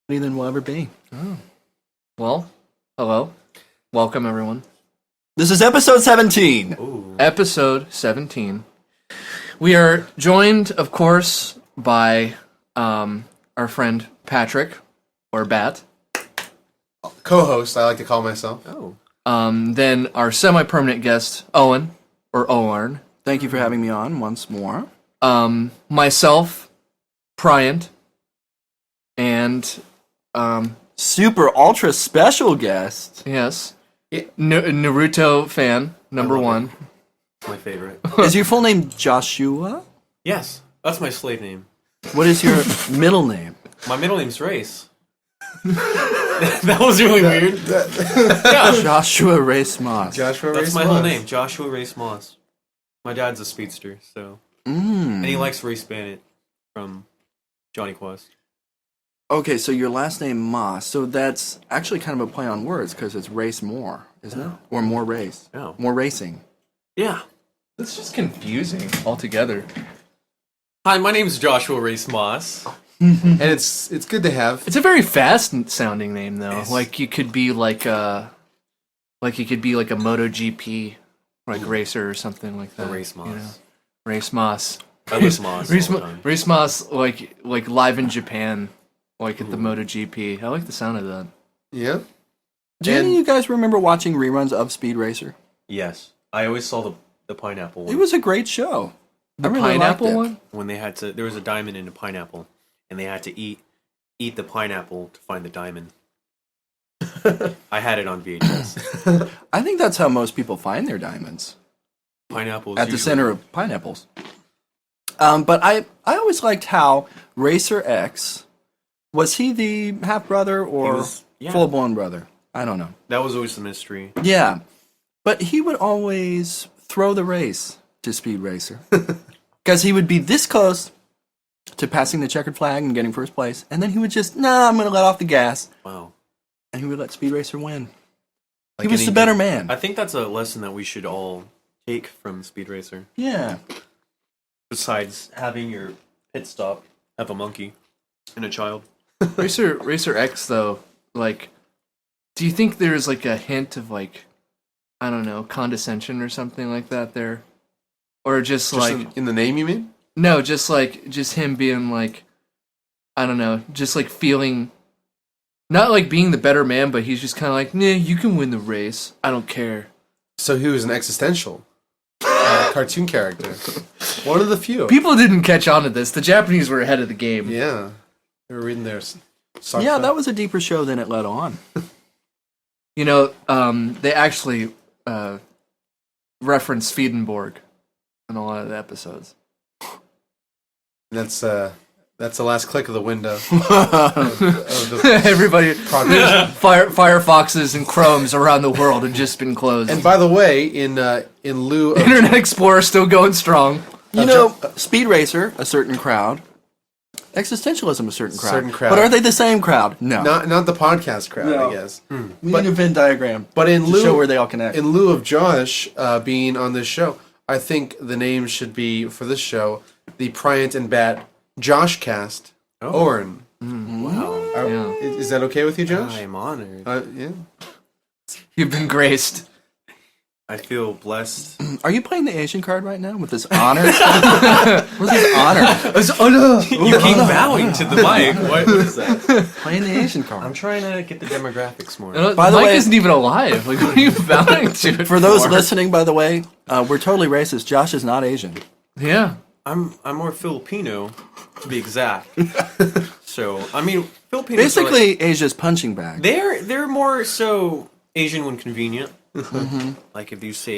than we'll ever be. Oh. Well, hello. Welcome, everyone. This is episode 17. Ooh. Episode 17. We are joined, of course, by our friend Patrick, or Bat. Co-host, I like to call myself. Oh. Then our semi-permanent guest, Owen, or Owern. Thank you for having me on once more. Myself, Pryant, and Super ultra special guest. yes, Yeah. Naruto fan number one. My favorite. Is your full name Joshua? Yes, that's my slave name. What is your middle name? My middle name's Race. That was really weird. Yeah. Joshua Race Moss. Joshua That's Race my Moss. whole name, Joshua Race Moss. My dad's a speedster, so and he likes Race Bandit from Johnny Quest. Okay, so your last name Moss. So that's actually kind of a play on words because it's race more, isn't it? Or more race. Yeah. More racing. Yeah. It's just confusing altogether. Hi, my name's Joshua Race Moss. And it's good to have. It's a very fast sounding name, though. Yes. Like you could be like a MotoGP racer or something like that. Race Moss. You know? Race Moss. I was Moss Race, all the time. Race Moss, like live in Japan, like at the MotoGP. I like the sound of that. Yeah. Do any of you guys remember watching reruns of Speed Racer? Yes. I always saw the pineapple one. It was a great show. The I really liked pineapple it. one. When they had to, there was a diamond in a pineapple, and they had to eat the pineapple to find the diamond. I had it on VHS. I think that's how most people find their diamonds. Pineapples At the usually- center of pineapples. But I always liked how Racer X, was he the half brother or was- yeah. full blown brother? I don't know. That was always the mystery. Yeah, but he would always throw the race to Speed Racer because he would be this close to passing the checkered flag and getting first place, and then he would just, I'm going to let off the gas, Wow. and he would let Speed Racer win. Like He was any the better good- man. I think that's a lesson that we should all take from Speed Racer. Yeah. Besides having your pit stop, have a monkey and a child. Racer X, though, like, do you think there's like a hint of like, I don't know, condescension or something like that there, or just Just like in the name, you mean? no, just him being like, I don't know, just like feeling, not like being the better man, but he's just kind of like, nah, you can win the race. I don't care. So he was an existential cartoon character. One of the few. People didn't catch on to this. The Japanese were ahead of the game. Yeah. They were reading their Yeah, that was a deeper show than it let on. You know, they actually reference Swedenborg in a lot of the episodes. That's the last click of the window. Everybody, Progress. Firefoxes and Chromes around the world have just been closed. And by the way, in lieu of Internet Explorer still going strong. You know, Speed Racer, a certain crowd. Existentialism, a certain crowd. Certain crowd. But are they the same crowd? No. not the podcast crowd, No. I guess. We need a Venn diagram But in to lieu show where they all connect. in lieu of Josh being on this show, I think the name should be for this show the Pryant and Bat Josh cast. Owern. Wow. Yeah. Is that okay with you, Josh? I am honored. Yeah. You've been graced. I feel blessed. Are you playing the Asian card right now with this honor? What's this honor? You keep bowing to the mic. What is that? Playing the Asian card. I'm trying to get the demographics more. By the Mike way- isn't even alive. Like, what are you vowing to it For those listening, by the way, we're totally racist. Josh is not Asian. Yeah. I'm more Filipino, to be exact. So I mean, Filipinos are Basically, Asia's punching bag. they're more so Asian when convenient. Like if you say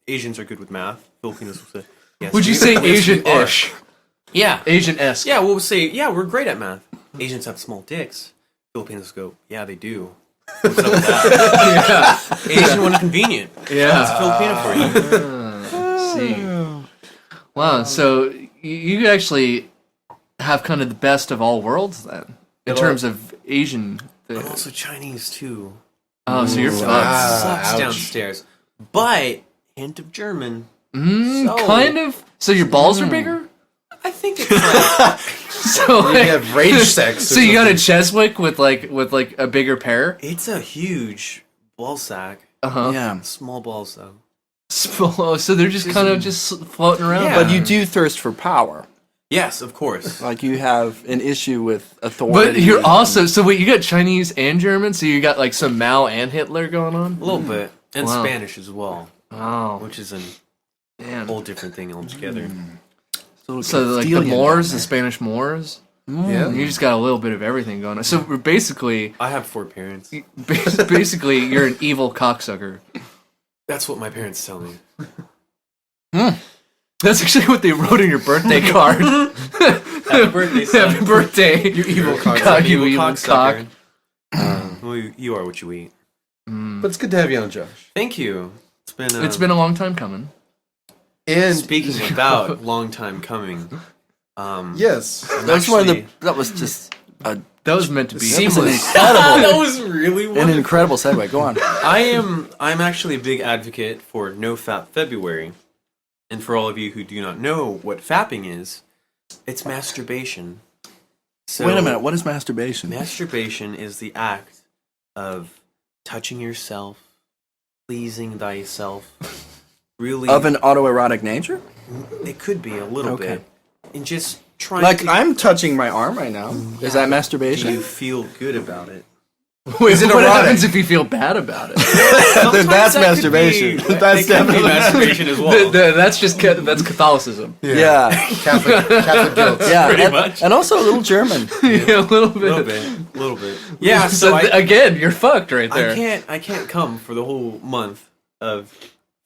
Asians are good with math, Filipinos will say yes. Would you we- say yes, we are. Asian-ish? Yeah. Asian-esque. Yeah, we'll say, yeah, we're great at math. Asians have small dicks. Filipinos go, yeah, they do. What's up with that? Asian when convenient. Yeah. That's Filipino for you. See. Wow, so you actually have kind of the best of all worlds then, in terms of Asian. I'm also Chinese too. Oh, so you're fucked. Sucks ouch. downstairs. But hint of German. So- Kind of. So your balls are bigger? I think it's like, So You like, have rage sex. so you got a Cheswick with like a bigger pair. it's a huge ball sack. Yeah. Small balls though. Small, so they're just kind of just floating around. Yeah. But you do thirst for power. Yes, of course. Like you have an issue with authority. But you're also so wait. You got Chinese and German, so you got like some Mao and Hitler going on. A little bit. And Wow. Spanish as well, Oh which is a man. whole different thing altogether. So like the Castilian Moors, down the Spanish Moors. Yeah. You just got a little bit of everything going on. So we're basically, I have 4 parents. basically, you're an evil cocksucker. That's what my parents tell me. That's actually what they wrote in your birthday card. Happy birthday, son. Happy birthday, you evil cock, you evil cock. Well, you are what you eat. But it's good to have you on, Josh. Thank you. It's been a long time coming. And Speaking about long time coming, yes, I'm That's one of actually- the. That was just a, That was meant to be. Seamless. incredible, That was really an wonderful. incredible segue. Go on. I'm actually a big advocate for No Fap February. And for all of you who do not know what fapping is, it's masturbation. So Wait a minute. What is masturbation? Masturbation is the act of touching yourself, pleasing thyself. Really, Of an autoerotic nature? it could be a little Okay. bit, and just trying. Like to, I'm touching my arm right now. Is that do masturbation? you feel good about it? Wait, Is it what erotic? happens if you feel bad about it? Sometimes That's that could masturbation. be- That's it can be definitely masturbation as well. That's just that's Catholicism. Yeah. Catholic guilt. Yeah. Pretty and, much. and also a little German. Yeah, a little A bit. little bit. Yeah, So so I again, you're fucked right there. I can't come for the whole month of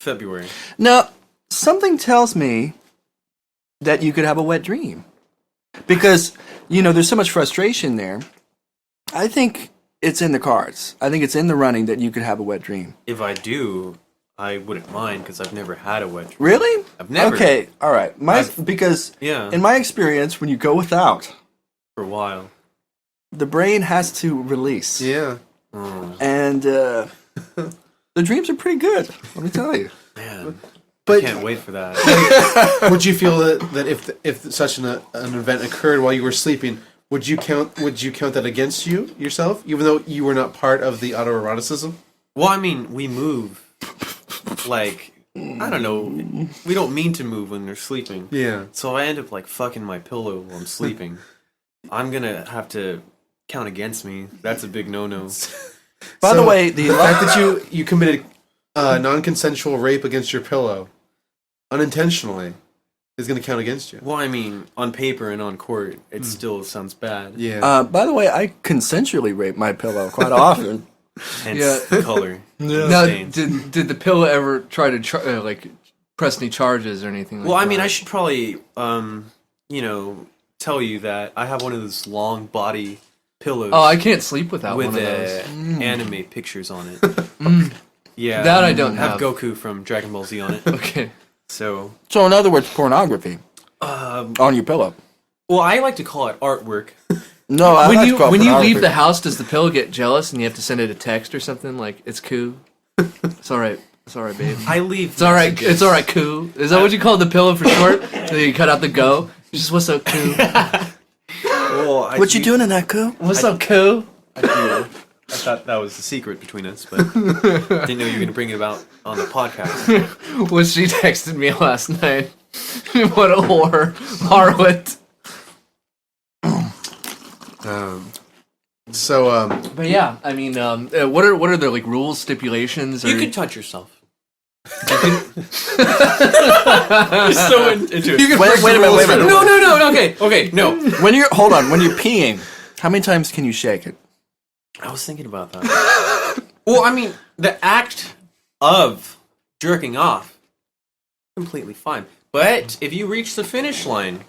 February. Now, something tells me that you could have a wet dream. Because, there's so much frustration there. I think it's in the cards. I think it's in the running that you could have a wet dream. If I do, I wouldn't mind because I've never had a wet dream. Really? I've never. Okay, all right. Because Yeah, in my experience, when you go without, for a while. the brain has to release. Yeah. Oh, And the dreams are pretty good, let me tell you. man, But can't wait for that. would you feel that if such an event occurred while you were sleeping, would you count that against yourself, even though you were not part of the autoeroticism? Well, I mean, we move. Like, I don't know. We don't mean to move when they're sleeping. Yeah. So I end up like fucking my pillow while I'm sleeping. I'm gonna have to count against me. That's a big no-no. By the way, the fact that you committed non-consensual rape against your pillow unintentionally is going to count against you. Well, I mean, on paper and on court, it still sounds bad. Yeah. by the way, I consensually rape my pillow quite often. Hence Yeah. the color. Now, Stains. did the pillow ever try to like press any charges or anything? Like Well, I that? mean, I should probably, tell you that I have one of those long body pillows. Oh, I can't sleep without with one of those. anime pictures on it. Yeah, That I don't have have. Goku from Dragon Ball Z on it. Okay. So, So, in other words, pornography on your pillow. well, I like to call it artwork. No, I When like you to call it when you pornography. leave the house, does the pillow get jealous and you have to send it a text or something like it's cool? It's all right. It's all right, babe. I leave. It's all right. It's all right, cool. Is that what you call the pillow for short? Then you cut out the go. It's just what's up, cool? Well, What you doing in that cool? What's up, cool? I thought that was the secret between us, but didn't know you were going to bring it about on the podcast. When she texted me last night. What a whore, harlot. But yeah, I mean, what are the like rules, stipulations? Or... You could touch yourself. You're so into it. Wait a minute. No. Okay, no. When you're peeing, how many times can you shake it? I was thinking about that. Well, I mean, the act of jerking off, completely fine. But if you reach the finish line,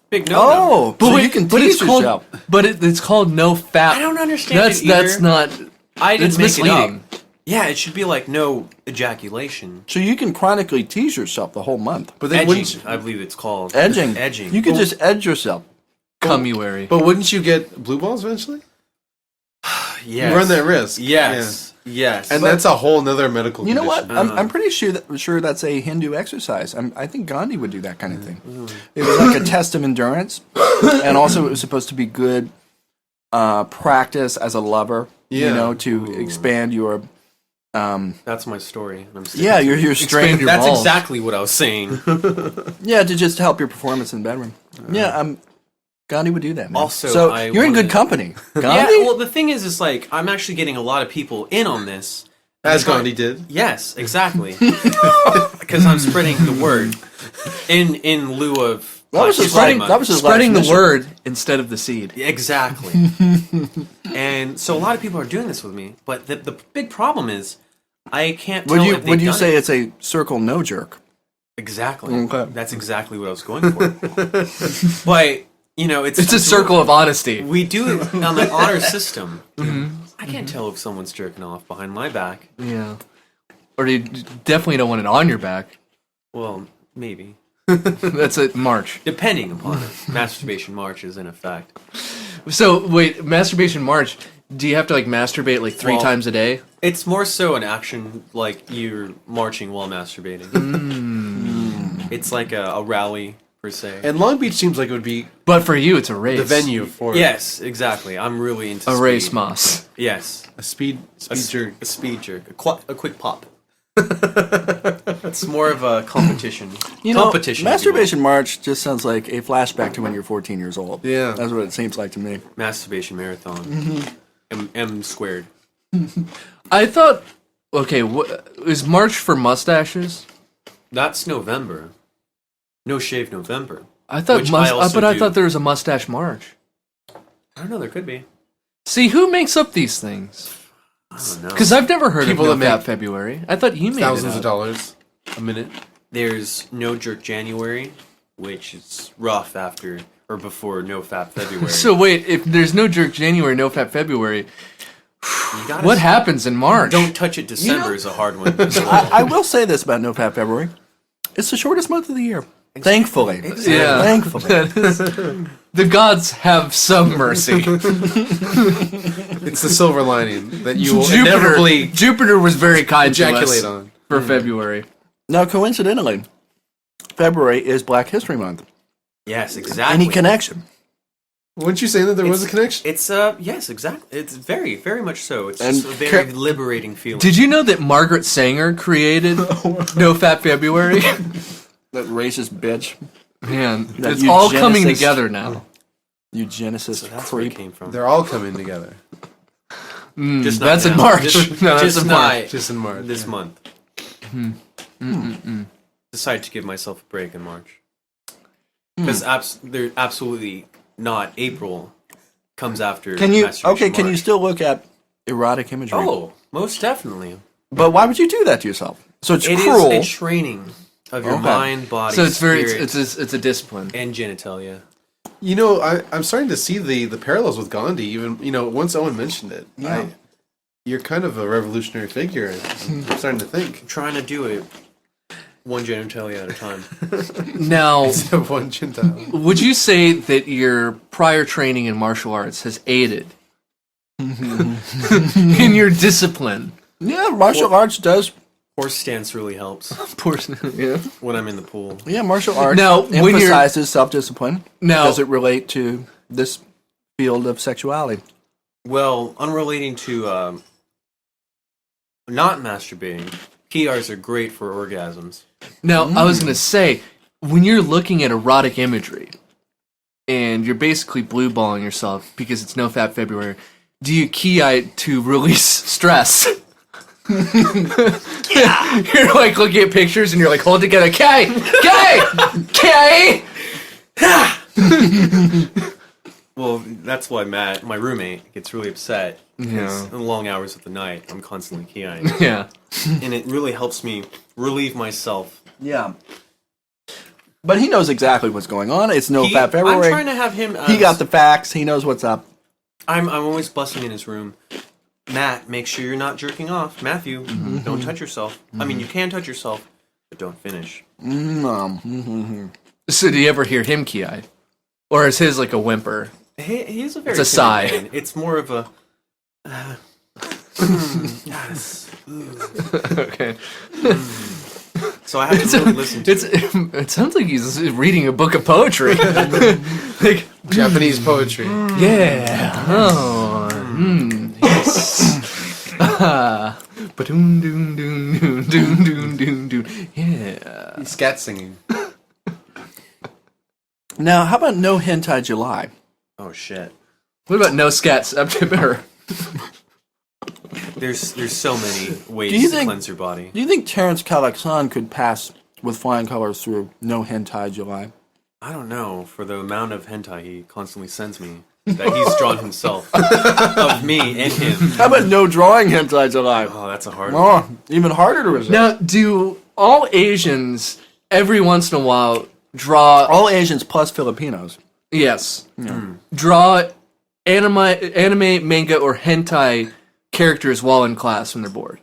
big no. Oh, so you can tease it's called, yourself. but it's called no fap. I don't understand That's it either. that's not. I didn't It's make misleading. it up. Yeah, it should be like no ejaculation. So you can chronically tease yourself the whole month. But then Edging, wouldn't I believe it's called. Edging. Edging. You can just edge yourself. Cumuary. but wouldn't you get blue balls eventually? Yes. You run that risk. Yes. Yes. And that's a whole nother medical You know condition. what? I'm pretty sure that's a Hindu exercise. I think Gandhi would do that kind of thing. It was like a test of endurance, and also it was supposed to be good practice as a lover. Yeah. You know, to expand your. That's my story. And I'm sticking Yeah, to your it. strength. your That's balls. exactly what I was saying. Yeah, to just help your performance in the bedroom. Yeah, Gandhi would do that, man. Also, so I you're in wanna- good company. Yeah, Gandhi? well, the thing is like, I'm actually getting a lot of people in on this. As Gandhi did. Yes, exactly. Because I'm spreading the word in lieu of That was like, just stigma. that was just Spreading the last mission. word instead of the seed. Exactly. And so a lot of people are doing this with me, but the big problem is I can't tell if they've Would you done say it. it's a circle no jerk? Exactly. Okay. That's exactly what I was going for. But, you know, it's It's a circle of honesty. We do it on the honor system. I can't tell if someone's jerking off behind my back. Yeah. Or you definitely don't want it on your back. Well, maybe. That's a march. Depending upon it. Masturbation march is in effect. So wait, masturbation march. Do you have to like masturbate like 3 Well, times a day? It's more so an action like you're marching while masturbating. It's like a rally, per se. And Long Beach seems like it would be But for you, it's a race. the venue for Yes, exactly. I'm really into A speed. race moss. Yes. a speed jerk. A speed jerk. A quick pop. It's more of a competition. You know, Competition. if you will. masturbation march just sounds like a flashback to when you're 14 years old. Yeah. That's what it seems like to me. Masturbation marathon. M squared. I thought. Okay, is March for mustaches? That's November. No shave November. I thought, Which I also but I do. thought there was a mustache march. I don't know. There could be. See, who makes up these things? I don't know. Because I've never heard People of No that Fap make February. I thought you made thousands it of up. dollars a minute. There's No Jerk January, which is rough after or before No Fap February. So wait, if there's no Jerk January, No Fap February, You gotta what happens in March? Don't touch it. December You know- is a hard one. I will say this about No Fap February. It's the shortest month of the year. Thankfully. Yeah. Thankfully. The gods have some mercy. It's the silver lining that you will inevitably Jupiter was very kind to ejaculate us on. for February. Now, coincidentally, February is Black History Month. Yes, exactly. Any connection? Wouldn't you say that there was a connection? It's yes, exactly. It's very, very much so. It's And just a very liberating feeling. Did you know that Margaret Sanger created No Fap February? That racist bitch. Man, That it's all coming eugenicist. together now. Eugenicist So that's where it creep. came from. They're all coming together. Just not That's in now. March. Just, No, that's just in not March. Just in March. this month. Decided to give myself a break in March because they're absolutely not. April comes after. Can you Masturbation can you March. still look at erotic imagery? Oh, most definitely. But why would you do that to yourself? So it's It is cruel. a training of your Okay. mind, body, So it's very spirit, it's a discipline. and genitalia. You know, I'm starting to see the parallels with Gandhi. Even once Owen mentioned it, Yeah. you're kind of a revolutionary figure. I'm starting to think. I'm trying to do it one genitalia at a time. Now, Instead of one Gentile. would you say that your prior training in martial arts has aided in your discipline? Yeah, martial arts does. Horse stance really helps Yeah. when I'm in the pool. Yeah, martial arts Now, when you're- emphasizes self-discipline. Now- Does it relate to this field of sexuality? Well, unrelating to not masturbating, PRs are great for orgasms. Now, I was gonna say, when you're looking at erotic imagery, and you're basically blue balling yourself because it's No Fap February, do you key-eye to release stress? You're like looking at pictures and you're like, hold together, K! Well, that's why Matt, my roommate, gets really upset. Because Yeah. in the long hours of the night, I'm constantly keying. Yeah. And it really helps me relieve myself. Yeah. But he knows exactly what's going on. It's No Fap I'm February. trying to have him... He got the facts. He knows what's up. I'm always busting in his room. Matt, make sure you're not jerking off. Matthew, don't touch yourself. I mean, you can touch yourself, but don't finish. So do you ever hear him key-eye? Or is his like a whimper? He's a very It's a timid sigh. man. It's more of a... Yes. Okay. So I have to really listen to it. It sounds like he's reading a book of poetry. Like, Japanese poetry. yeah. Oh. Yes. Ba-doom, doom, doom, doom, doom, doom, doom, doom. Yeah. He's scat singing. Now, how about no hentai July? Oh shit. What about no scat September? There's so many ways Do you to think- cleanse your body. Do you think Terrence Calixon could pass with flying colors through no hentai July? I don't know, for the amount of hentai he constantly sends me, that he's drawn himself of me and him. How about no drawing hentai July? Oh, that's a hard one. Oh, even harder to resist. Now, do all Asians every once in a while draw? All Asians plus Filipinos. Yes. Draw anime, manga, or hentai characters while in class when they're bored.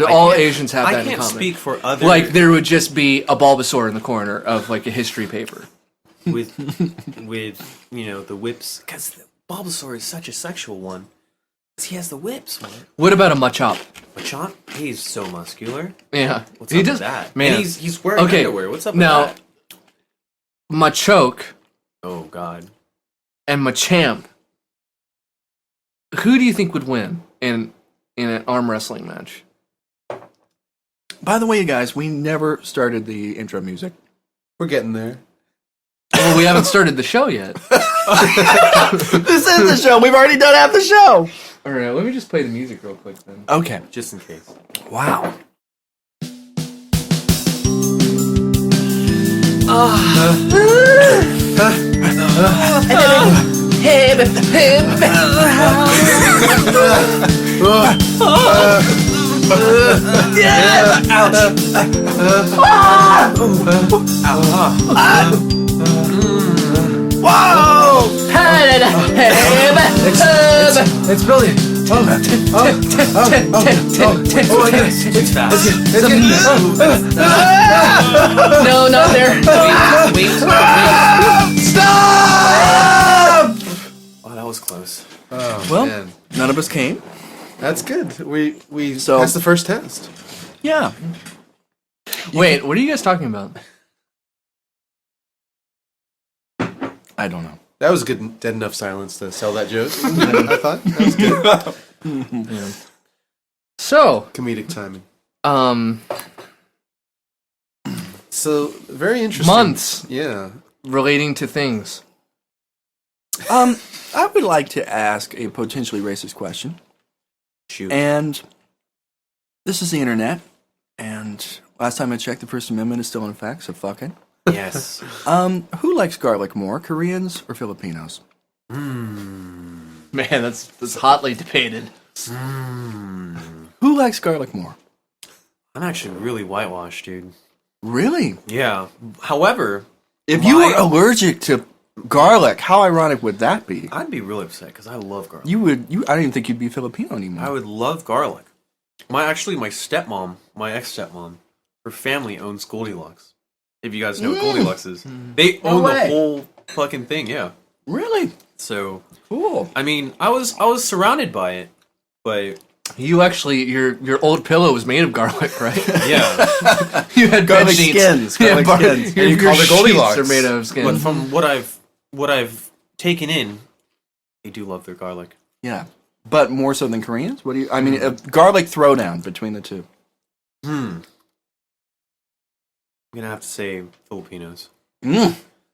All Asians have I that in can't common. speak for other Like there would just be a Bulbasaur in the corner of like a history paper. with you know the whips, because Bulbasaur is such a sexual one. 'Cause he has the whips. What about a Machop? Machop, he's so muscular. Yeah, What's he up does with that? Man, And he's wearing underwear. What's up with now, that? Machoke Oh god. and Machamp. Who do you think would win in an arm wrestling match? By the way, you guys, we never started the intro music. We're getting there. Well, we haven't started the show yet. This is the show. We've already done half the show. All right, let me just play the music real quick then. Okay. Just in case. Wow. Whoa! It's brilliant. It's fast. No, not there. Wait. Stop! Oh, that was close. Oh, Well, man. none of us came. That's good. We So- passed the first test. Yeah. Wait, what are you guys talking about? I don't know. That was good, dead enough silence to sell that joke. I thought that was good. So, Comedic timing. um, So very interesting. months Yeah. relating to things. I would like to ask a potentially racist question. Shoot. And this is the internet. And last time I checked, the First Amendment is still in effect, so fuck it. Yes. Who likes garlic more, Koreans or Filipinos? Man, that's hotly debated. Who likes garlic more? I'm actually really whitewashed, dude. Really? Yeah. However, If you were allergic to garlic, how ironic would that be? I'd be really upset because I love garlic. I don't even think you'd be Filipino anymore. I would love garlic. My stepmom, my ex-stepmom, her family owns Goldilocks. If you guys know what Goldilocks is. They own the way. whole fucking thing, yeah. Really? So, Cool. I mean, I was surrounded by it, but You actually, your old pillow was made of garlic, right? yeah. You had Garlic bed sheets. skins, garlic skins. Your, And you call it sheets Goldilocks. are made of skin. But from what I've taken in, they do love their garlic. Yeah. But more so than Koreans? What do you, I mean, a garlic throwdown between the two. I'm gonna have to say Filipinos.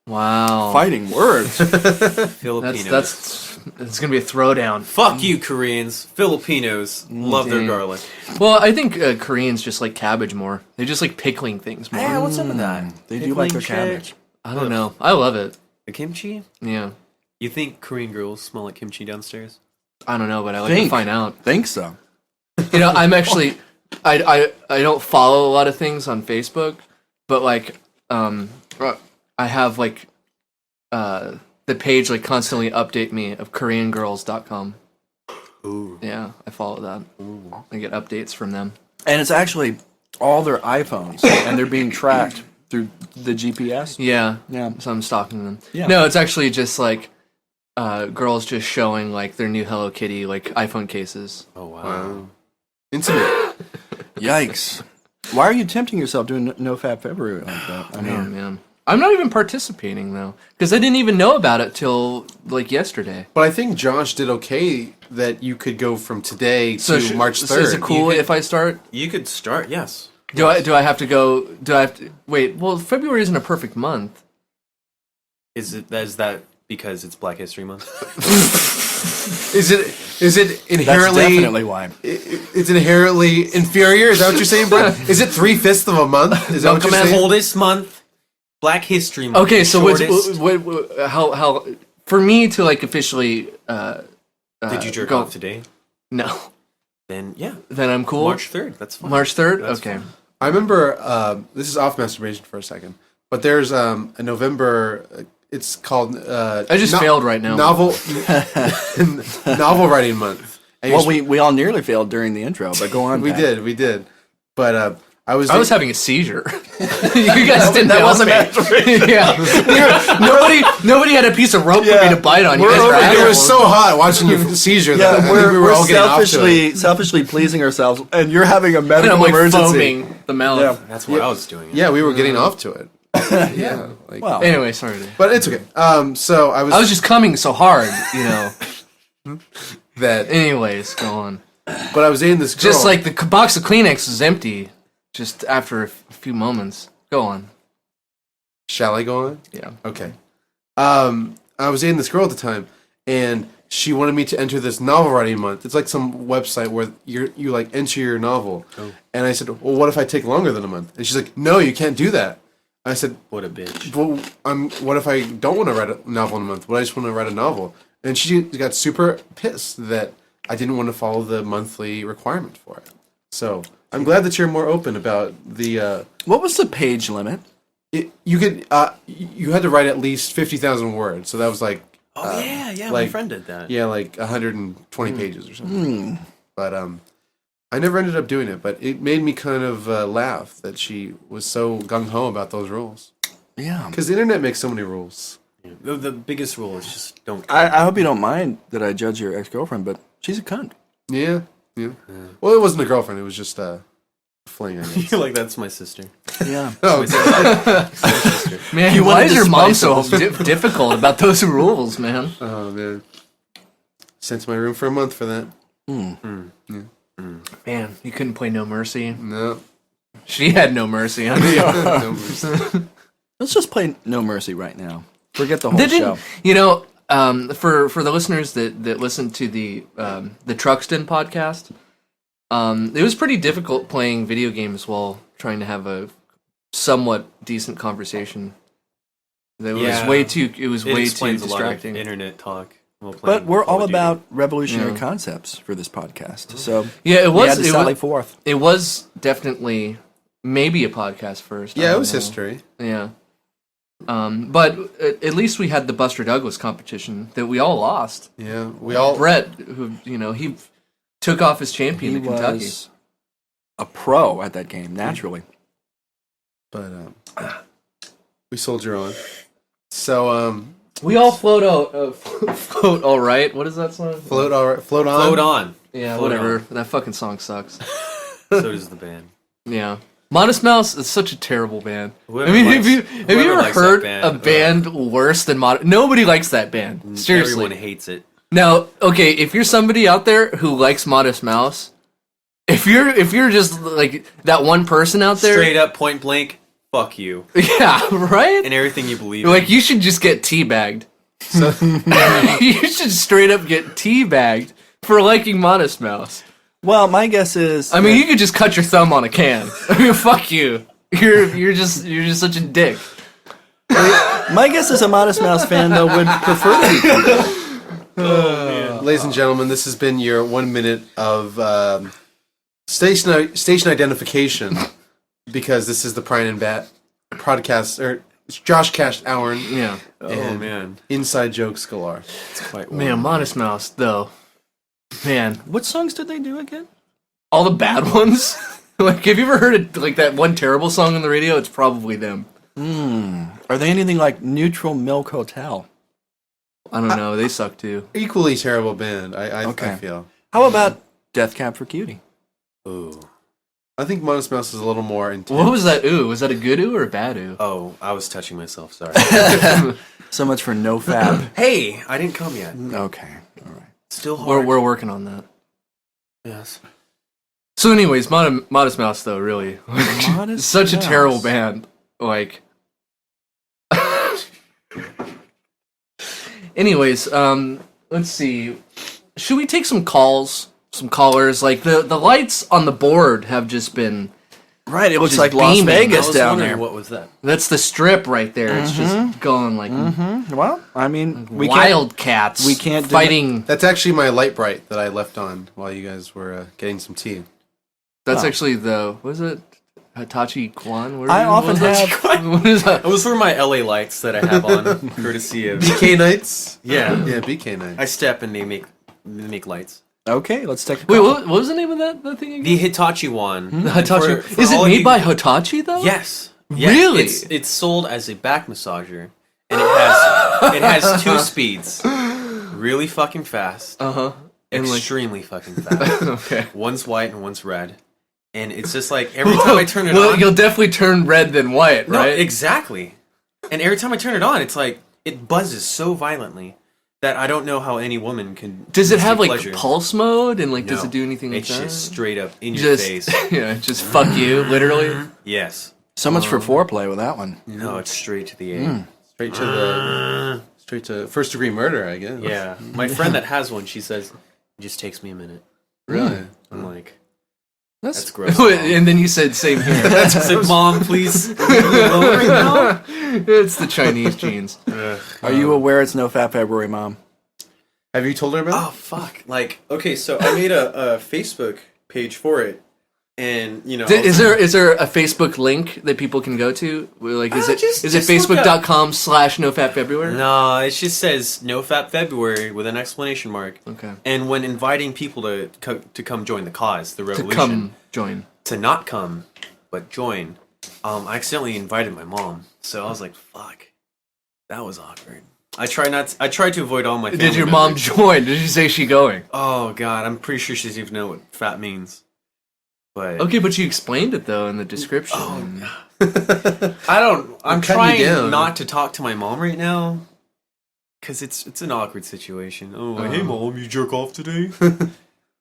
Wow. Fighting words. Filipinos. That's it's gonna be a throwdown. Fuck you, Koreans. Filipinos love their dang. garlic. Well, I think Koreans just like cabbage more. They just like pickling things more. Yeah, what's up with that? They do like their Pickling cabbage. shit. I don't know. I love it. The kimchi? Yeah. You think Korean girls smell like kimchi downstairs? I don't know, but I like to Think. find out. Think so. You know, I'm actually I don't follow a lot of things on Facebook, but like I have like the page like constantly update me of KoreanGirls.com. Ooh. Yeah, I follow that. I get updates from them. And it's actually all their iPhones, and they're being tracked through the GPS. Yeah. Yeah. So I'm stalking them. Yeah. No, it's actually just like girls just showing like their new Hello Kitty like iPhone cases. Oh wow. Wow. Intimate. Yikes. Why are you tempting yourself doing No Fap February like that? I Oh mean, man, I'm not even participating though because I didn't even know about it till like yesterday. But I think Josh did okay that you could go from today to March 3rd. So is it cool You could- if I start? You could start. Yes. Do I have to go? Do I have to wait? Well, February isn't a perfect month. Is that because it's Black History Month? Is it that's inherently definitely why. it's inherently inferior? Is that what you're saying, Brian? Is it 3/5 of a month? Is that what you're Come saying? oldest month, Black History Month. Okay, so Shortest. how for me to like officially Did you jerk go- off today? no, Then yeah, then I'm cool. March 3rd. That's fine. March 3rd? That's Okay. fine. I remember this is off masturbation for a second, but there's a November. It's called. I just failed right now. Novel novel writing month. And Well, you're we all nearly failed during the intro, but go on. we Pat. did, but I was having a seizure. You guys didn't that help wasn't me. Yeah. Nobody had a piece of rope for me to bite on. You We're guys were over here. It was assholes. so hot watching your seizure that I Yeah, think we're, we were we're all getting off to it. selfishly pleasing ourselves, and you're having a And medical I'm like emergency. foaming the mouth. Yeah. That's what I was doing. Yeah, we were getting off to it. Yeah, like, Well, Anyway, sorry. Dave. but it's okay. So I was I was just coming so hard, you know. that, Anyways, go on. but I was dating this girl. Just like the box of Kleenex was empty just after a few moments. Go on. shall I go on? Yeah. Okay. I was dating this girl at the time, and she wanted me to enter this novel writing month. It's like some website where you like enter your novel. Oh. And I said, well, what if I take longer than a month? And she's like, no, you can't do that. I said, What a bitch. well, what if I don't want to write a novel in a month? What I just want to write a novel? And she got super pissed that I didn't want to follow the monthly requirement for it. So I'm glad that you're more open about the. what was the page limit? You could you had to write at least 50,000 words, so that was like Oh yeah, my like- friend did that. yeah, like 120 pages or something. But I never ended up doing it. But it made me kind of laugh that she was so gung ho about those rules. Yeah. Because the internet makes so many rules. The biggest rule is just don't. I hope you don't mind that I judge your ex-girlfriend, but she's a cunt. Yeah. Well, it wasn't a girlfriend. It was just a fling. I guess. Like that's my sister. Yeah. Oh, Man, You why wanted is to your mom spice so it. difficult about those rules, man? oh man. Sent to my room for a month for that. Man, you couldn't play No Mercy. No. She had no mercy on you. No. Let's just play No Mercy right now. Forget the whole They show. didn't, you know, for the listeners that listen to the Truxton podcast, it was pretty difficult playing video games while trying to have a somewhat decent conversation. It was Yeah. way too Explains a lot of distracting. internet talk. while But playing we're Call all of Duty. about revolutionary Yeah. concepts for this podcast. So Yeah, it we had was. to sally forth. It was definitely maybe a podcast first. I Yeah, it don't was know. history. Yeah. But at least we had the Buster Douglas competition that we all lost. Yeah, we all. Brett, who he took off his champion He to Kentucky. was a pro at that game, naturally. But we soldier on. So We all float out. Float all right. What is that song? float all right, float on. Float on. Yeah, Float whatever. on. That fucking song sucks. So does the band. Yeah. Modest Mouse is such a terrible band. Whoever I mean, likes- have you whoever ever likes that heard band, a band worse than Modest? Nobody likes that band. Seriously. Everyone hates it. Now, okay, if you're somebody out there who likes Modest Mouse, if you're just like that one person out there, Straight up, point blank, fuck you. yeah, right? And everything you believe Like in. you should just get teabagged. You should straight up get teabagged for liking Modest Mouse. Well, my guess is. I mean, you could just cut your thumb on a can. I mean, fuck you. You're just such a dick. my guess is a Modest Mouse fan though would prefer to be. Ladies and gentlemen, this has been your 1 minute of station identification because this is the Pryant and Bat podcast, or it's Josh Cast Hourn. Yeah. Oh man, Inside jokes galore. it's quite Man, Modest Mouse though. Man, What songs did they do again? all the bad ones. Like, have you ever heard of, like that one terrible song on the radio? It's probably them. Are they anything like Neutral Milk Hotel? I don't know. They suck too. Equally terrible band. I Okay. feel. How about Death Cab for Cutie? Ooh. I think Modest Mouse is a little more intense. What was that? Ooh, was that a good ooh or a bad ooh? Oh, I was touching myself. Sorry. So much for No Fab. Hey, I didn't come yet. Okay, all right. Still hard. We're working on that. Yes. So, anyways, Modest Mouse though, really, Modest such Mouse. a terrible band. Like, anyways, let's see. Should we take some calls? Some callers? Like the lights on the board have just been. Right, it looks Just like Las beaming. I Vegas was down wondering there. what was that. That's the strip right there. It's just going like Well, I mean, we can't. wildcats. we can't do fighting. That's actually my light bright that I left on while you guys were getting some tea. That's Oh. actually the what is it? Hitachi Kwan? I often have. What is that? It was for my LA lights that I have on, courtesy of. BK nights. Yeah. Yeah, BK nights. I step and they make lights. Okay, let's take a Wait, call. what was the name of that thing again? The Hitachi one. The Hitachi. For Is it all of made you- by Hitachi though? Yes. Really? It's sold as a back massager, and it has 2 speeds. Really fucking fast. Uh huh. And like, Extremely fucking fast. okay. One's white and one's red. And it's just like every time I turn it well, on. you'll definitely turn red than white, No, right? exactly. And every time I turn it on, it's like it buzzes so violently that I don't know how any woman can. Does it have like pleasure. pulse mode and like does No. it do anything like It's that? just straight up in your Just face. yeah, just fuck you, literally. Yes. So much for foreplay with that one. No, it's straight to the A. Straight to first degree murder, I guess. Yeah. My friend that has one, she says, it just takes me a minute. Really. I'm like, That's that's gross. Mom. And then you said same here. I said, Mom, please. leave me alone right now." It's the Chinese genes. Are you aware it's No Fap February, Mom? Have you told her about? Oh fuck! Like, okay, so I made a Facebook page for it, and you know, Is there a Facebook link that people can go to? Like, is it just look facebook.com/nofapfebruary? No, it just says No Fap February with an exclamation mark. Okay. And when inviting people to come join the cause, the To revolution, come join. to not come but join, I accidentally invited my mom, so I was like, "Fuck, that was awkward." I tried to avoid all my. Did family your mom members. join? Did she say she going? Oh god, I'm pretty sure she doesn't even know what fat means. But Okay, but you explained it though in the description. I'm cutting trying you down. not to talk to my mom right now because it's an awkward situation. Oh, hey mom, you jerk off today?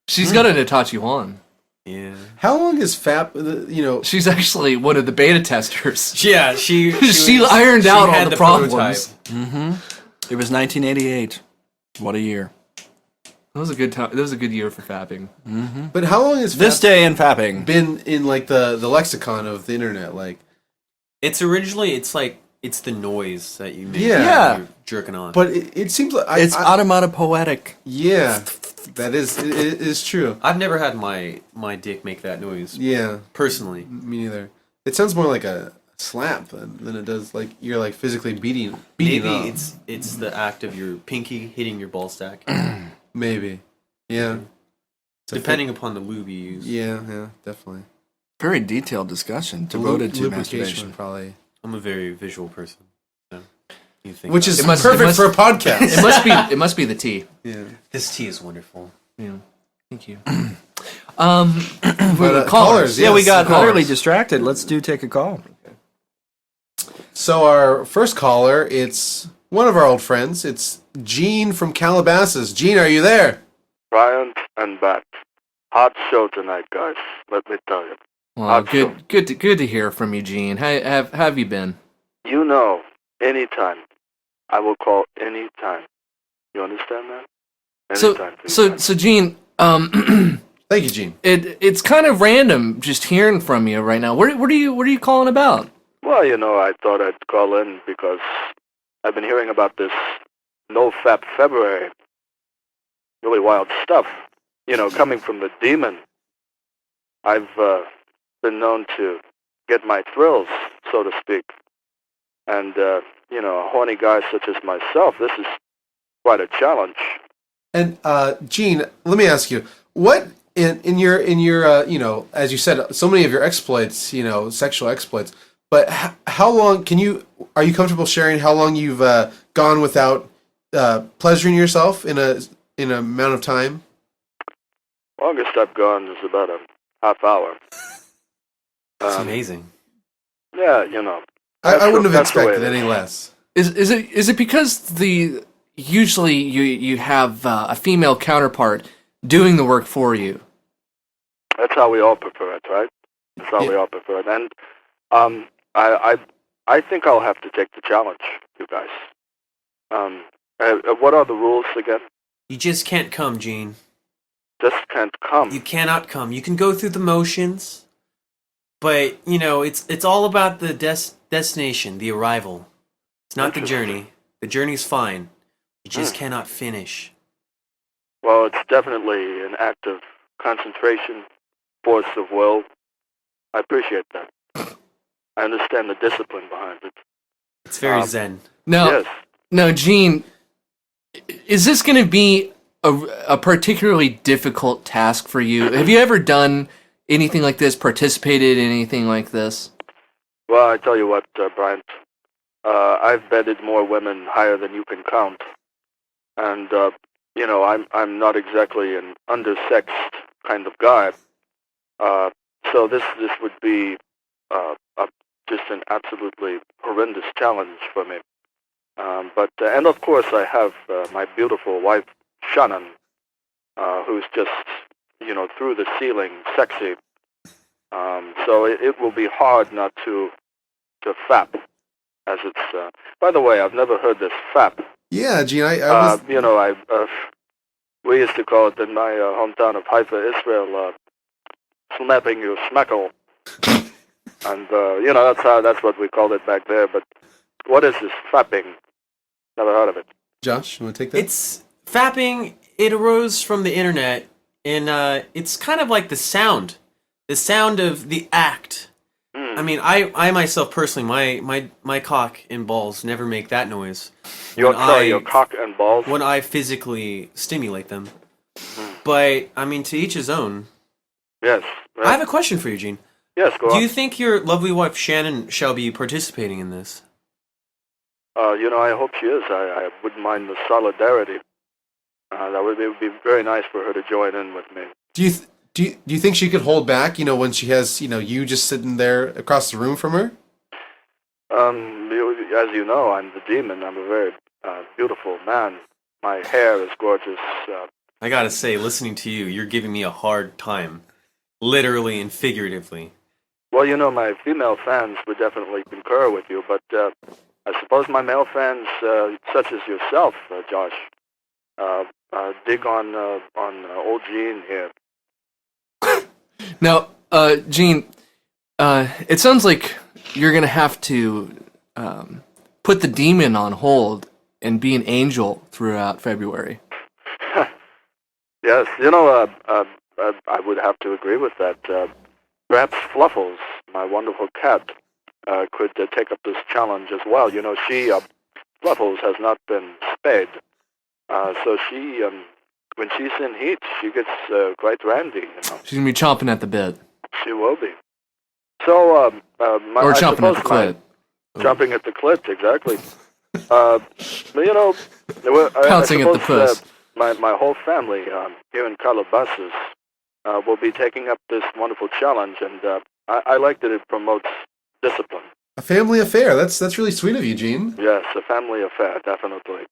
She's got an Hitachi Juan. Yeah. How long is FAP? She's actually one of the beta testers. Yeah, she ironed out all had the problems. prototype. It was 1988. What a year. That was a good time. That was a good year for fapping. But how long has This FAP day in fapping. been in like the lexicon of the internet? Like, It's originally it's the noise that you make Yeah. when you're jerking on. but it seems like It's automata poetic. yeah, that is it is true. I've never had my dick make that noise Yeah, personally. me neither. It sounds more like a slap than it does like you're like physically beating Maybe up. it's the act of your pinky hitting your ball stack, Maybe. Yeah. It's a depending upon the lube you use. Yeah, definitely. Very detailed discussion devoted to masturbation. probably. I'm a very visual person. So you think Which about is it. must- perfect it must- for a podcast. It must be the tea. yeah. This tea is wonderful. Yeah. Thank you. But, callers. Yeah, we got callers. utterly distracted. Let's take a call. So our first caller, it's one of our old friends. It's Gene from Calabasas. Gene, are you there? Pryant and Bat. Hot show tonight, guys. Let me tell you. Well, good to hear from you, Gene. How have you been? You know, anytime. I will call anytime. You understand that? Anytime. So Gene, Thank you, Gene. it's kind of random just hearing from you right now. What are you calling about? Well, you know, I thought I'd call in because I've been hearing about this No Fap February. Really wild stuff. You know, coming from the demon. I've been known to get my thrills, so to speak. And, you know, a horny guy such as myself, this is quite a challenge. And Gene, let me ask you, what in your you know, as you said, so many of your exploits, you know, sexual exploits. But how long are you comfortable sharing how long you've gone without pleasuring yourself in a amount of time? Longest I've gone is about a half hour. It's amazing. Yeah, you know. I wouldn't have that's the way expected it is. any less. Is it because usually you have a female counterpart doing the work for you? That's how we all prefer it, right? That's how we all prefer it. And I think I'll have to take the challenge, you guys. What are the rules again? You just can't come, Gene. Just can't come. You cannot come. You can go through the motions, but you know it's all about the destination, the arrival. It's not the journey. The journey's fine. You just cannot finish. Well, it's definitely an act of concentration, force of will. I appreciate that. I understand the discipline behind it. It's very zen. Yes. No, Gene, is this going to be a particularly difficult task for you? Have you ever done anything like this, participated in anything like this? Well, I tell you what, Bryant. I've bedded more women higher than you can count, and you know, I'm not exactly an undersexed kind of guy. So this would be just an absolutely horrendous challenge for me. But and of course I have my beautiful wife Shannon, who's just, you know, through the ceiling sexy. So it will be hard not to fap, as it's. By the way, I've never heard this fap. Yeah, Gene, I was... You know, we used to call it in my hometown of Haifa, Israel, slapping your schmeckle. And, you know, that's what we called it back there. But what is this fapping? Never heard of it. Josh, you want to take that? It's fapping. It arose from the internet, and it's kind of like the sound of the act. I mean, I myself personally, my cock and balls never make that noise. Your cock and balls? When I physically stimulate them. But, I mean, to each his own. Yes. I have a question for you, Gene. Yes, go on. Do you think your lovely wife Shannon shall be participating in this? You know, I hope she is. I wouldn't mind the solidarity. It would be very nice for her to join in with me. Do you think she could hold back, you know, when she has, you know, you just sitting there across the room from her? As you know, I'm the demon. I'm a very beautiful man. My hair is gorgeous. I gotta say, listening to you, you're giving me a hard time. Literally and figuratively. Well, you know, my female fans would definitely concur with you, but I suppose my male fans, such as yourself, Josh, dig on old Gene here. Now, Gene, it sounds like you're going to have to put the demon on hold and be an angel throughout February. Yes, you know, I would have to agree with that. Perhaps Fluffles, my wonderful cat, could take up this challenge as well. You know, Fluffles has not been spayed, so she, when she's in heat, she gets quite randy, you know. She's going to be chomping at the bit. She will be. So, Or chomping at the clit. Jumping at the clit, exactly. But, you know, Pouncing at the puss. My whole family here in Calabasas will be taking up this wonderful challenge, and I like that it promotes discipline. A family affair. That's really sweet of you, Gene. Yes, a family affair, definitely.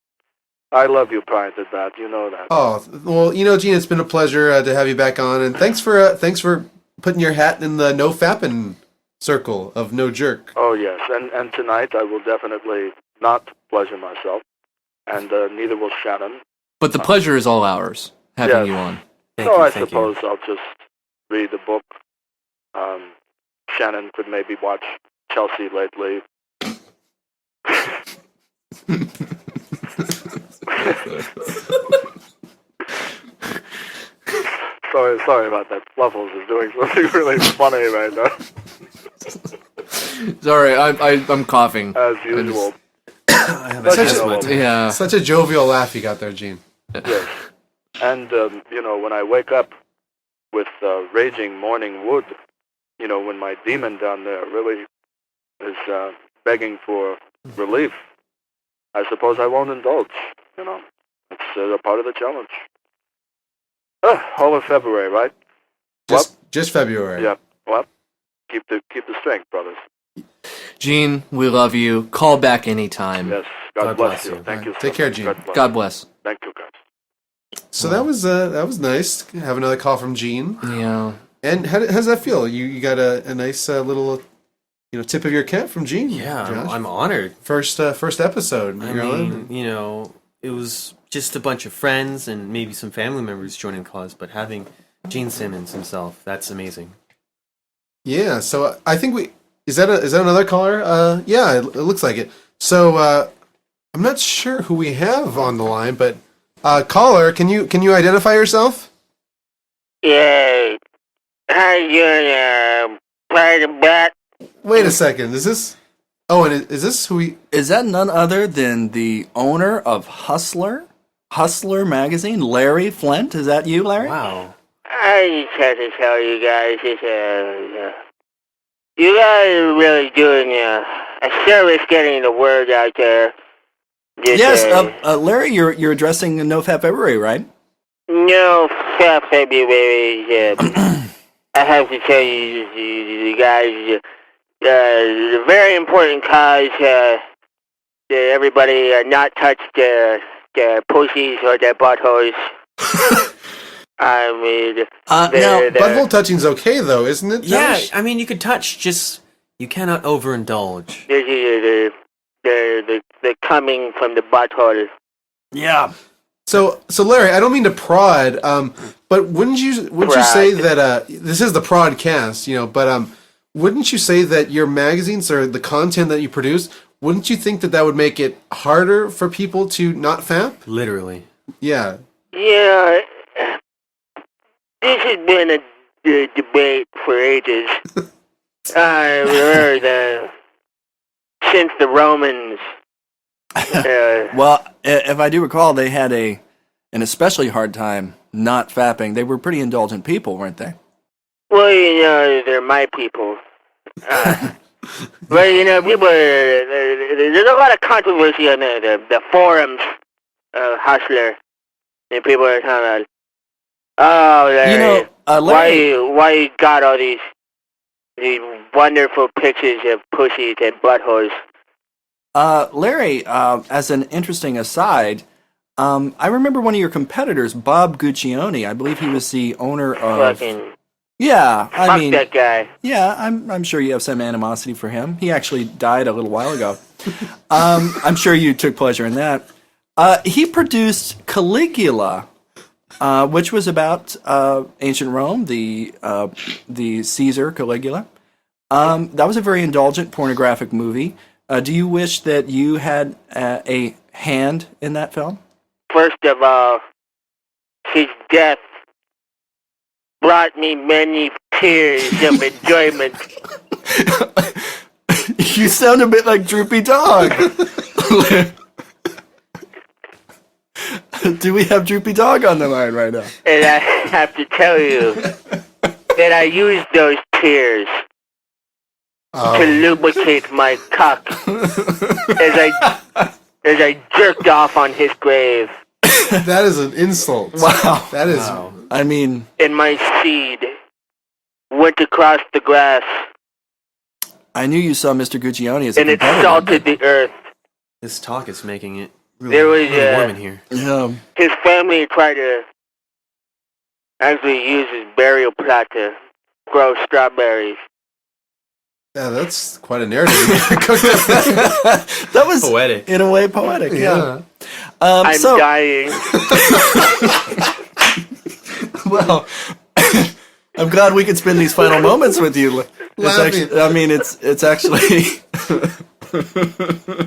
I love you, Pryant and Bat. You know that. Oh, well, you know, Gene, it's been a pleasure to have you back on, and thanks for putting your hat in the no fapping circle of no jerk. Oh yes, and tonight I will definitely not pleasure myself, and neither will Shannon. But the pleasure is all ours, having you on. I suppose I'll just read the book. Shannon could maybe watch Chelsea lately. Sorry about that. Fluffles is doing something really funny right now. Sorry, I'm coughing. As usual. I have a Yeah. Such a jovial laugh you got there, Gene. Yes. And, you know, when I wake up with raging morning wood, you know, when my demon down there really is begging for relief, I suppose I won't indulge. You know, it's a part of the challenge. All of February, right? Just February. Yeah. Well, keep the strength, brothers. Gene, we love you. Call back anytime. Yes. God bless you. Thank you. Take care, Gene. God bless. Thank you, guys. So that was nice. Have another call from Gene. Yeah. And how does that feel? You got a nice little tip of your cap from Gene. Yeah, Josh. I'm honored. First episode. I mean, it was just a bunch of friends and maybe some family members joining the cause, but having Gene Simmons himself, that's amazing. Yeah. So I think is that another caller? Yeah, it looks like it. So I'm not sure who we have on the line, but caller, can you identify yourself? Yeah. How you doing, Pryant and Bat? Wait a second. Is this? Oh, and is this who we? Is that none other than the owner of Hustler magazine, Larry Flynt? Is that you, Larry? Wow. I just have to tell you guys, you guys are really doing a service getting the word out there. Yes, Larry, you're addressing No Fap February, right? No Fap February. I have to tell you guys, the very important cause that everybody not touch their pussies or their buttholes. I mean, now, butthole touching's okay though, isn't it? Yeah, Josh? I mean, you could touch, just you cannot overindulge. the coming from the butthole. Yeah. So Larry, I don't mean to prod, but wouldn't you say that this is the Prodcast, but wouldn't you say that your magazines or the content that you produce, wouldn't you think that would make it harder for people to not fap? Literally. Yeah. Yeah, this has been a debate for ages. I've heard since the Romans. Well, if I do recall, they had an especially hard time not fapping. They were pretty indulgent people, weren't they? Well, they're my people. But people, there's a lot of controversy on the forums of Hustler, and people are talking about, Larry, Larry, why you got all these wonderful pictures of pussies and buttholes? Larry, as an interesting aside, I remember one of your competitors, Bob Guccione. I believe he was the owner of. Yeah, I mean, that guy. Yeah, I'm sure you have some animosity for him. He actually died a little while ago. I'm sure you took pleasure in that. He produced Caligula, which was about ancient Rome, the Caesar Caligula. That was a very indulgent pornographic movie. Do you wish that you had a hand in that film? First of all, his death brought me many tears of enjoyment. You sound a bit like Droopy Dog. Do we have Droopy Dog on the line right now? And I have to tell you that I used those tears to lubricate my cock as I jerked off on his grave. That is an insult. Wow. That is. Wow. I mean, And my seed went across the grass I knew you saw Mr. Guccione as a and it competitor. salted the earth. This talk is making it There was, really warm in here. Yeah. His family tried to actually use his burial plot to grow strawberries. Yeah, that's quite a narrative. That was Poetic. in a way poetic. Yeah. I'm dying. Well, I'm glad we could spend these final moments with you. It's actually, I mean, it's actually.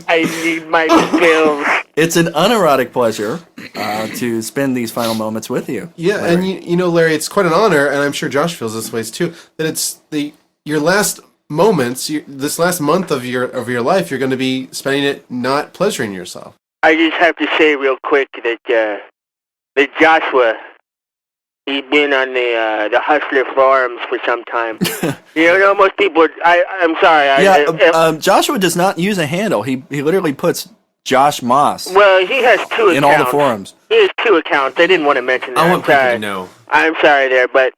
I need my pills. It's an unerotic pleasure to spend these final moments with you. Yeah, Larry. and you know, Larry, it's quite an honor, and I'm sure Josh feels this way too. That it's your last moments, this last month of your life, you're going to be spending it not pleasuring yourself. I just have to say real quick that Joshua, he's been on the Hustler forums for some time. You know, most people. I'm sorry. Joshua does not use a handle. He literally puts Josh Moss Well, he has two accounts. in all the forums. He has two accounts. I didn't want to mention that. I want people sorry. to know. I'm sorry there, but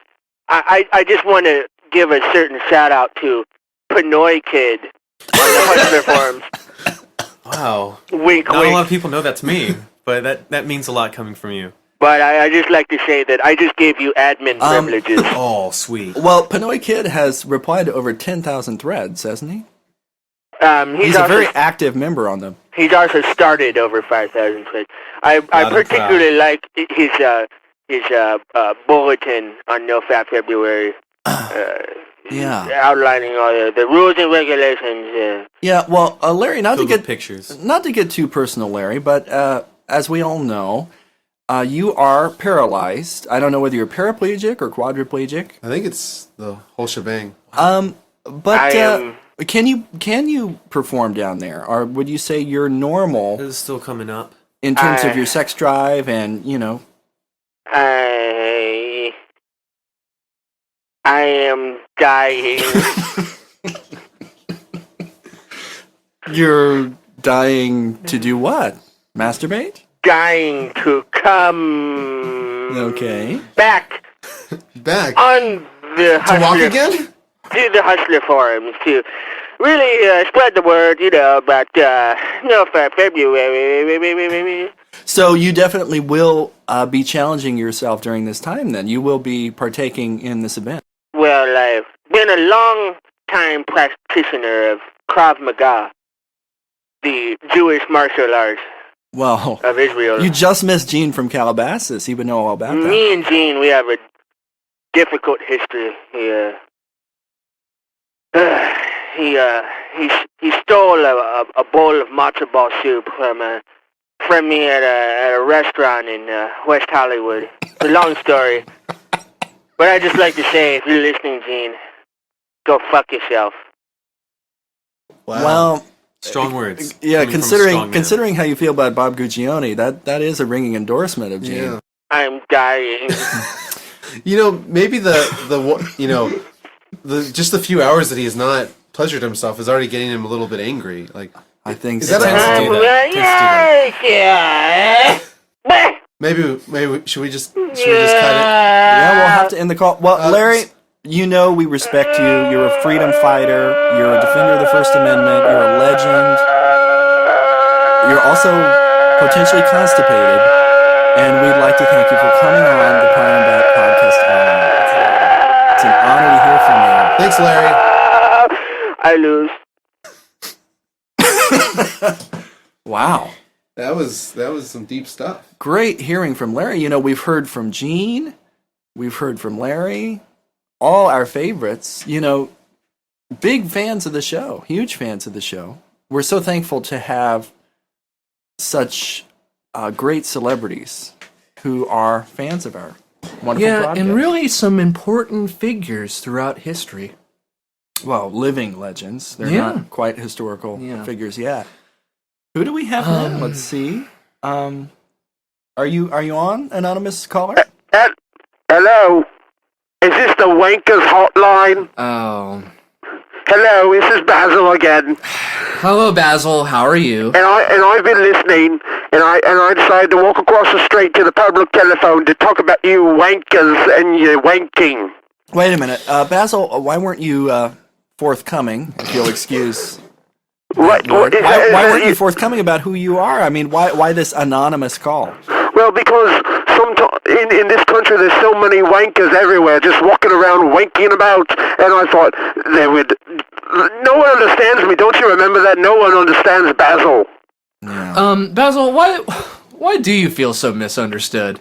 I just want to give a certain shout out to Pinoy Kid on the Hustler forums. Wow. Wink, Not wink. a lot of people know that's me, but that means a lot coming from you. But I just like to say that I just gave you admin privileges. Oh, sweet. Well, Pinoy Kid has replied to over 10,000 threads, hasn't he? He's a also, very active member on them. He's also started over 5,000 tweets. I particularly like his bulletin on No Fap February. Yeah. Outlining all the rules and regulations. Yeah, well, Larry, not to Filled with get pictures. not to get too personal, Larry, but as we all know, you are paralyzed. I don't know whether you're paraplegic or quadriplegic. I think it's the whole shebang. But can you perform down there, or would you say you're normal This is still coming up. in terms of your sex drive and I am dying. You're dying to do what? Masturbate? Dying to come Okay. back Back on the to walk Hustler, again. to the Hustler forums to really spread the word, about No Fap February. So you definitely will be challenging yourself during this time. Then you will be partaking in this event. Well, I've been a long-time practitioner of Krav Maga, the Jewish martial arts Well, of Israel. you just missed Gene from Calabasas. He would know all about that. Me and Gene, we have a difficult history. He stole a bowl of matzo ball soup from me at a restaurant in West Hollywood. It's a long story. But I just like to say, if you're listening, Gene, go fuck yourself. Wow. Well, Strong words. yeah, coming from a strong man. considering how you feel about Bob Guccione, that is a ringing endorsement of Gene. Yeah. I'm dying. Maybe just the few hours that he has not pleasured himself is already getting him a little bit angry. Like, I think Is so. that a- Tends to do that. Yeah. maybe should we just cut it? Yeah, we'll have to end the call. Well, Larry, we respect you. You're a freedom fighter. You're a defender of the First Amendment. You're a legend. You're also potentially constipated. And we'd like to thank you for coming on the Pryant and Bat Podcast Hourn. It's an honor to hear from you. Thanks, Larry. I lose. Wow. That was some deep stuff. Great hearing from Larry. We've heard from Gene. We've heard from Larry. All our favorites. Big fans of the show. Huge fans of the show. We're so thankful to have such great celebrities who are fans of our wonderful podcast. and really some important figures throughout history. Well, living legends. They're Yeah. not quite historical Yeah. figures yet. Who do we have now? Let's see. Are you on, anonymous caller? Hello? Is this the Wankers hotline? Oh. Hello, this is Basil again. Hello, Basil. How are you? And I've been listening, and I decided to walk across the street to the public telephone to talk about you wankers and your wanking. Wait a minute. Basil, why weren't you forthcoming, if you'll excuse... What? Why weren't you forthcoming about who you are? I mean, why this anonymous call? Well, because in this country there's so many wankers everywhere, just walking around wanking about, and I thought no one understands me. Don't you remember that? No one understands Basil. Yeah. Basil, why do you feel so misunderstood?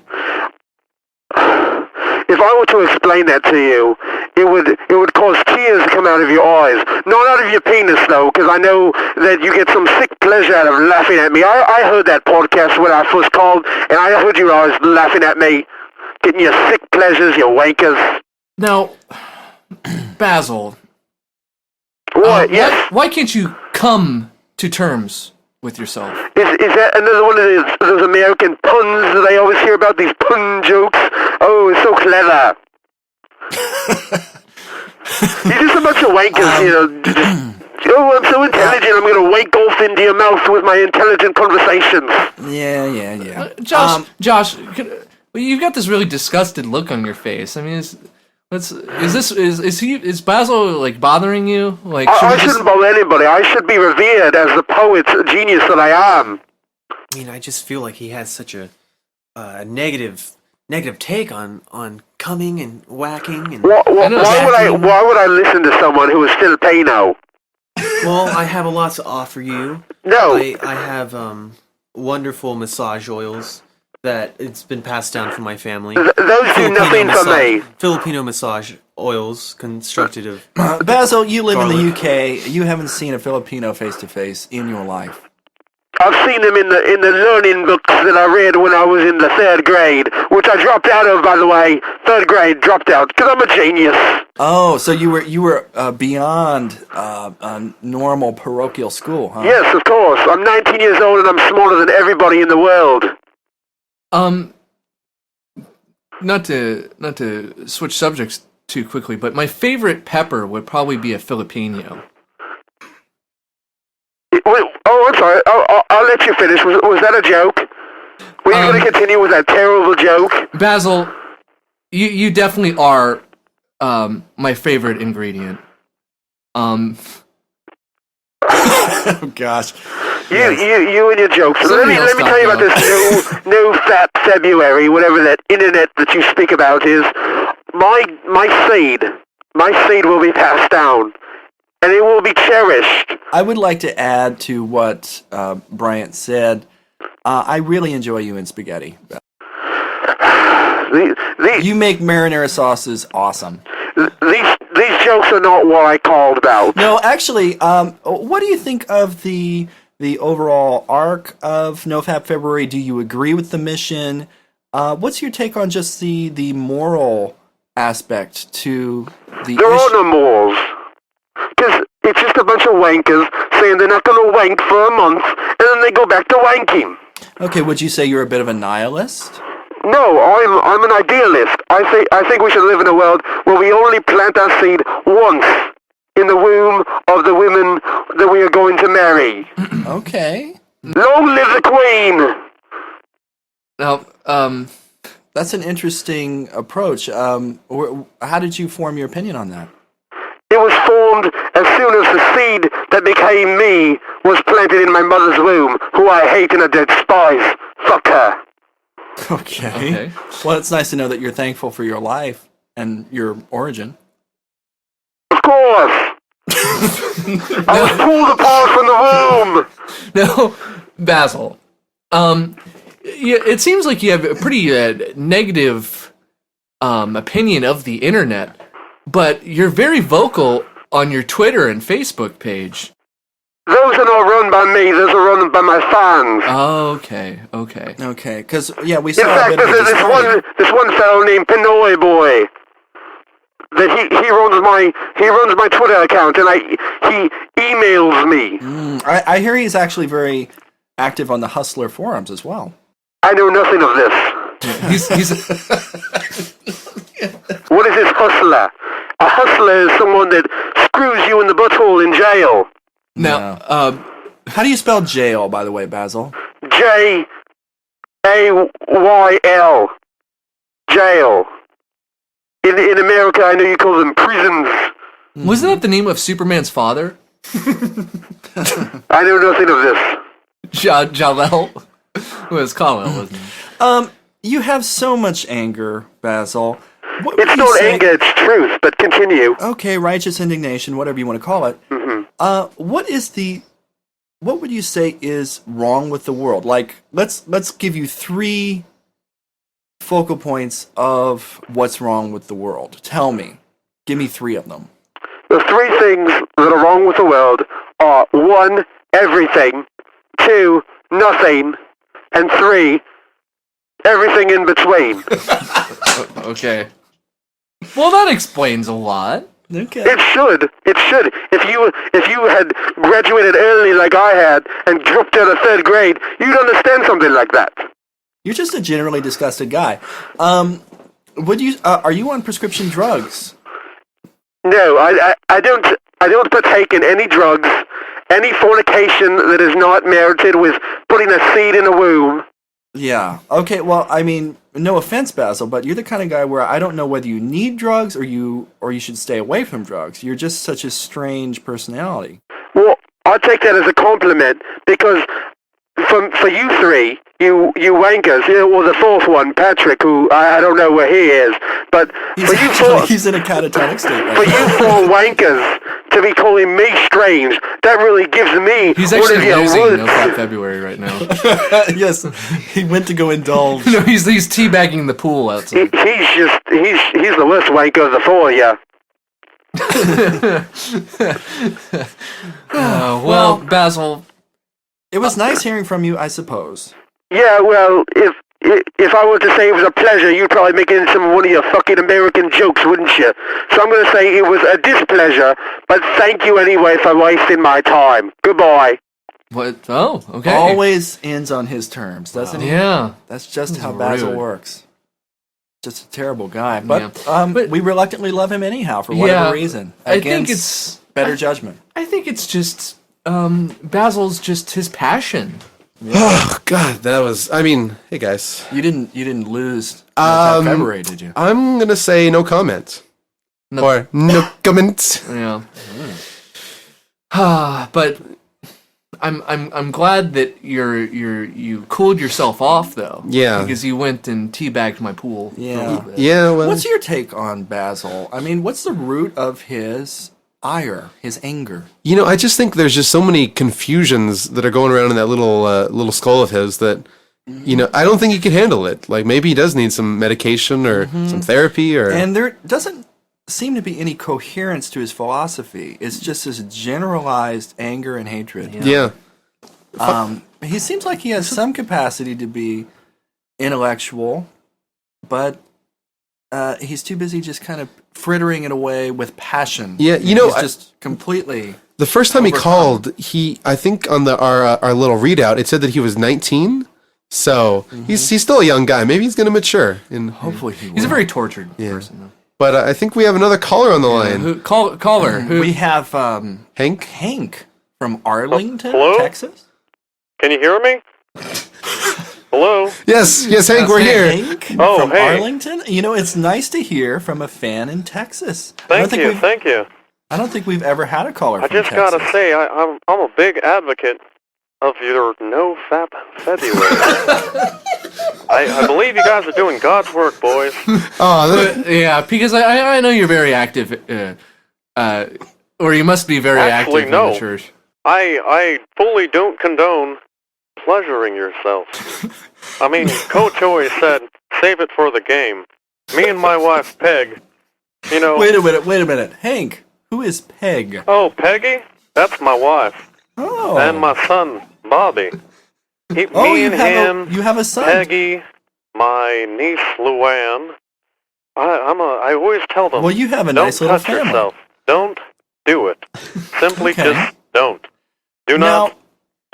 If I were to explain that to you, it would cause tears to come out of your eyes. Not out of your penis, though, because I know that you get some sick pleasure out of laughing at me. I heard that podcast when I first called, and I heard you always laughing at me, getting your sick pleasures, you wankers. Now, Basil, What? Yes? why can't you come to terms with yourself? Is that another one of those American puns that I always hear about, these pun jokes? Oh, it's so clever. You're just a bunch of wankers, just Oh, I'm so intelligent. I'm going to wake off into your mouth with my intelligent conversations. Yeah. Josh, you've got this really disgusted look on your face. I mean, is Basil like bothering you? Like, I shouldn't bother anybody. I should be revered as the poet genius that I am. I mean, I just feel like he has such a negative take on coming and whacking and. Why would I listen to someone who is still Filipino? Well, I have a lot to offer you. No. I have wonderful massage oils that it's been passed down from my family. Those do nothing for me. Filipino massage oils constructed of. Basil, you live in the garlic. UK. You haven't seen a Filipino face to face in your life. I've seen them in the learning books that I read when I was in the 3rd grade, which I dropped out of, by the way. 3rd grade, dropped out, because I'm a genius. Oh, so you were beyond a normal parochial school, huh? Yes, of course. I'm 19 years old and I'm smarter than everybody in the world. Not to switch subjects too quickly, but my favorite pepper would probably be a Filipino. Wait, I'm sorry. I'll let you finish. Was that a joke? Were you going to continue with that terrible joke? Basil, you definitely are my favorite ingredient. Oh gosh. You and your jokes. Somebody Let me else tell you about talk this No Fap February, whatever that internet that you speak about is. My seed will be passed down, and it will be cherished. I would like to add to what Bryant said. I really enjoy you in spaghetti. You make marinara sauces awesome. These jokes are not what I called about. No, actually, what do you think of the overall arc of No Fap February? Do you agree with the mission? What's your take on just the moral aspect to the There are issue? no morals. Because it's just a bunch of wankers saying they're not going to wank for a month, and then they go back to wanking. Okay, would you say you're a bit of a nihilist? No, I'm an idealist. I think we should live in a world where we only plant our seed once in the womb of the women that we are going to marry. Okay. Long live the Queen! Now, That's an interesting approach. How did you form your opinion on that? It was formed as soon as the seed that became me was planted in my mother's womb, who I hate and I despise. Fuck her. Okay. Well, it's nice to know that you're thankful for your life and your origin. Of course! I was pulled apart from the womb! no, Basil. It seems like you have a pretty negative opinion of the internet, but you're very vocal on your Twitter and Facebook page. Those are not run by me, those are run by my fans. Oh, okay. Okay, because, we In saw a fact, bit of a there's disparity. this one fellow named Pinoy Boy. That he runs my Twitter account, and he emails me. I hear he's actually very active on the Hustler forums as well. I know nothing of this. He's What is this hustler? A hustler is someone that screws you in the butthole in jail. now. How do you spell jail, by the way, Basil? Jayl. Jail. In America, I know you call them prisons. Wasn't that the name of Superman's father? I know nothing of this. Jal-El? It was Kal-El, wasn't it? You have so much anger, Basil. What would It's you not say- anger, it's truth, but continue. Okay, righteous indignation, whatever you want to call it. What would you say is wrong with the world? Like, let's give you 3 focal points of what's wrong with the world. Tell me. Give me 3 of them. The 3 things that are wrong with the world are 1, everything, 2, nothing, and 3, everything in between. Okay. Well, that explains a lot. Okay. It should. If you had graduated early like I had and dropped out of 3rd grade, you'd understand something like that. You're just a generally disgusted guy. Would you? Are you on prescription drugs? No, I don't. I don't partake in any drugs, any fornication that is not merited with putting a seed in a womb. Yeah. Okay. Well, I mean, no offense, Basil, but you're the kind of guy where I don't know whether you need drugs or you should stay away from drugs. You're just such a strange personality. Well, I'll take that as a compliment because for you three, you wankers, well, the fourth one, Patrick, who I don't know where he is, but for you four, He's in a catatonic state right for now. you four wankers to be calling me strange, that really gives me He's one of actually your losing roots. No Fap February right now. Yes, he went to go indulge. No, he's teabagging the pool outside. He's the worst wanker of the four of you. Well, Basil, It was nice hearing from you, I suppose. Yeah, well, if I were to say it was a pleasure, you'd probably make it into one of your fucking American jokes, wouldn't you? So I'm going to say it was a displeasure, but thank you anyway for wasting my time. Goodbye. what? Oh, okay. Always ends on his terms, doesn't he? Yeah. That's just how Rude. Basil works. Just a terrible guy, but, Yeah. but we reluctantly love him anyhow for whatever Yeah, reason. I think Against it's better judgment. I think it's just Basil's just his passion. Oh God, that was. I mean, hey guys, You didn't lose that February, did you? I'm gonna say no comment No. or no comment. Yeah. But I'm glad that you cooled yourself off though. Yeah. Because you went and teabagged my pool. Yeah. For a little bit. Yeah, well, What's your take on Basil? I mean, what's the root of his ire, his anger? you know, I just think there's just so many confusions that are going around in that little skull of his that, you know, I don't think he can handle it. Like maybe he does need some medication or some therapy or. And there doesn't seem to be any coherence to his philosophy. It's just this generalized anger and hatred. yeah. He seems like he has some capacity to be intellectual, but he's too busy just kind of frittering it away with passion. Yeah, you know, he's just completely. The first time he Overcome. called, I think on our little readout, it said that he was 19. So he's still a young guy. Maybe he's going to mature. Hopefully, he will. He's a very tortured person though. But I think we have another caller on the line. Caller. Who? We have Hank? Hank from Arlington, Hello? Texas. Can you hear me? Hello? Yes, Hank, we're here. Hank Oh, from hey. Arlington. You know, it's nice to hear from a fan in Texas. Thank you. I don't think we've ever had a caller I from just Texas. gotta say, I'm a big advocate of your No Fap February. I believe you guys are doing God's work, boys. Oh, Yeah, because I know you're very active, or you must be very Actually, active no. in the church. I fully don't condone pleasuring yourself. I mean, Coach always said, save it for the game. Me and my wife, Peg, you know... Wait a minute. Hank, who is Peg? Oh, Peggy? That's my wife. Oh. And my son, Bobby. Me and him, you have a son. Peggy, my niece, Luann. I always tell them, Well, you have a don't nice little touch family. yourself. Don't do it. Simply Okay. just don't. Do Now,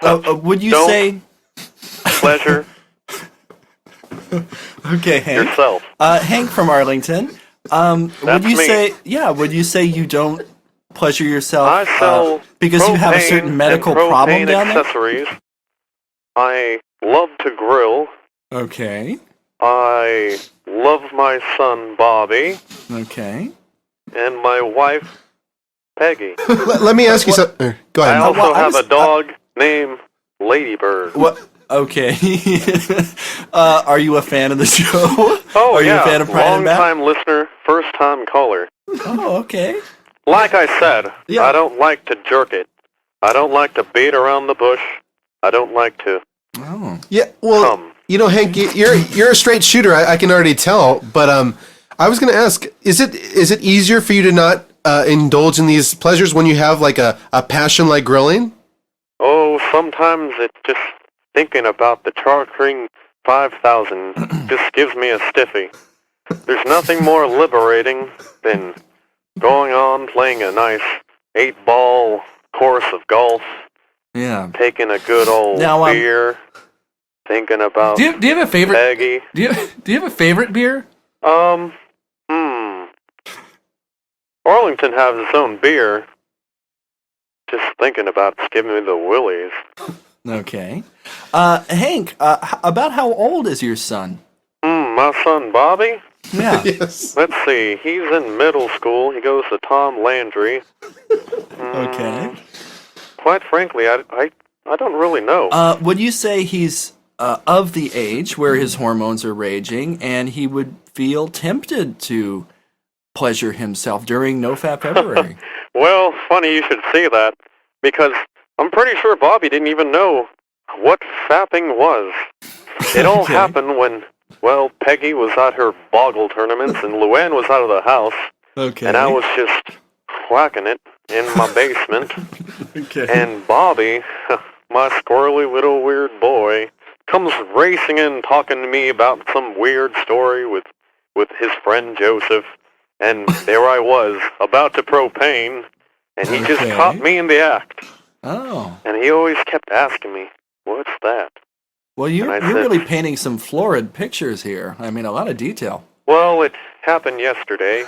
not would you Don't. say... pleasure Okay, Hank. yourself. Hank from Arlington. Would That's you me. say... Yeah, would you say you don't pleasure yourself I sell because you have a propane certain medical and problem propane down there? accessories. I love to grill. Okay. I love my son, Bobby, Okay. and my wife, Peggy. let me ask you something. Go I ahead. also well, I have was- a dog named Ladybird. What? Okay. Are you a fan of the show? Oh, Are you yeah. a fan of Pryant and Bat? Long-time listener, first-time caller. Oh, okay. Like I said, Yeah. I don't like to jerk it. I don't like to beat around the bush. I don't like to Oh. Yeah, well, come. you know, Hank, you're a straight shooter. I can already tell. But I was going to ask, is it easier for you to not indulge in these pleasures when you have like a passion like grilling? Oh, sometimes it just thinking about the chartering 5,000 just gives me a stiffy. There's nothing more liberating than going on playing a nice 8-ball course of golf, Yeah. taking a good old Now, beer, thinking about Do you have a favorite? Peggy. Do you have a favorite beer? Arlington has its own beer. Just thinking about it's giving me the willies. Okay. Hank, about how old is your son? My son Bobby? Yeah. Yes. Let's see, he's in middle school. He goes to Tom Landry. Okay. Quite frankly, I don't really know. Would you say he's of the age where his hormones are raging and he would feel tempted to pleasure himself during No Fap February? Well, funny you should say that, because I'm pretty sure Bobby didn't even know what fapping was. It all Okay. happened when, well, Peggy was at her boggle tournaments and Luann was out of the house, Okay. and I was just whacking it in my basement. Okay. And Bobby, my squirrely little weird boy, comes racing in talking to me about some weird story with his friend Joseph. And there I was, about to propane, and he just Okay. caught me in the act. Oh. And he always kept asking me, what's that? Well, you're And I said- really painting some florid pictures here. I mean, a lot of detail. Well, it happened yesterday,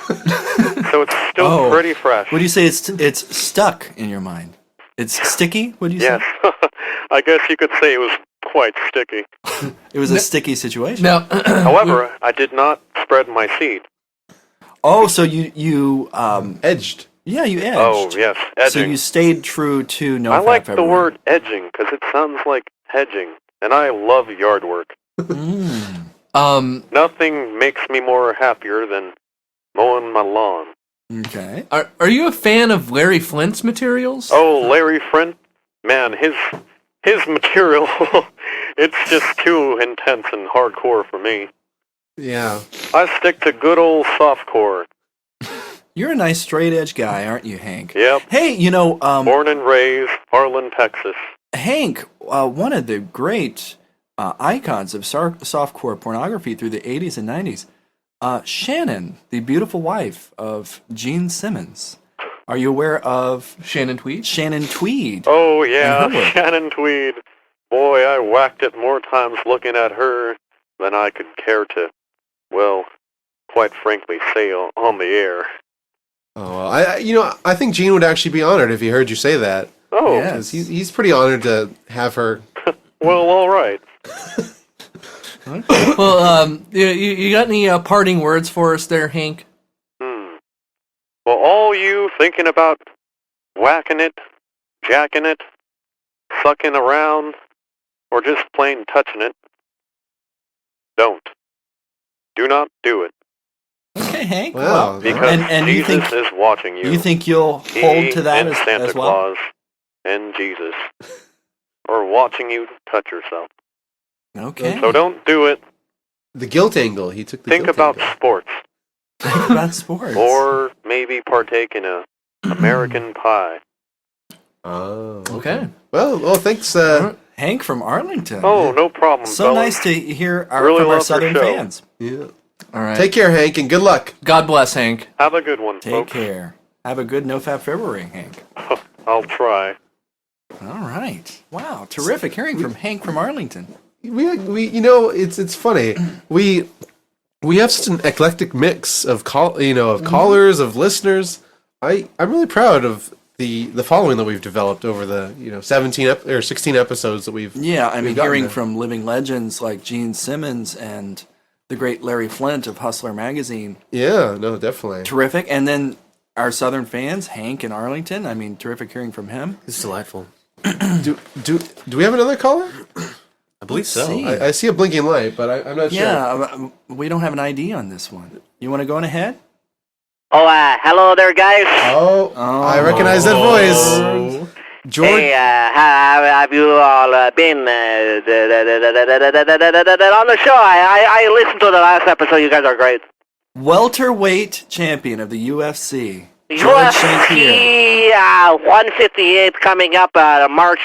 so it's still Oh. pretty fresh. Would you say it's stuck in your mind? It's sticky, would you Yes, say? I guess you could say it was quite sticky. It was a sticky situation. Now, However, I did not spread my seed. Oh, so you Edged. yeah, you edged. Oh, yes, So edging. you stayed true to No I Fap like the February. word edging because it sounds like hedging, and I love yard work. Nothing makes me more happier than mowing my lawn. Okay. are you a fan of Larry Flynt's materials? Oh, Larry Flynt, man, his material, it's just too intense and hardcore for me. Yeah. I stick to good old softcore. You're a nice straight edge guy, aren't you, Hank? Yep, Hey, born and raised, Harlan, Texas. Hank, one of the great icons of softcore pornography through the 80s and 90s, Shannon, the beautiful wife of Gene Simmons. Are you aware of Shannon Tweed? Shannon Tweed? Oh, And yeah, her work. Shannon Tweed. Boy, I whacked it more times looking at her than I could care to, well, quite frankly, say on the air. Oh, well, I think Gene would actually be honored if he heard you say that. Oh, Yeah. 'Cause he's pretty honored to have her. well, all right. Well, you got any parting words for us there, Hank? Well, all you thinking about whacking it, jacking it, sucking around, or just plain touching it, don't. Do not do it. Okay, Hank. Wow. Well, Because and you Jesus think is watching you. you think you'll He hold to that and Santa as well? Claus and Jesus are watching you touch yourself. Okay. So don't do it. The guilt angle. He took the Think guilt about angle. sports. Think about sports. Or maybe partake in a American pie. Oh. Okay. Well, thanks. Hank from Arlington. Oh, no problem, So fellas. nice to hear Really from our love your Southern show. fans. Yeah. All right. Take care, Hank, and good luck. God bless, Hank. Have a good one, Take folks. care. Have a good No Fap February, Hank. I'll try. All right. Wow, terrific hearing from Hank from Arlington. We it's funny. We have such an eclectic mix of callers, of listeners. I'm really proud of the following that we've developed over the 16 episodes that we've. Yeah, I mean, we've gotten hearing there. from living legends like Gene Simmons and the great Larry Flynt of Hustler Magazine. Yeah, no, definitely. Terrific. And then our Southern fans, Hank in Arlington. I mean, terrific hearing from him. It's delightful. Do we have another caller? I believe so. see. I see a blinking light, but I'm not sure. Yeah, we don't have an ID on this one. You want to go on ahead? Oh, hello there, guys. Oh, I recognize that voice. George. Hey, have you all been on the show? I listened to the last episode. You guys are great. Welterweight champion of the UFC. Georges St-Pierre. UFC 158 coming up March.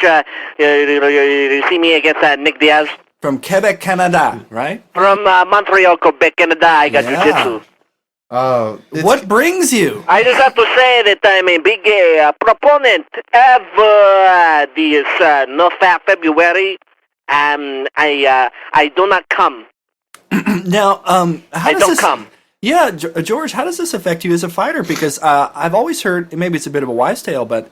You see me against Nick Diaz From Quebec, Canada, right? from Montreal, Quebec, Canada. I got Yeah. jiu-jitsu. Oh, What brings you? I just have to say that I'm a big proponent of this No Fap February. I do not come. Now, how I does don't this, come. Yeah, George, how does this affect you as a fighter? Because I've always heard, maybe it's a bit of a wise tale, but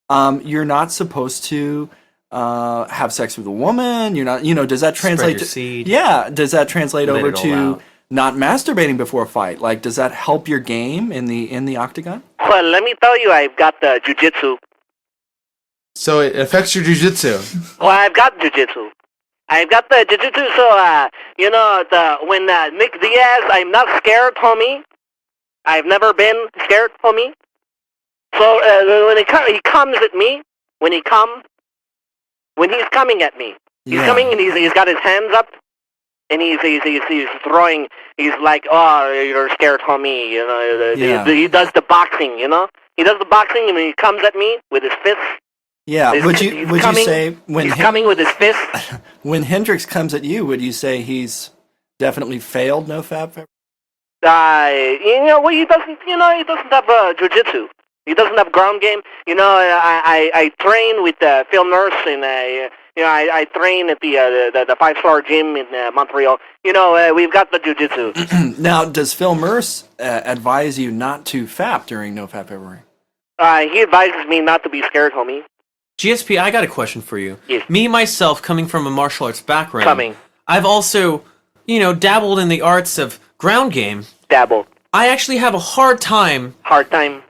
you're not supposed to have sex with a woman. You're not, does that translate your seed. Yeah, does that translate Let over it all to out. not masturbating before a fight? Like, does that help your game in the octagon? Well, let me tell you, I've got the jujitsu. So it affects your jujitsu. Well, I've got jujitsu. I've got the jujitsu, so, when Nick Diaz, I'm not scared, homie. I've never been scared, homie. So, when he comes at me, when he's coming at me, he's coming and he's got his hands up, and he's throwing, he's like, oh, you're scared, homie, he does the boxing, He does the boxing, and when he comes at me with his fists, Yeah, would you say when he's coming with his fist? when Hendrix comes at you, would you say he's definitely failed No Fap February? Well, he doesn't have jujitsu. He doesn't have ground game. I train with Phil Nurse, and I train at the 5-star gym in Montreal. We've got the jujitsu. Now, does Phil Merce advise you not to fap during No Fap February? He advises me not to be scared, homie. GSP, I got a question for you. Yes. Me, myself, coming from a martial arts background, Coming. I've also, dabbled in the arts of ground game. Dabble. I actually have a hard time Hard time.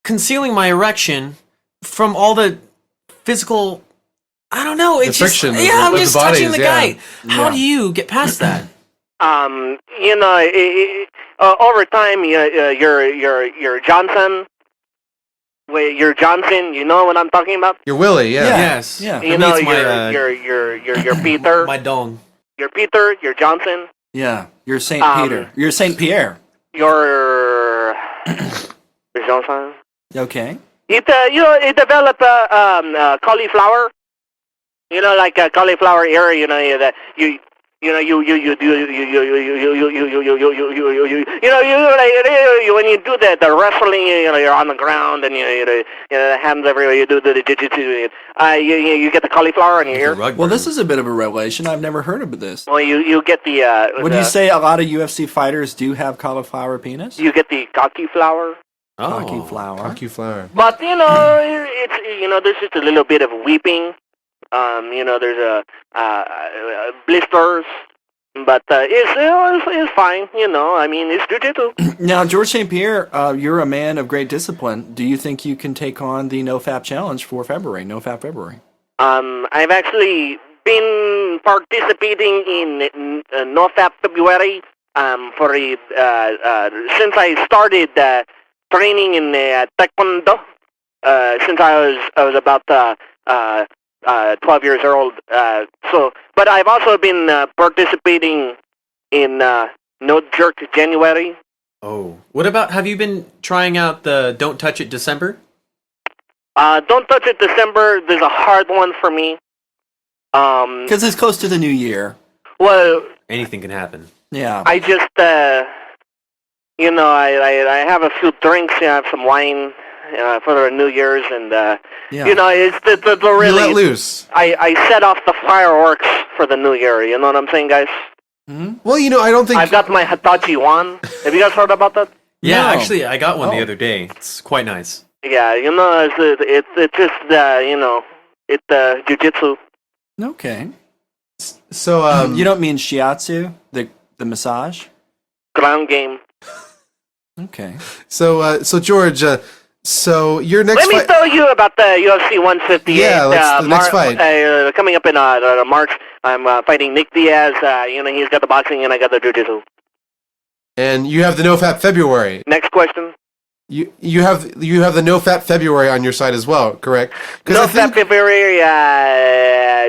concealing my erection from all the physical. I don't know. It's just friction I'm with just the bodies, touching the yeah. guy. How do you get past that? Over time, your Johnson. Wait, your Johnson. You know what I'm talking about? Your Willie, yeah. Yes. Yeah. You For me, know, it's my, your Peter. my dong. Your Peter. Your Johnson. Yeah, you're St. Peter. You're St. Pierre. Your Johnson. Okay. It developed cauliflower. Like a cauliflower ear. When you do the wrestling, you're on the ground and the hands everywhere. You do the jiu-jitsu. You get the cauliflower in your ear. Well, this is a bit of a revelation. I've never heard of this. Well, you get the. Would you say a lot of UFC fighters do have cauliflower penis? You get the cocky flower. Cocky flower. Cocky flower. But it's there's just a little bit of weeping. There's blisters, but it's fine. It's jujitsu. Now, Georges St-Pierre, you're a man of great discipline. Do you think you can take on the No Fap Challenge for February? No Fap February. I've actually been participating in No Fap February since I started training in Taekwondo. Since I was about 12 years old. But I've also been participating in No Jerk January. Oh. What about, have you been trying out the Don't Touch It December? Don't Touch It December. There's a hard one for me. Because it's close to the new year. Well, Anything can happen. Yeah. I just, I have a few drinks. I have some wine for the New Year's, and it's the really. You let loose. I set off the fireworks for the New Year. You know what I'm saying, guys? Hmm? Well, I don't think... I've got my Hitachi wand. Have you guys heard about that? Yeah, No. actually, I got one the Oh. other day. It's quite nice. Yeah, it's just it's jujitsu. Okay. So, You don't mean shiatsu, the massage? Ground game. Okay. so George, so your next Let me fight... tell you about the UFC 158. Yeah, let's- the next fight. Coming up in March, I'm fighting Nick Diaz. He's got the boxing and I got the jiu-jitsu. And you have the No Fap February. Next question. You have the No Fap February on your side as well, correct? No Fap February,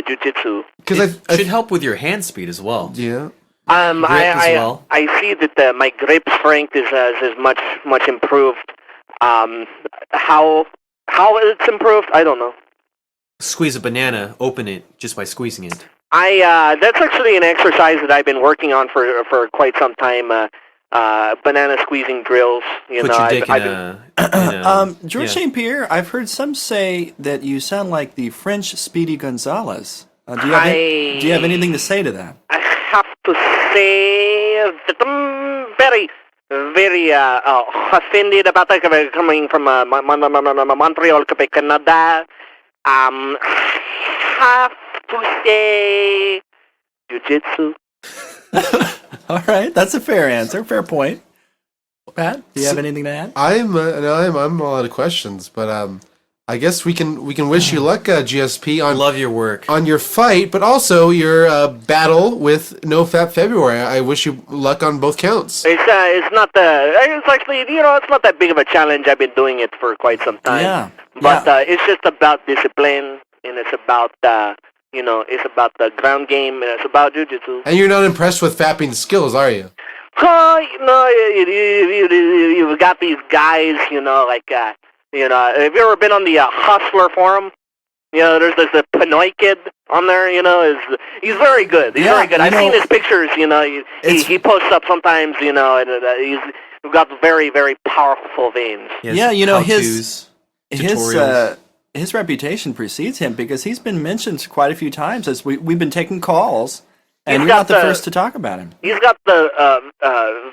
jiu-jitsu. Because It should help with your hand speed as well. Yeah. Grip as well. I see that my grip strength is much improved. How it's improved, I don't know. Squeeze a banana, open it just by squeezing it. That's actually an exercise that I've been working on for quite some time. Banana squeezing drills. Put your dick in a... Georges yeah. St-Pierre, I've heard some say that you sound like the French Speedy Gonzalez. Do you have anything to say to that? I have to say that I'm very, very offended about that coming from Montreal, Quebec, Canada. Have to say jiu-jitsu. All right, that's a fair answer, fair point. Pat, do you have anything to add? I'm all out of questions, but I guess we can wish you luck, GSP, I on love your work. on your fight, but also your battle with No Fap February. I wish you luck on both counts. It's not it's actually, it's not that big of a challenge. I've been doing it for quite some time. Yeah. But it's just about discipline, and it's about it's about the ground game, and it's about jiu-jitsu. And you're not impressed with fapping skills, are you? You've got these guys, like, have you ever been on the Hustler forum? There's the Pinoy kid on there, he's very good. He's very good. I've seen his pictures, he posts up sometimes, and he's got very, very powerful veins. His tutorials. his reputation precedes him because he's been mentioned quite a few times as we've been taking calls, and you're not the first to talk about him. He's got the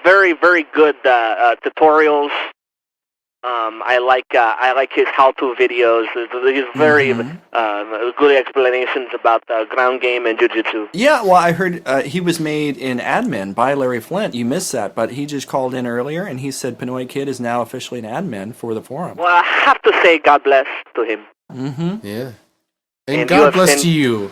very, very good tutorials. I like his how-to videos. He's very good explanations about ground game and jiu-jitsu. Yeah, well, I heard he was made in admin by Larry Flynt. You missed that, but he just called in earlier, and he said Pinoy Kid is now officially an admin for the forum. Well, I have to say God bless to him. Mm-hmm. Yeah. And God bless UFC to you,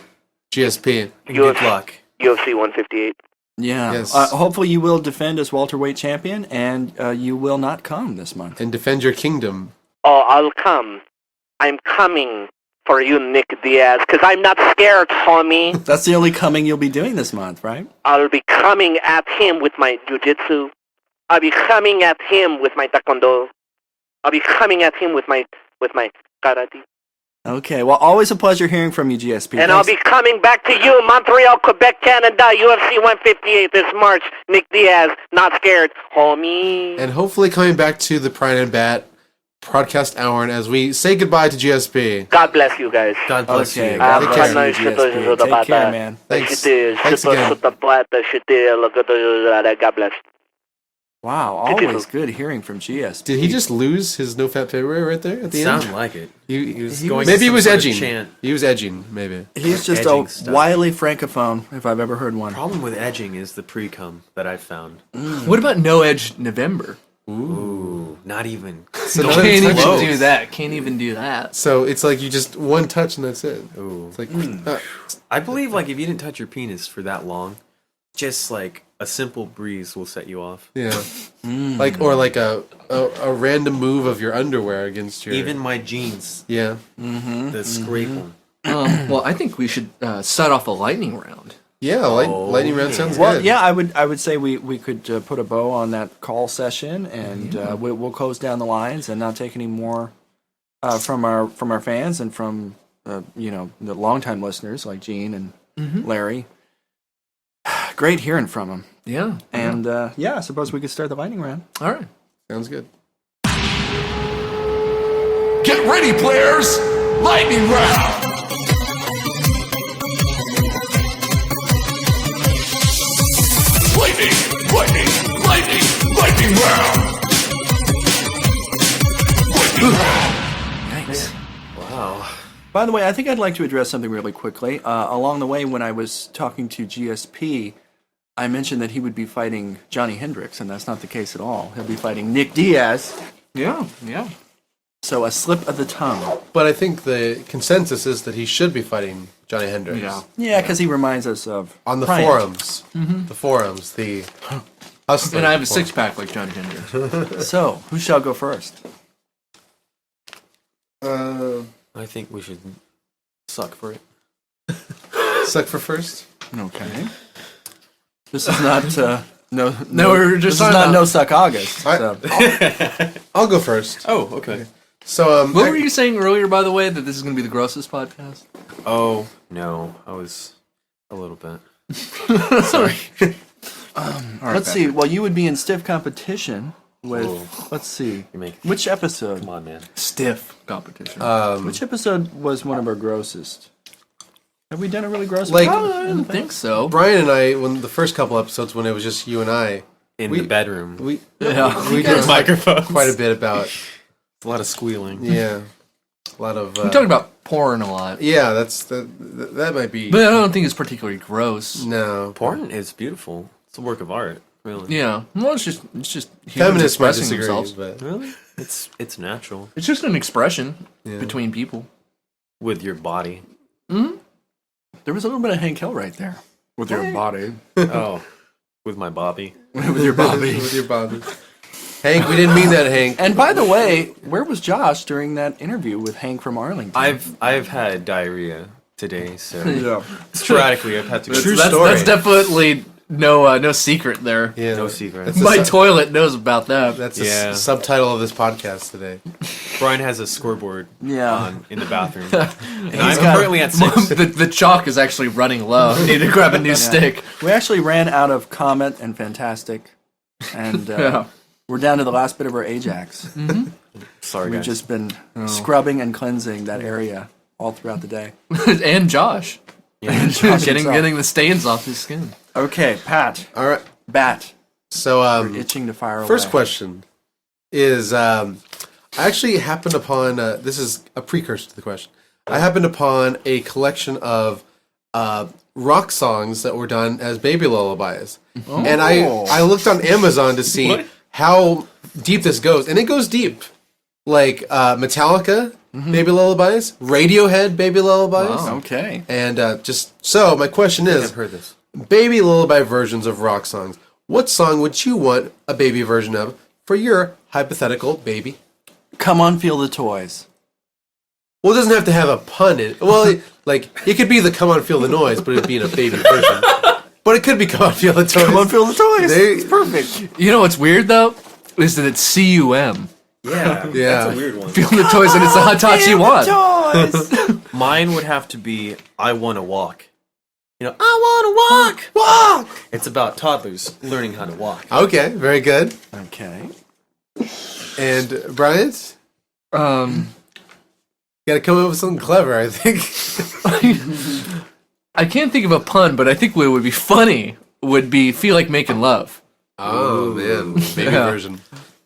GSP. And good luck. UFC 158. Yeah. Yes. Hopefully you will defend as welterweight champion, and you will not come this month. And defend your kingdom. Oh, I'll come. I'm coming for you, Nick Diaz, because I'm not scared, homie. That's the only coming you'll be doing this month, right? I'll be coming at him with my jiu-jitsu. I'll be coming at him with my taekwondo. I'll be coming at him with my karate. Okay, well, always a pleasure hearing from you, GSP. And I'll be coming back to you, Montreal, Quebec, Canada, UFC 158 this March. Nick Diaz, not scared, homie. And hopefully coming back to the Pryant and Bat Prodcast Hourn as we say goodbye to GSP. God bless you guys. God bless Okay, you. God Take bless care. you, GSP. Take care, man. Thanks. Thanks again. God bless. Wow, always good hearing from GSP. Did he just lose his No Fap February right there at the end? Sound like it. He was going maybe he some was sort of edging. chant. He was edging, maybe. He's just edging a stuff. wily francophone, if I've ever heard one. Problem with edging is the pre-cum that I've found. What about No Edge November? Ooh, not even. So Can't another even touch. do that. Can't even do that. So it's like you just one touch and that's it. Ooh. It's like I believe like if you didn't touch your penis for that long, just like a simple breeze will set you off. yeah, like or like a random move of your underwear against your Even my jeans, yeah. the scrape them. Well, I think we should start off a lightning round. Yeah, lightning round sounds Well, good. yeah, I would say we could put a bow on that call session, and we'll close down the lines and not take any more from our fans and from the longtime listeners like Gene and Larry. Great hearing from them. Yeah. And I suppose we could start the lightning round. All right. Sounds good. Get ready, players! Lightning round! Lightning round! Lightning round! Nice. Wow. By the way, I think I'd like to address something really quickly. Along the way, when I was talking to GSP, I mentioned that he would be fighting Johnny Hendricks, and that's not the case at all. He'll be fighting Nick Diaz. Yeah. Yeah. So a slip of the tongue. But I think the consensus is that he should be fighting Johnny Hendricks. Yeah. Yeah, because he reminds us of On the Pryant. forums. The forums. The hustler And I have a forums. six-pack like Johnny Hendricks. So, who shall go first? I think we should suck for it. Suck for first. Okay. This is not no. No, we were just this is talking not about- No Suck August. I- So. I'll go first. Oh, okay. So What were you saying earlier, by the way, that this is going to be the grossest podcast? Oh, no. I was a little bit. Sorry. Let's see. Well, you would be in stiff competition with. Whoa. Let's see. You make Which episode? Come on, man. Stiff competition. Which episode was one of our grossest? Have we done a really gross? Like- one? I don't think so. Brian and I, when the first couple episodes, when it was just you and I, in the bedroom. We With do microphones. quite a bit about. A lot of squealing. Yeah, a lot of. I'm talking about porn a lot. Yeah, that might be. But I don't think it's particularly gross. No, Porn is beautiful. It's a work of art, really. Yeah. Well, it's just humans feminists might expressing disagree, themselves. but Really? It's natural It's just an expression Yeah. between people. with your body. There was a little bit of Hank Hill right there with your body, Oh, with my bobby. with your Bobby. with your body. Hank, we didn't mean that, Hank. And by the way, where was Josh during that interview with Hank from Arlington? I've had diarrhea today, so yeah. sporadically I've had to go. True That's, story. that's definitely no secret there. Yeah, No secret. That's My the toilet knows about that. That's Yeah. the subtitle of this podcast today. Brian has a scoreboard on in the bathroom, and I'm currently at 6. the chalk is actually running low. I need to grab a new stick. We actually ran out of Comet and Fantastic, and we're down to the last bit of our Ajax. Sorry, We've guys. just been scrubbing and cleansing that area all throughout the day. And Josh. And Josh himself. Getting the stains off his skin. Okay, Pat. All right. Bat. So, You're itching to fire first away. question is I actually happened upon this is a precursor to the question. I happened upon a collection of rock songs that were done as baby lullabies, and I looked on Amazon to see how deep this goes, and it goes deep, like Metallica baby lullabies, Radiohead baby lullabies, Okay. and just so my question I've is, heard this. baby lullaby versions of rock songs. What song would you want a baby version of for your hypothetical baby? Come on, feel the toys. Well, it doesn't have to have a pun in it. Well, it could be the "Come on, feel the noise," but it'd be in a baby version. But it could be "Come on, feel the toys." Come on, feel the toys. They- It's perfect. You know what's weird though? Is that it's CUM. Yeah, Yeah. that's a weird one. Feel the toys and it's the Hitachi one. Toys. Mine would have to be "I Wanna Walk." You know, I wanna walk, walk. It's about toddlers learning how to walk. Okay, very good. Okay. And Brian, Um, got to come up with something clever. I think. I can't think of a pun, but I think what would be funny would be "Feel Like Making Love." Oh man, baby Yeah. version.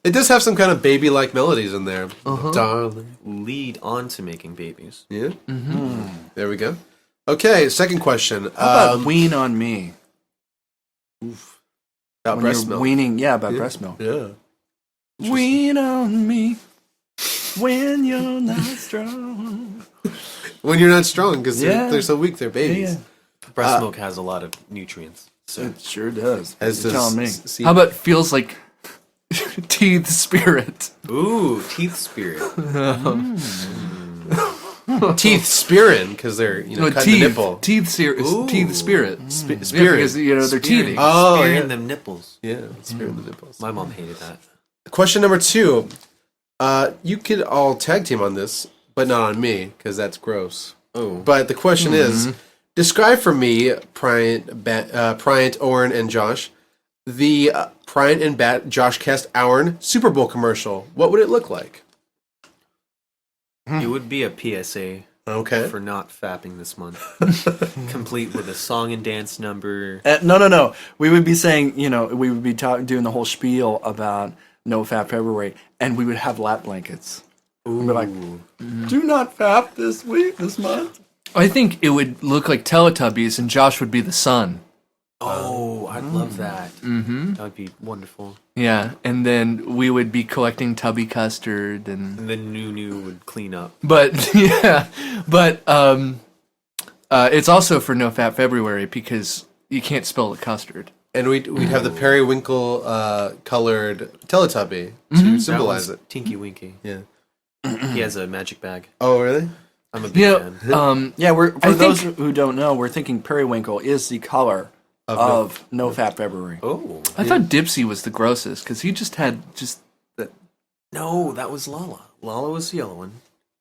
It does have some kind of baby-like melodies in there. Darling. Lead on to making babies. Yeah. There we go. Okay, second question. How about wean on me? about When breast you're milk. weaning, yeah, about breast milk. Yeah. Wean on me when you're not strong. When you're not strong, because Yeah. they're so weak, they're babies. Breast milk has a lot of nutrients. So It sure does. As You're does telling me. seed. How about "Feels Like Teeth Spirit"? ooh, teeth spirit. teeth spearing because they're No, cutting the nipple. teeth spirit. Spirit. Yeah, because they're teething. Oh, Spearing yeah. them nipples. Yeah, spearing the nipples. My mom hated that. Question number 2. You could all tag team on this, but not on me because that's gross. Oh, But the question is, describe for me, Pryant, Owern, and Josh, the Pryant and Bat Josh Cast Owern Super Bowl commercial. What would it look like? it would be a PSA Okay. for not fapping this month, complete with a song and dance number. No. We would be saying, we would be doing the whole spiel about No Fap February, and we would have lap blankets. We'd be like, do not fap this month. I think it would look like Teletubbies, and Josh would be the sun. Oh, I'd love that. Mm-hmm. That would be wonderful. Yeah, and then we would be collecting Tubby Custard, and And then Nunu would clean up. but it's also for No Fap February because you can't spell the custard. And we'd have the periwinkle colored Teletubby to symbolize That it. one's Tinky Winky. Yeah. He has a magic bag. Oh, really? I'm a big Yeah, fan. Yeah, for I those think- who don't know, we're thinking periwinkle is the color of No Fap February. Oh. I thought Dipsy was the grossest because he just had No, that was Lala. Lala was the yellow one.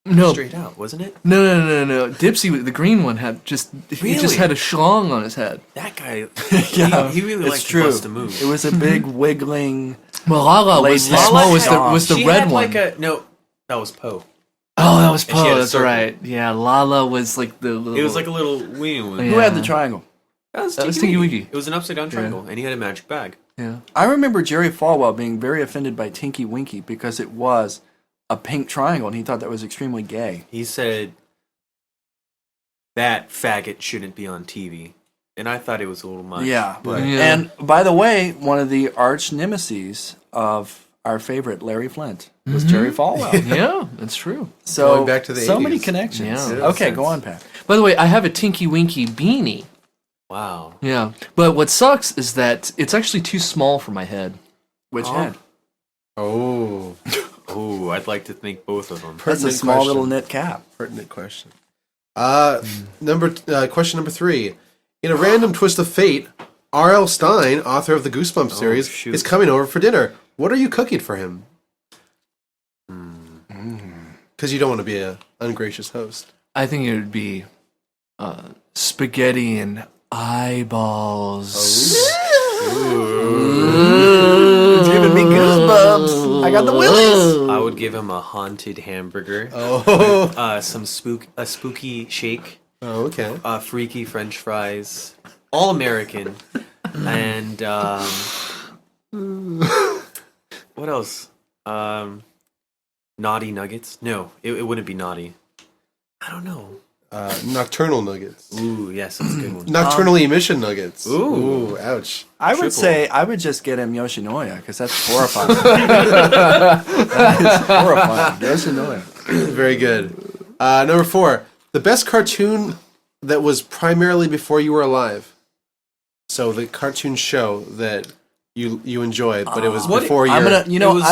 no. Straight out, wasn't it? No. Dipsy, the green one, he just Really? had a schlong on his head. That guy, Yeah, he really it's liked true. to bust a move. It was a big wiggling. Well, Lala was the Lala small, had- was the She red had one. like a no. That was Poe. Oh, that was And she had Poe. a That's circle. right. Yeah, Lala was like the little. It was like a little wee one. Yeah. Who had the triangle? That was That was Tinky Tinky Winky. Winky. It was an upside down triangle, and he had a magic bag. Yeah. I remember Jerry Falwell being very offended by Tinky Winky because it was a pink triangle, and he thought that was extremely gay. He said that faggot shouldn't be on TV. And I thought it was a little much. Yeah. But Yeah. And by the way, one of the arch nemeses of our favorite Larry Flynt was Jerry Falwell. Yeah, that's true. So Going back to the so 80s. many connections. Yeah. Okay, Sense. go on, Pat. By the way, I have a Tinky Winky beanie. wow. Yeah. But what sucks is that it's actually too small for my head. Which Oh. head? Oh, Oh, I'd like to think both of them. That's a Pertinent small question. little knit cap. pertinent question. Question number 3. In a random twist of fate, R.L. Stine, author of the Goosebumps series, shoot. is coming over for dinner. What are you cooking for him? Because you don't want to be an ungracious host. I think it would be spaghetti and eyeballs. It's giving me goosebumps. I got the willies. I would give him a haunted hamburger. Oh, A spooky shake. oh okay. Freaky French fries. All American. And what else? Naughty nuggets? No, it wouldn't be naughty. I don't know. Nocturnal nuggets. Ooh, yes, that's a good one. Nocturnal emission nuggets. Ooh. Ouch. I would Triple. say I would just get him Yoshinoya because that's horrifying. That is horrifying. Yoshinoya. Very good. Number 4. The best cartoon that was primarily before you were alive. So the cartoon show that you enjoyed, but it was What- before you. I'm was-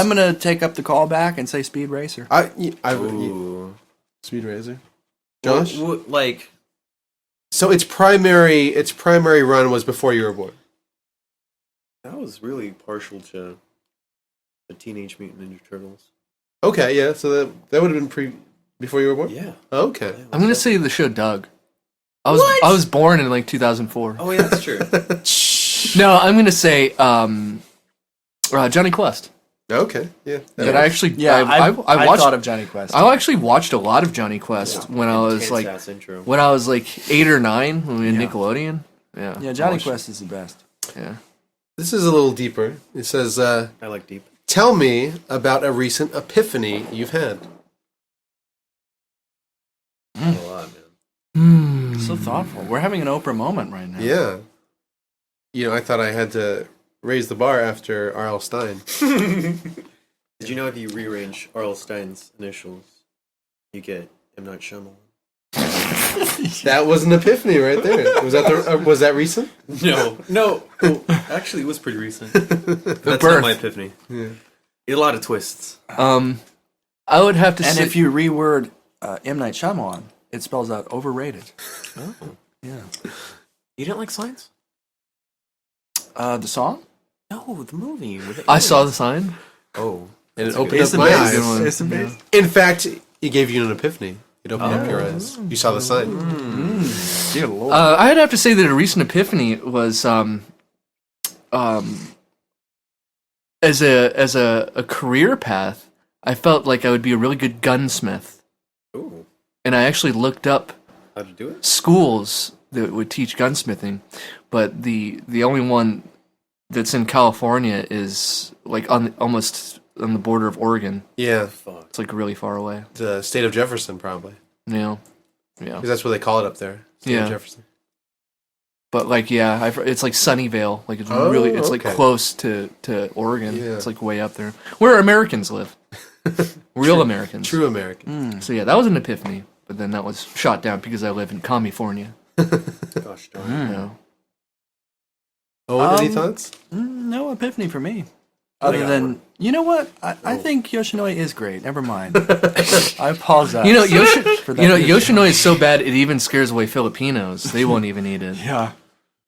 gonna take up the call back and say Speed Racer. Ooh. Speed Racer. Josh? Like, So its primary run was before you were born. I was really partial to the Teenage Mutant Ninja Turtles. Okay, yeah. So that would have been before you were born. Yeah. Okay. I'm gonna say the show Doug. I was born in like 2004. oh yeah, that's true. No, I'm gonna say Johnny Quest. Okay. Yeah. That I actually I watched. thought of Johnny Quest. I actually watched a lot of Johnny Quest when I was like Intense-ass intro. when I was like 8 or 9 when we had Yeah. Nickelodeon. Yeah. Yeah, I Johnny watched- Quest is the best. Yeah. This is a little deeper. It says, I like deep. "Tell me about a recent epiphany you've had." A lot, man. So thoughtful. We're having an Oprah moment right now. Yeah. I thought I had to raise the bar after R.L. Stine. Did you know if you rearrange R.L. Stein's initials, you get M. Night Shyamalan? That was an epiphany right there. Was that recent? No. Oh, actually, it was pretty recent. That's not birth. my epiphany. Yeah. A lot of twists. I would have to And say if you reword M. Night Shyamalan, it spells out overrated. Oh. Yeah. You didn't like Signs? The song? No, the movie. With I saw the sign. Oh. And it That's a opened good- up my eyes. It's the base. In fact, it gave you an epiphany. It opened up your eyes. You saw the sign. Dear Lord. I'd have to say that a recent epiphany was as a career path. I felt like I would be a really good gunsmith, Ooh. and I actually looked up How'd you do it? schools that would teach gunsmithing, but the only one that's in California is like almost on the border of Oregon. Yeah. Fuck. It's like really far away. The state of Jefferson, probably. Yeah. Because that's what they call it up there. State Yeah. of Jefferson. But like, yeah, it's like Sunnyvale. Like it's Oh, really, it's like okay. close to Oregon. Yeah. It's like way up there, where Americans live, real Americans. True American. So yeah, that was an epiphany. But then that was shot down because I live in California. Gosh darn. You know. Oh, any thoughts? No epiphany for me. Other than, you know what? I think Yoshinoya is great. Never mind. I apologize. You know, for that Yoshinoya is so bad it even scares away Filipinos. They won't even eat it. Yeah.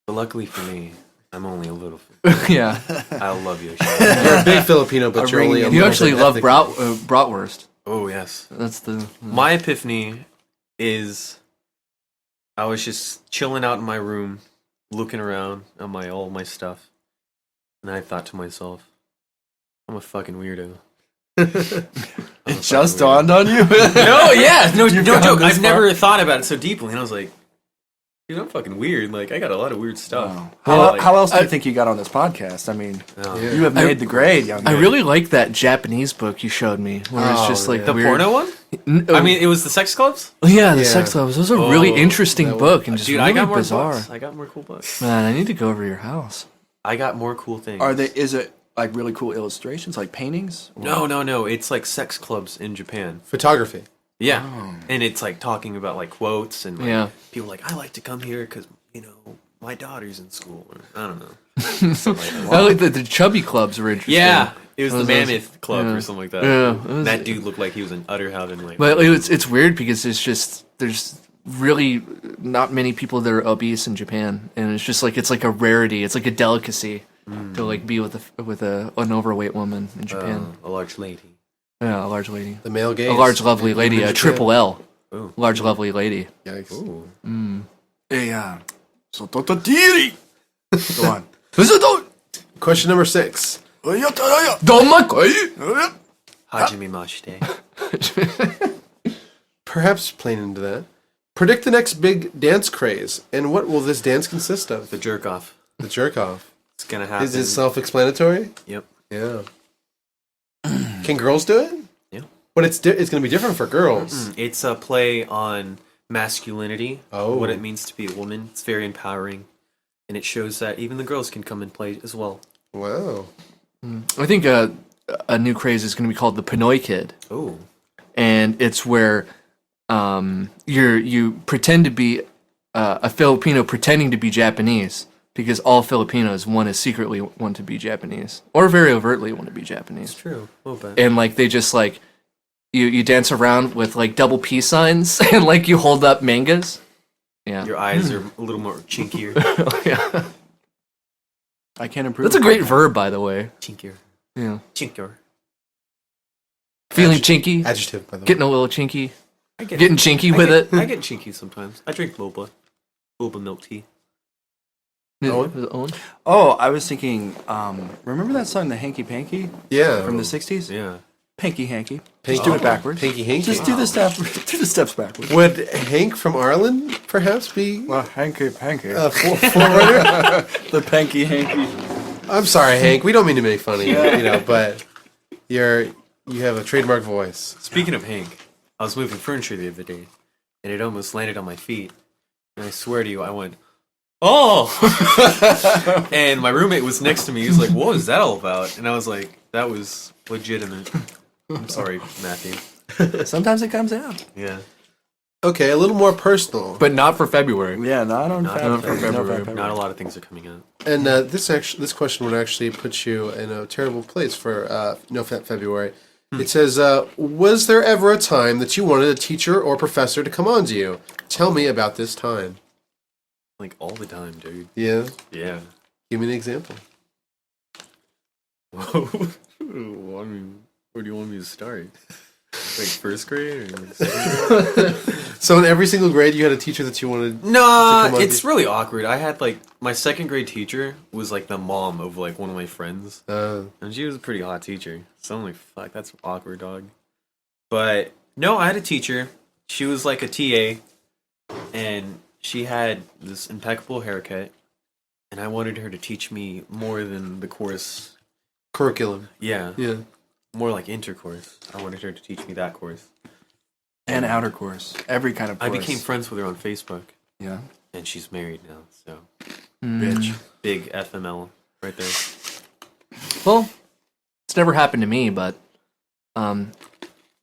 But luckily for me, I'm only a little. Yeah, I love Yoshi. You're a big Filipino, but you're only a you little actually bit love ethnic. bratwurst. Oh yes. That's the My epiphany is I was just chilling out in my room, looking around at all my stuff, and I thought to myself, I'm a fucking weirdo. It just dawned on you? No, yeah, no You've joke. gone this I've far? never thought about it so deeply, and I was like, Dude, I'm fucking weird. Like, I got a lot of weird stuff. How else do you think you got on this podcast? I mean, you have made the grade, young man. I really like that Japanese book you showed me, where it's just like The weird... porno one? I mean, it was the sex clubs? Yeah, the sex clubs. It was a really interesting book and just Dude, really I got more bizarre. books. I got more cool books. Man, I need to go over to your house. I got more cool things. Is it like really cool illustrations, like paintings? Or- No. It's like sex clubs in Japan. Photography. Yeah. And it's like talking about like quotes and like, Yeah. people like, I like to come here because, my daughter's in school. Or, I don't know. Something like I like the chubby clubs were interesting. Yeah. It was the Those- Mammoth Club yeah. or something like that. Yeah, it was- That dude looked like he was in utter heaven. Like, But it's weird because there's really not many people that are obese in Japan, and it's just like it's like a rarity. It's like a delicacy to like be with an overweight woman in Japan. a large lady. Yeah, a large lady, The male gaze. a large lovely lady, in a Japan. triple L, Ooh. large lovely lady. Yikes. Ooh. Sototatiri. Go on. Question number 6. Hajime mashite. Perhaps plain into that. Predict the next big dance craze, and what will this dance consist of? The jerk off. The jerk off. It's gonna happen. Is it self-explanatory? Yep. Yeah. Can girls do it? Yeah. But it's going to be different for girls. It's a play on masculinity. Oh. What it means to be a woman. It's very empowering. And it shows that even the girls can come and play as well. Wow. I think a new craze is going to be called the Pinoy Kid, Oh. and it's where you pretend to be a Filipino pretending to be Japanese. Because all Filipinos secretly want to be Japanese, or very overtly want to be Japanese. True. A little bit. And like they just like you dance around with like double peace signs and like you hold up mangas. Yeah, Your eyes are a little more chinkier. yeah. I can't improve. That's a great verb, by the way. Chinkier. Yeah, Chinkier. feeling chinky, Adjective, by the way. getting a little chinky, I get, getting chinky I with get, it. I get chinky sometimes. I drink boba. Boba milk tea. Is it Owen? Oh, I was thinking. Remember that song, "The Hanky Panky" Yeah. from the '60s? Yeah. Panky Hanky. Panky- Just do it backwards. Panky Hanky. Just do the steps backwards. Would Hank from Arlen perhaps be Well, Hanky Panky. a forerunner? The Panky Hanky. I'm sorry, Hank. We don't mean to make fun of you, but you have a trademark voice. Speaking of Hank, I was moving furniture the other day, and it almost landed on my feet. And I swear to you, I went, oh! And my roommate was next to me. He was like, what was that all about? And I was like, that was legitimate. I'm sorry, Matthew. Sometimes it comes out. Yeah. Okay, a little more personal. But not for February. Yeah, not on Not Fab- for no February. Fab- Not a lot of things are coming out. And this question would actually put you in a terrible place for No Fap February. It says, was there ever a time that you wanted a teacher or professor to come on to you? Tell me about this time. Like, all the time, dude. Yeah? Yeah. Give me an example. Whoa. I mean, where do you want me to start? Like, first grade or second grade? So in every single grade, you had a teacher that you wanted. Nah, come on it's to- really awkward. I had, like, my second grade teacher was, like, the mom of, like, one of my friends. And she was a pretty hot teacher. So I'm like, fuck, that's awkward, dog. But, no, I had a teacher. She was, like, a TA. And she had this impeccable haircut. And I wanted her to teach me more than the course. Curriculum. Yeah. Yeah. More like intercourse. I wanted her to teach me that course. And outer course. Every kind of I course. became friends with her on Facebook. Yeah. And she's married now, so. Bitch. Big FML right there. Well, it's never happened to me, but I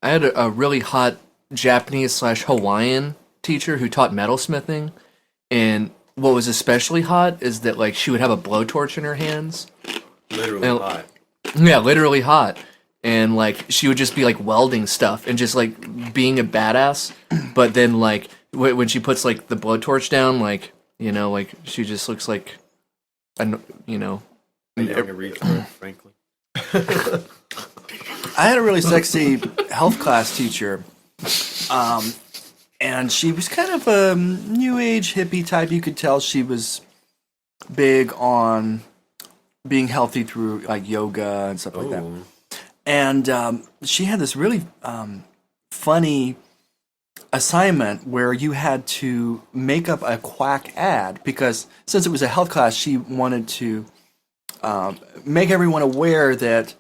had a really hot Japanese/Hawaiian teacher who taught metalsmithing, and what was especially hot is that like she would have a blowtorch in her hands. Literally And- hot. Yeah, literally hot. And like she would just be like welding stuff and just like being a badass. But then like when she puts like the blowtorch down, like like she just looks like I'm young a retard, frankly. I had a really sexy health class teacher. And she was kind of a new age hippie type. You could tell she was big on being healthy through like yoga and stuff like that. Ooh. And she had this really funny assignment where you had to make up a quack ad because since it was a health class, she wanted to make everyone aware that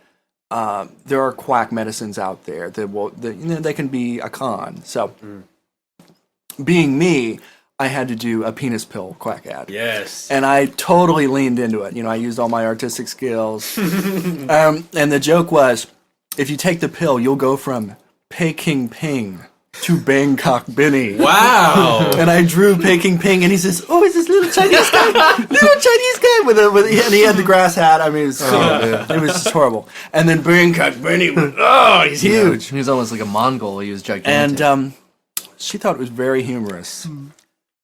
there are quack medicines out there that they can be a con. So, being me, I had to do a penis pill quack ad. Yes. And I totally leaned into it. I used all my artistic skills. And the joke was, if you take the pill, you'll go from Peking Ping to Bangkok Benny. Wow. And I drew Peking Ping, and he says, "Oh, it's this little Chinese guy, and he had the grass hat. I mean, it was just horrible." And then Bangkok Benny, he's huge. He was almost like a Mongol. He was gigantic. And she thought it was very humorous.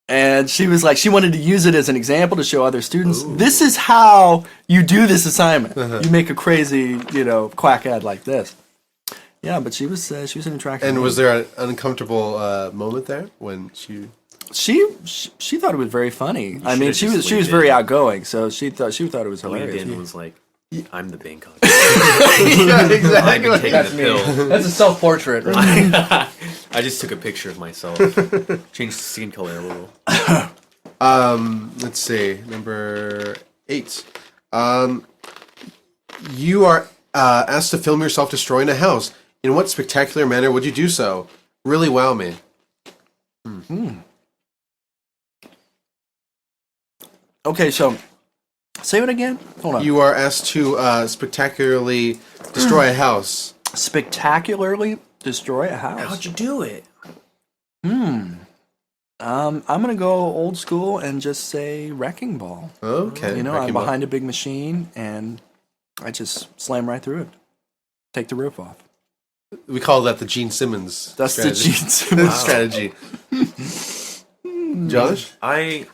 And she was like, she wanted to use it as an example to show other students, this is how you do this assignment. You make a crazy, quack ad like this. Yeah, but she was an attractive. And lady. was there an uncomfortable moment there when she? She thought it was very funny. I mean, she was very outgoing, so she thought it was hilarious. Leaned in was like, I'm the Bangkok. Yeah, exactly. I've been taking the pill. That's a self-portrait, right? I just took a picture of myself. Changed the skin color a little. Let's see, number 8. You are asked to film yourself destroying a house. In what spectacular manner would you do so? Really wow me. Okay, so say it again. Hold on. You are asked to spectacularly destroy a house. Spectacularly destroy a house. How'd you do it? I'm gonna go old school and just say wrecking ball. Okay. I'm behind a big machine and I just slam right through it. Take the roof off. We call that the Gene Simmons. That's strategy. the Gene Simmons strategy. Josh? I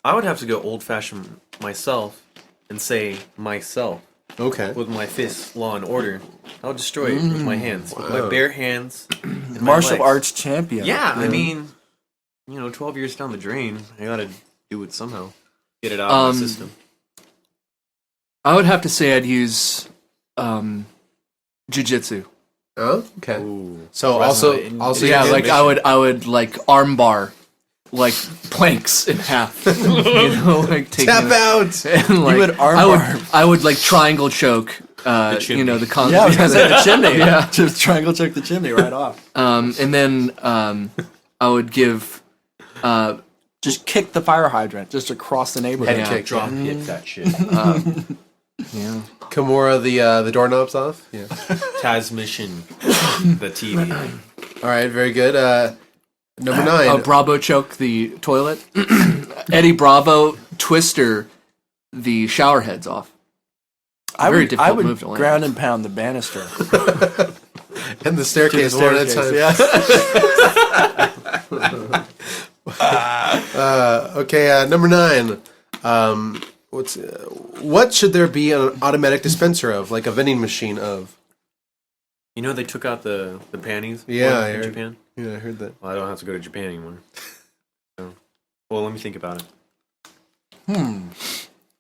would have to go old-fashioned myself and say myself. Okay. With my fists, law and order. I'll destroy it with my hands. With my bare hands. And my Martial legs. arts champion. Yeah, I mean, 12 years down the drain, I gotta do it somehow. Get it out of my system. I would have to say I'd use jujitsu. Oh, okay. Ooh. So Wrestling. also Yeah, you like did- I would like armbar, like planks in half. Like taking tap out. and like would armbar. I would like triangle choke. chimney. The con. Yeah, I was gonna say the chimney. Yeah. Just triangle check the chimney right off. And then I would give Just kick the fire hydrant just across the neighborhood. Head kick. Drop hit that shit. Kimura the doorknobs off. Yeah. Tasmission. The TV. All right. Very good. Number 9. Bravo choke the toilet. Eddie Bravo Twister the shower heads off. I Very would difficult move to land. ground and pound the banister. And the staircase, one at a time. Yeah. Okay. Number 9. What should there be an automatic dispenser of, like a vending machine of? They took out the panties Yeah, one I in heard. Japan? Yeah, I heard that. Well, I don't have to go to Japan anymore. So, well, let me think about it.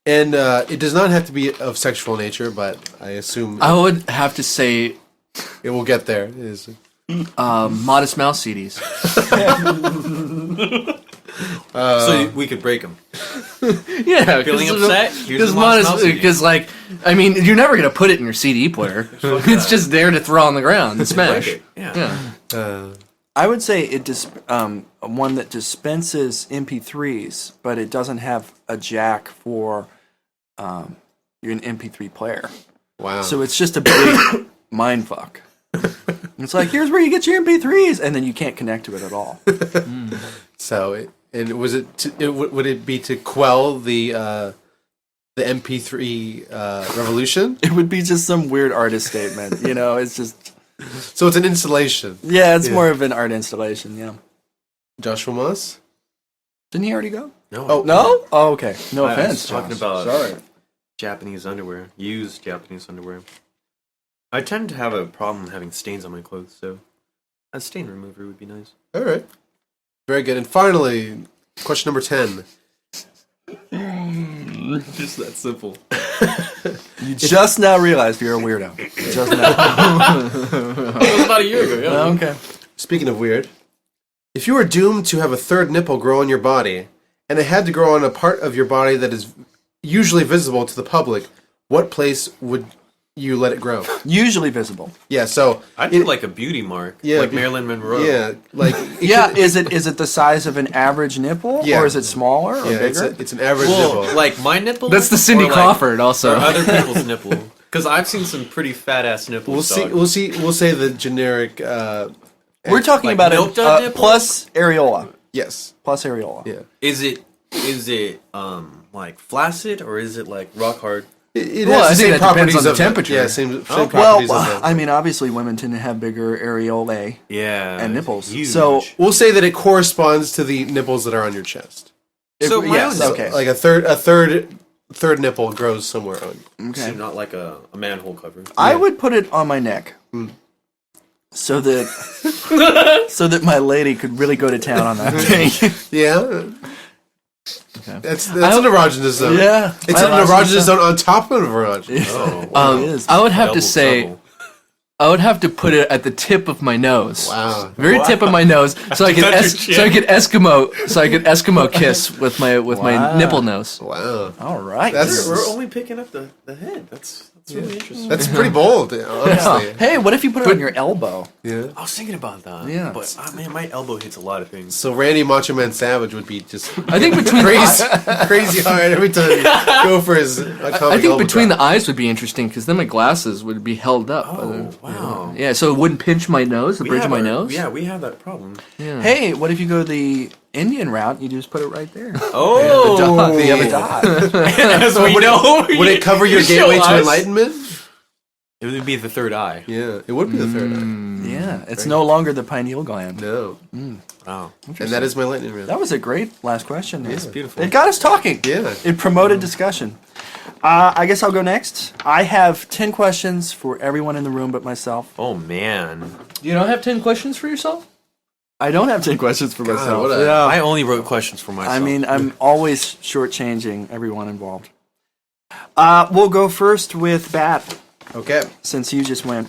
And it does not have to be of sexual nature, but I assume I would have to say it will get there. It is. Modest Mouse CDs. So we could break them. Yeah, Feeling upset? Here's the Modest Mouse CD. Because you're never gonna put it in your CD player. It's just there to throw on the ground and smash. Break it. Yeah. I would say one that dispenses MP3s, but it doesn't have a jack for an MP3 player. Wow. So it's just a big mind fuck. It's like, here's where you get your MP3s, and then you can't connect to it at all. So, would it be to quell the MP3 revolution? It would be just some weird artist statement, it's just... So it's an installation. Yeah, it's more of an art installation, yeah. Joshua Moss? Didn't he already go? No. Oh. No? Oh, okay. No I was offense, talking Josh. about Sorry. Japanese underwear. Used Japanese underwear. I tend to have a problem having stains on my clothes, so a stain remover would be nice. All right. Very good. And finally, question number 10. Just that simple. You just now realized you're a weirdo. Just now. That was about a year ago, yeah. Okay. Speaking of weird, If you were doomed to have a third nipple grow on your body, and it had to grow on a part of your body that is usually visible to the public, what place would you let it grow? Usually visible. Yeah, so I do like a beauty mark, like Marilyn Monroe. Yeah, like Is it the size of an average nipple, Yeah. or is it smaller or bigger? it's an average Well, nipple. like my nipple. That's the Cindy or like- Crawford also. Or other people's nipple. Because I've seen some pretty fat ass nipples. We'll say the generic. We're talking like about milk a dud nipple? plus areola. Yes. Plus areola. Yeah. Is it like flaccid or is it like rock hard? It Well, has I think that depends on the of temperature. Yeah, same Well, properties of that. I mean, obviously, women tend to have bigger areolae Yeah. and nipples. Huge. So, We'll say that it corresponds to the nipples that are on your chest. So my yes, own- okay. Like a third nipple grows somewhere on. Okay. So not like a manhole cover. I would put it on my neck, so that so that my lady could really go to town on that thing. Yeah. That's an erogenous zone. Yeah, It's an erogenous zone on top of an erogenous. Oh, it is. I would have double to say, trouble. I would have to put it at the tip of my nose. Very Very tip of my nose, so I could Touch your so I could Eskimo kiss with my Wow. nipple nose. Wow. All right. That's- We're only picking up the head. That's really interesting. That's pretty bold, honestly. Hey, what if you put it on your elbow? Yeah. I was thinking about that. Yeah. But man, my elbow hits a lot of things. So Randy Macho Man Savage would be just I think between crazy hard every time he go for his atomic I think elbow between drop. the eyes would be interesting because then my glasses would be held up. Oh, wow. Yeah, so it wouldn't pinch my nose, the bridge of my nose. Yeah, we have that problem. Yeah. Hey, what if you go the Indian route? You just put it right there. Oh, You have a dot. as we know, Would it cover your you gateway show to us. enlightenment? It would be the third eye. Yeah, it would be the third eye. Yeah, it's no longer the pineal gland. No. Wow. And that is my lightning round. That was a great last question. It's beautiful. It got us talking. Yeah. It promoted discussion. I guess I'll go next. I have 10 questions for everyone in the room but myself. Oh man, You don't have 10 questions for yourself? I don't have 10 questions for myself. what a- Yeah. I only wrote questions for myself. I mean, I'm always shortchanging everyone involved. We'll go first with Bat, Okay. since you just went.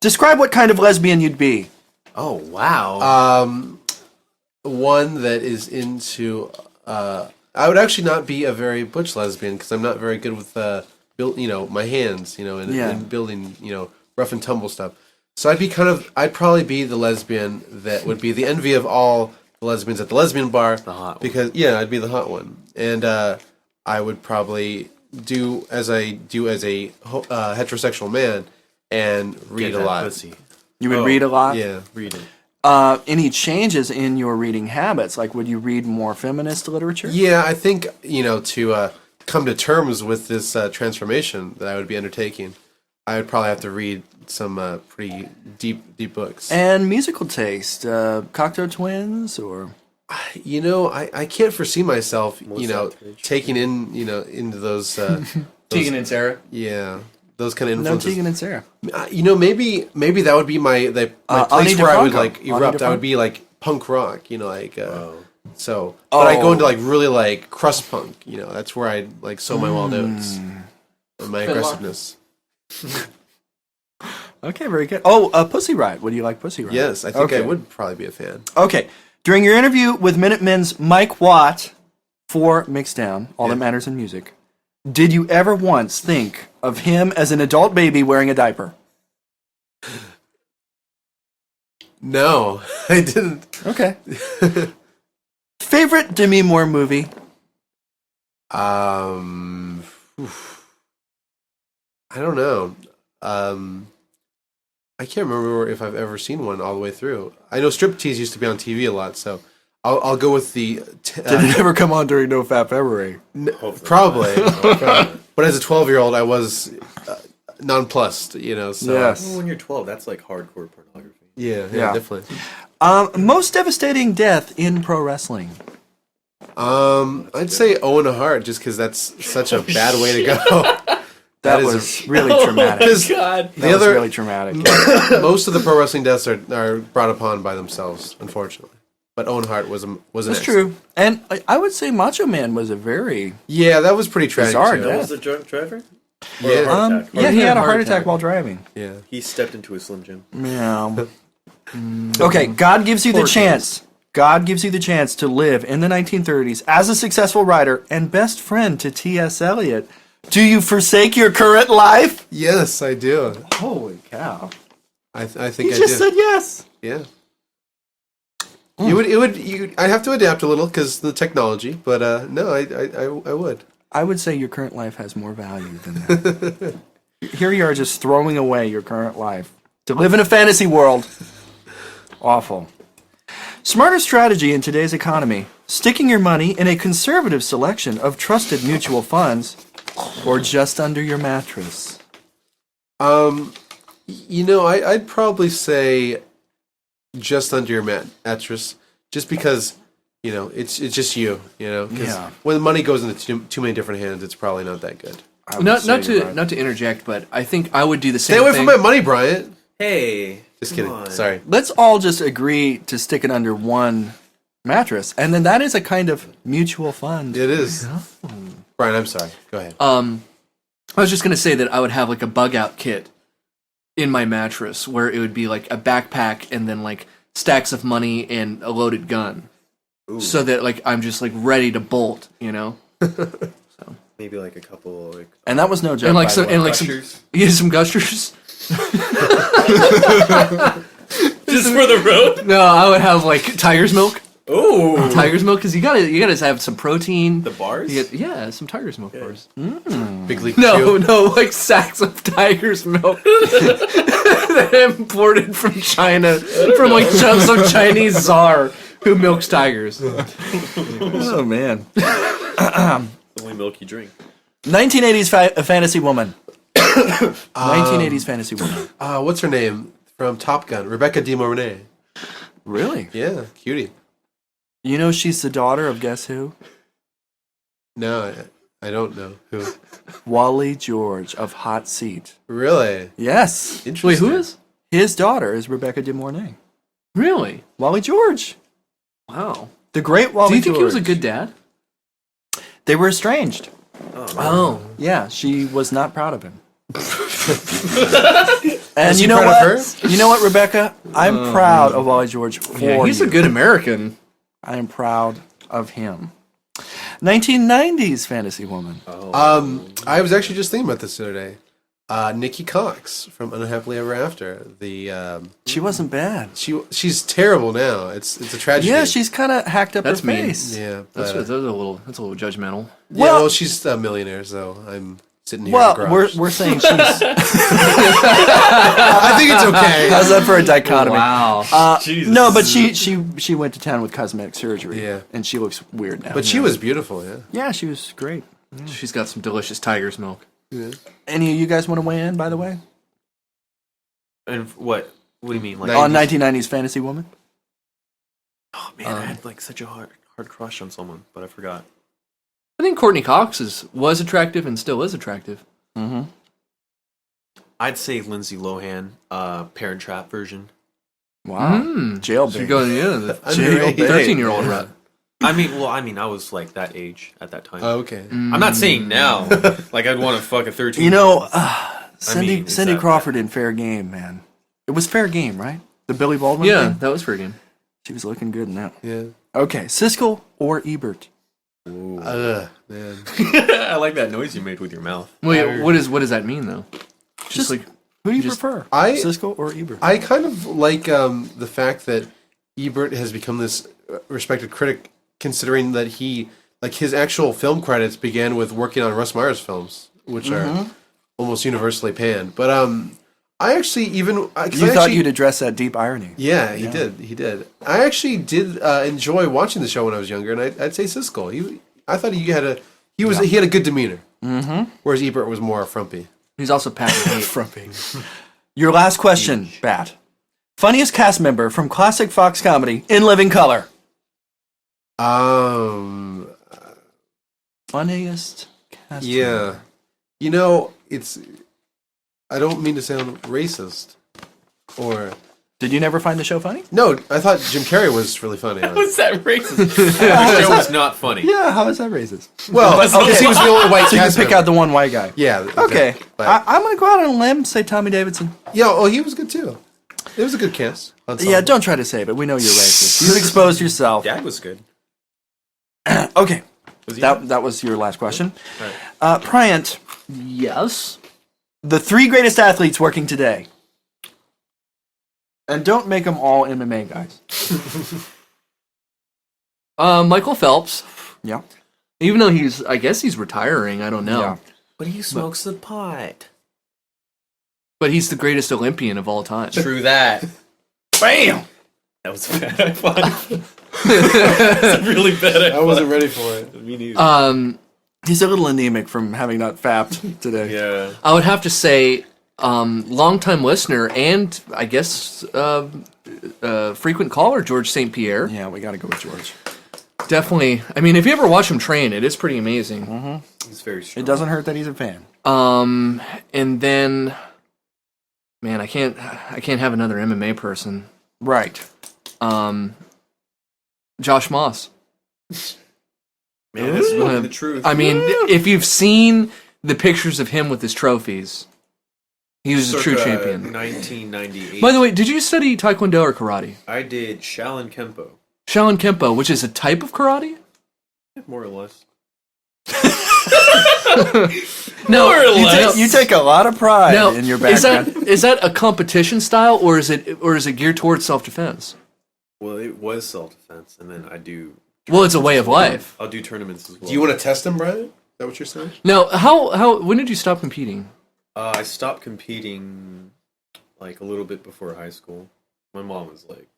Describe what kind of lesbian you'd be. oh wow. One that is into. I would actually not be a very butch lesbian because I'm not very good with my hands, and building, rough and tumble stuff. So I'd probably be the lesbian that would be the envy of all the lesbians at the lesbian bar. The hot one. Because I'd be the hot one, and I would probably do as I do as a heterosexual man and read Get a that lot. pussy. You would read a lot? Yeah. Read it. Any changes in your reading habits? Like, would you read more feminist literature? Yeah, I think, to come to terms with this transformation that I would be undertaking, I would probably have to read some pretty deep books. And musical taste? Cocteau Twins or... I can't foresee myself, taking in, into those... Tegan and Sarah. Yeah, those kind of No influences. Tegan and Sarah. Maybe that would be my Ani place where I would DeFranco. Ani erupt. I DeFranco. would be like punk rock, So, but I go into really crust punk. That's where I sow my wild oats and my aggressiveness. Okay, very good. Oh, Pussy Riot. Would you like Pussy Riot? Yes, I think Okay. I would probably be a fan. Okay. During your interview with Minutemen's Mike Watt for Mixdown, All That Matters in Music, did you ever once think of him as an adult baby wearing a diaper? No, I didn't. Okay. Favorite Demi Moore movie? I don't know. I can't remember if I've ever seen one all the way through. I know Striptease used to be on TV a lot, so I'll go with the. Did it ever come on during No Fap February? Probably. But as a 12-year-old, I was nonplussed, So, Yes. Well, when you're 12, that's like hardcore pornography. Yeah, Yeah. definitely. Most devastating death in pro wrestling? I'd say Owen Hart, just because that's such a bad way to go. That is was really traumatic. God. That was really traumatic. Most of the pro wrestling deaths are brought upon by themselves, unfortunately. But Owen Hart was an That's ex. true. And I would say Macho Man was a very... Yeah, that was pretty tragic. Bizarre too. death. That was the drunk driver? Yeah. Heart attack. Yeah, he had a heart attack while driving. Yeah. He stepped into a Slim Jim. Yeah. Okay, God gives you the chance. God gives you the chance to live in the 1930s as a successful writer and best friend to T.S. Eliot. Do you forsake your current life? Yes, I do. Holy cow. I think He I just do. said yes. Yeah. I'd have to adapt a little because the technology, but no, I would. I would say your current life has more value than that. Here you are just throwing away your current life to live in a fantasy world. Awful. Smarter strategy in today's economy: sticking your money in a conservative selection of trusted mutual funds or just under your mattress. I'd probably say just under your mattress, just because, it's just you, 'cause Yeah. when the money goes into too many different hands, it's probably not that good. Not to interject, but I think I would do the same Stay away thing. from my money, Bryant. Hey. Just come kidding. on. Sorry. Let's all just agree to stick it under one mattress, and then that is a kind of mutual fund. It is. Brian, I'm sorry. Go ahead. I was just gonna say that I would have like a bug out kit in my mattress where it would be like a backpack and then like stacks of money and a loaded gun, so that like I'm just like ready to bolt, Maybe like a couple like And that was no joke. and like by some the way. and like some gushers. Just for the road. No, I would have like tiger's milk. Oh, Tiger's milk, because you gotta have some protein. the bars. Yeah, some tiger's milk bars. Big league No, chew. like sacks of tiger's milk that imported from China, from like some Chinese czar who milks tigers. Oh man. the only milk you drink. 1980s fantasy woman. 1980s fantasy woman. What's her name from Top Gun? Rebecca De Mornay. Really? Yeah, cutie. You know she's the daughter of guess who? No, I don't know who. Wally George of Hot Seat. Really? Yes. Interesting. Wait, who is? His daughter is Rebecca De Mornay. Really? Wally George. Wow. The great Wally Do you think George. he was a good dad? They were estranged. Oh. Yeah, she was not proud of him. And Was you he know proud of what? You know what, Rebecca? I'm proud of Wally George for Yeah, he's you. a good American. I am proud of him. 1990s fantasy woman. I was actually just thinking about this the other day. Nikki Cox from Unhappily Ever After. She wasn't bad. She's terrible now. It's a tragedy. Yeah, she's kind of hacked up That's her mean. face. Yeah, That's, but, that's a little judgmental. well, she's a millionaire, so I'm sitting here. Well, in the garage. we're saying she's. I think it's okay. How's that for a dichotomy? Wow. Jesus. No, but she went to town with cosmetic surgery. Yeah. And she looks weird now. But she was beautiful. Yeah. Yeah, she was great. She's got some delicious tiger's milk. Any of you guys want to weigh in, by the way? And what? What do you mean? Like, On 1990s fantasy woman? Oh man, I had like such a hard crush on someone, but I forgot. I think Courtney Cox was attractive and still is attractive. Mm-hmm. I'd say Lindsay Lohan, Parent Trap version. Wow. Jailbait. You're going the Underage. 13-year-old route. I mean, I was like that age at that time. Oh, okay. I'm not saying now. Like I'd want to fuck a 13. You know, mean, it's Cindy that Crawford in Fair Game, man. It was Fair Game, right? The Billy Baldwin Yeah, thing? that was for a game. She was looking good in that. Yeah. Okay, Siskel or Ebert? Man. I like that noise you made with your mouth. Wait, what does that mean though? Just like Who do you Just- prefer? I- Siskel or Ebert? I kind of like the fact that Ebert has become this respected critic, considering that his actual film credits began with working on Russ Meyer's films, which are almost universally panned. But I actually You thought you'd address that deep irony. Yeah, he did. I actually did enjoy watching the show when I was younger, and I'd say Siskel. I thought he had a good demeanor, whereas Ebert was more frumpy. he's also packing hate. Frumpy. Your last question, Bat. Funniest cast member from classic Fox comedy in living color. Funniest cast Yeah. member. You know, I don't mean to sound racist, or Did you never find the show funny? no, I thought Jim Carrey was really funny. What's that racist? The show was not funny. Yeah, how is that racist? Well, because he was the only white So you cast pick member. out the one white guy. Yeah. Okay. But, I'm going to go out on a limb, say Tommy Davidson. yeah, he was good too. It was a good kiss. Yeah, don't try to save it. We know you're racist. You've exposed yourself. Gag was good. Okay. Was he That was your last question. Pryant, Yes. the 3 greatest athletes working today. And don't make them all MMA guys. Michael Phelps. Yeah. Even though I guess he's retiring. I don't know. Yeah. But he smokes the pot. But he's the greatest Olympian of all time. True that. Bam! That was bad. That's a really bad. I wasn't ready for it. Me neither. He's a little anemic from having not fapped today. Yeah. I would have to say, longtime listener and I guess frequent caller, Georges St-Pierre. Yeah, we got to go with George. Definitely. I mean, if you ever watch him train, it is pretty amazing. He's very strong. It doesn't hurt that he's a fan. And then, man, I can't have another MMA person. Right. Josh Moss. Man, that's really the truth. I mean, if you've seen the pictures of him with his trophies, he was a true champion. 1998. By the way, did you study Taekwondo or karate? I did Shaolin Kempo. Shaolin Kempo, which is a type of karate? More or less. No, You take a lot of pride no, in your background. is that a competition style or is it geared towards self-defense? Well, it was self-defense, and then I do... Well, it's a way of life. I'll do tournaments as well. Do you want to test him, Brian? Is that what you're saying? Now, how when did you stop competing? I stopped competing like a little bit before high school. My mom was like,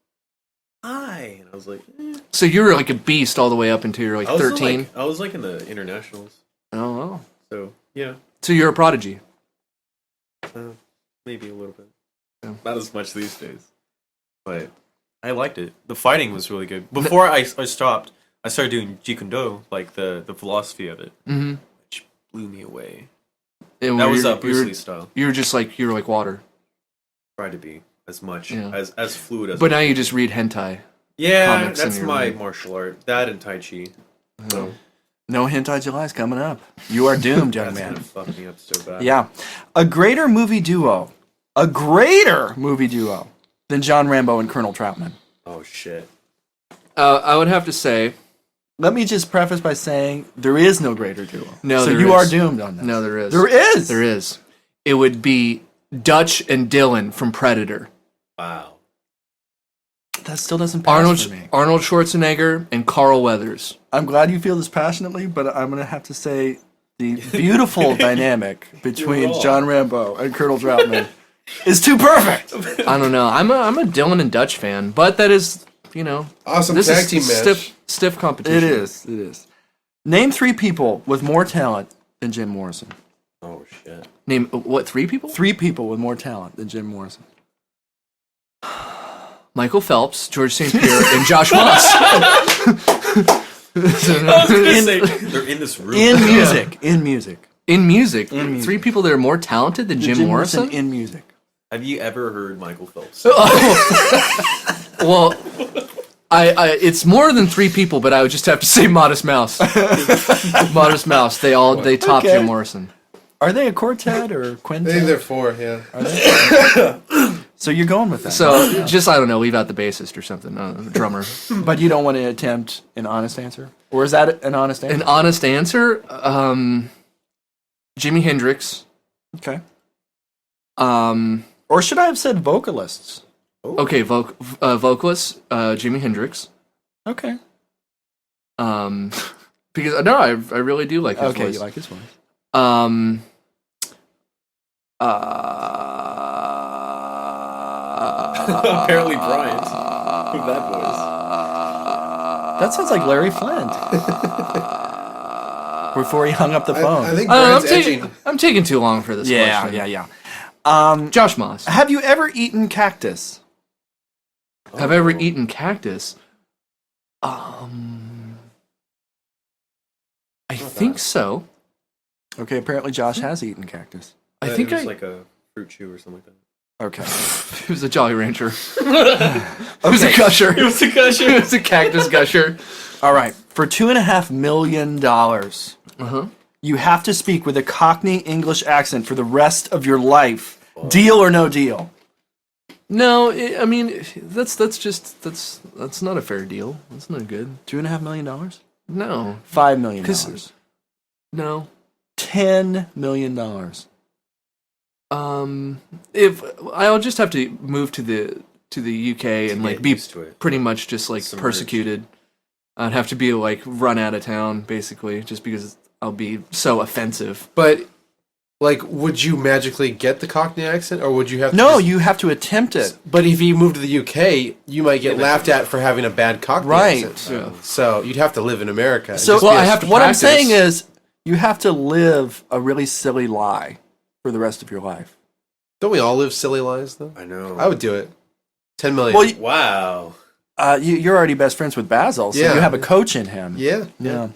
"Hi," and I was like, So you were like a beast all the way up until you're like I was 13. I was like in the internationals. Oh, wow. So yeah, So you're a prodigy. maybe a little bit. Yeah. Not as much these days, but I liked it. The fighting was really good. Before I stopped, I started doing Jeet-Kune-Do, like the philosophy of it, which blew me away. And That was you're- Bruce Lee style. You're just like water. Try to be as much Yeah. as fluid as. But now you just read hentai. yeah, comics that's in your my room. martial art. That and Tai Chi. So No hentai July's coming up. You are doomed, young that's man. gonna fuck me up so bad. Yeah. A greater movie duo than John Rambo and Colonel Troutman. Oh shit. I would have to say Let me just preface by saying there is no greater duo. No, so there you is. are doomed on this. no, there is. There is. There is. It would be Dutch and Dylan from Predator. Wow. That still doesn't pass for me. Arnold Schwarzenegger and Carl Weathers. I'm glad you feel this passionately, but I'm going to have to say the beautiful dynamic between John Rambo and Colonel Troutman is too perfect. I don't know. I'm a Dylan and Dutch fan, but that is, Awesome this tag is team match. stiff competition. It is. It is. Name 3 people with more talent than Jim Morrison. Oh shit. Name what? 3 people? 3 people with more talent than Jim Morrison. Michael Phelps, Georges St-Pierre, and Josh Moss. I was gonna say they're in this room. In music. In music. In music, In music. 3 people that are more talented than Jim Morrison. in music. Have you ever heard Michael Phelps? Well, I it's more than 3 people, but I would just have to say Modest Mouse. Modest Mouse. They top Okay. Jim Morrison. Are they a quartet or I think quintet? they're 4, yeah. So you're going with that. So just I don't know, leave out the bassist or something, drummer. But you don't want to attempt an honest answer? Or is that an honest answer? An honest answer, Jimi Hendrix. Okay. Or should I have said vocalists? Okay, vocalist, Jimi Hendrix. Okay. Because no, I really do like his Okay, voice. you like his voice. Apparently Bryant. With that voice. That sounds like Larry Flynt. Before he hung up the phone. I think I don't know, Brian's edging. I'm taking too long for this yeah, question. yeah. Josh Moss. Have you ever eaten cactus? Have I ever eaten cactus? I think so. Okay, apparently Josh has eaten cactus. I think it was I like a fruit chew or something like that. Okay. it was a Jolly Rancher. It was a gusher. It was a gusher. It was a cactus gusher. All right. For $2.5 million, you have to speak with a Cockney English accent for the rest of your life. Deal or no deal? No, I mean that's not a fair deal. That's not good. $2.5 million? No, $5 million. no. $10 million. If I'll just have to move to the UK and like get be used to it. pretty much just like Submerged. persecuted. I'd have to be like run out of town basically, just because I'll be so offensive. But, like, would you magically get the Cockney accent, or would you have to No, just- you have to attempt it. But if you move to the UK, you might get laughed at for having a bad Cockney Right. accent. Yeah. So you'd have to live in America. and So just Well, be a I have to what I'm practice. saying is, you have to live a really silly lie for the rest of your life. Don't we all live silly lies, though? I know. I would do it. 10 million. Well, Wow. you're already best friends with Basil, so Yeah. you have a coach in him. yeah. Yeah.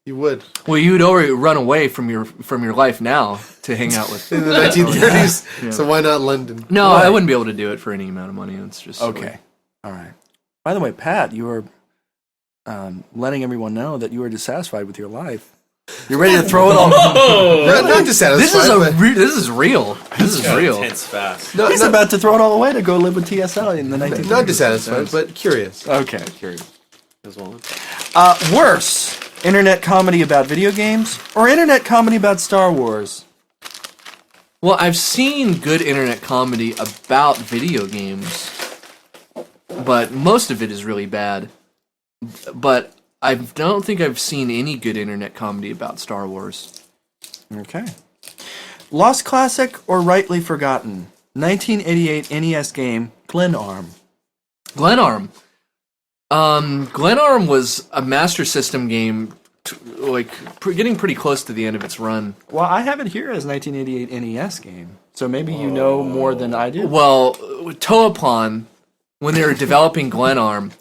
You would. Well, you'd already run away from your life now to hang out with. In the 1930s. Yeah. So why not London? No, Right. I wouldn't be able to do it for any amount of money. It's just Okay. All right. By the way, Pat, you were letting everyone know that you were dissatisfied with your life. You're ready to throw it all. Not dissatisfied. This is but- this is real. This is real. Tense fast. no, He's not, about to throw it all away to go live with TSL in the 1930s. not dissatisfied, but curious. Okay, curious. As well. Worse, internet comedy about video games or internet comedy about Star Wars? Well, I've seen good internet comedy about video games, but most of it is really bad. But I don't think I've seen any good internet comedy about Star Wars. Okay. Lost classic or rightly forgotten? 1988 NES game Glenarm. Glenarm. Glenarm was a Master System game, getting pretty close to the end of its run. Well, I have it here as 1988 NES game, so maybe you know more than I do. Well, Toaplan, when they were developing Glenarm,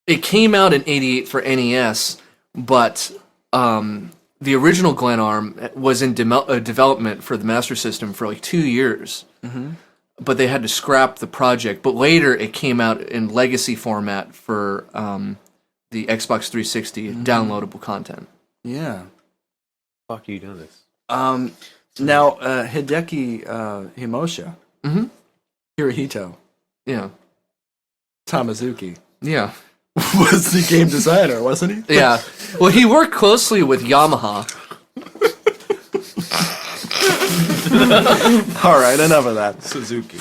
it came out in '88 for NES, but the original Glenarm was in development for the Master System for like 2 years. Mm-hmm. But they had to scrap the project. But later, it came out in legacy format for the Xbox 360 downloadable content. Yeah. Fuck you done this? Now, Hideki Himosha, Mhm. Hirohito, Yeah, Tamazuki, yeah, was the game designer, wasn't he? yeah. Well, he worked closely with Yamaha. All right, enough of that. Suzuki.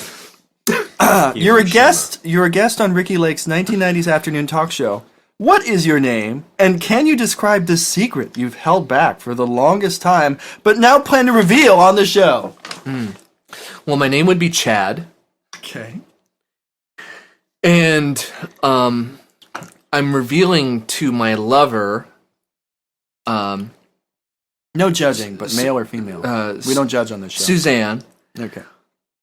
You're a guest. You're a guest on Ricky Lake's 1990s afternoon talk show. What is your name, and can you describe the secret you've held back for the longest time, but now plan to reveal on the show? Well, my name would be Chad, Okay. and I'm revealing to my lover. No judging, but male or female. We don't judge on this show. Suzanne, Okay.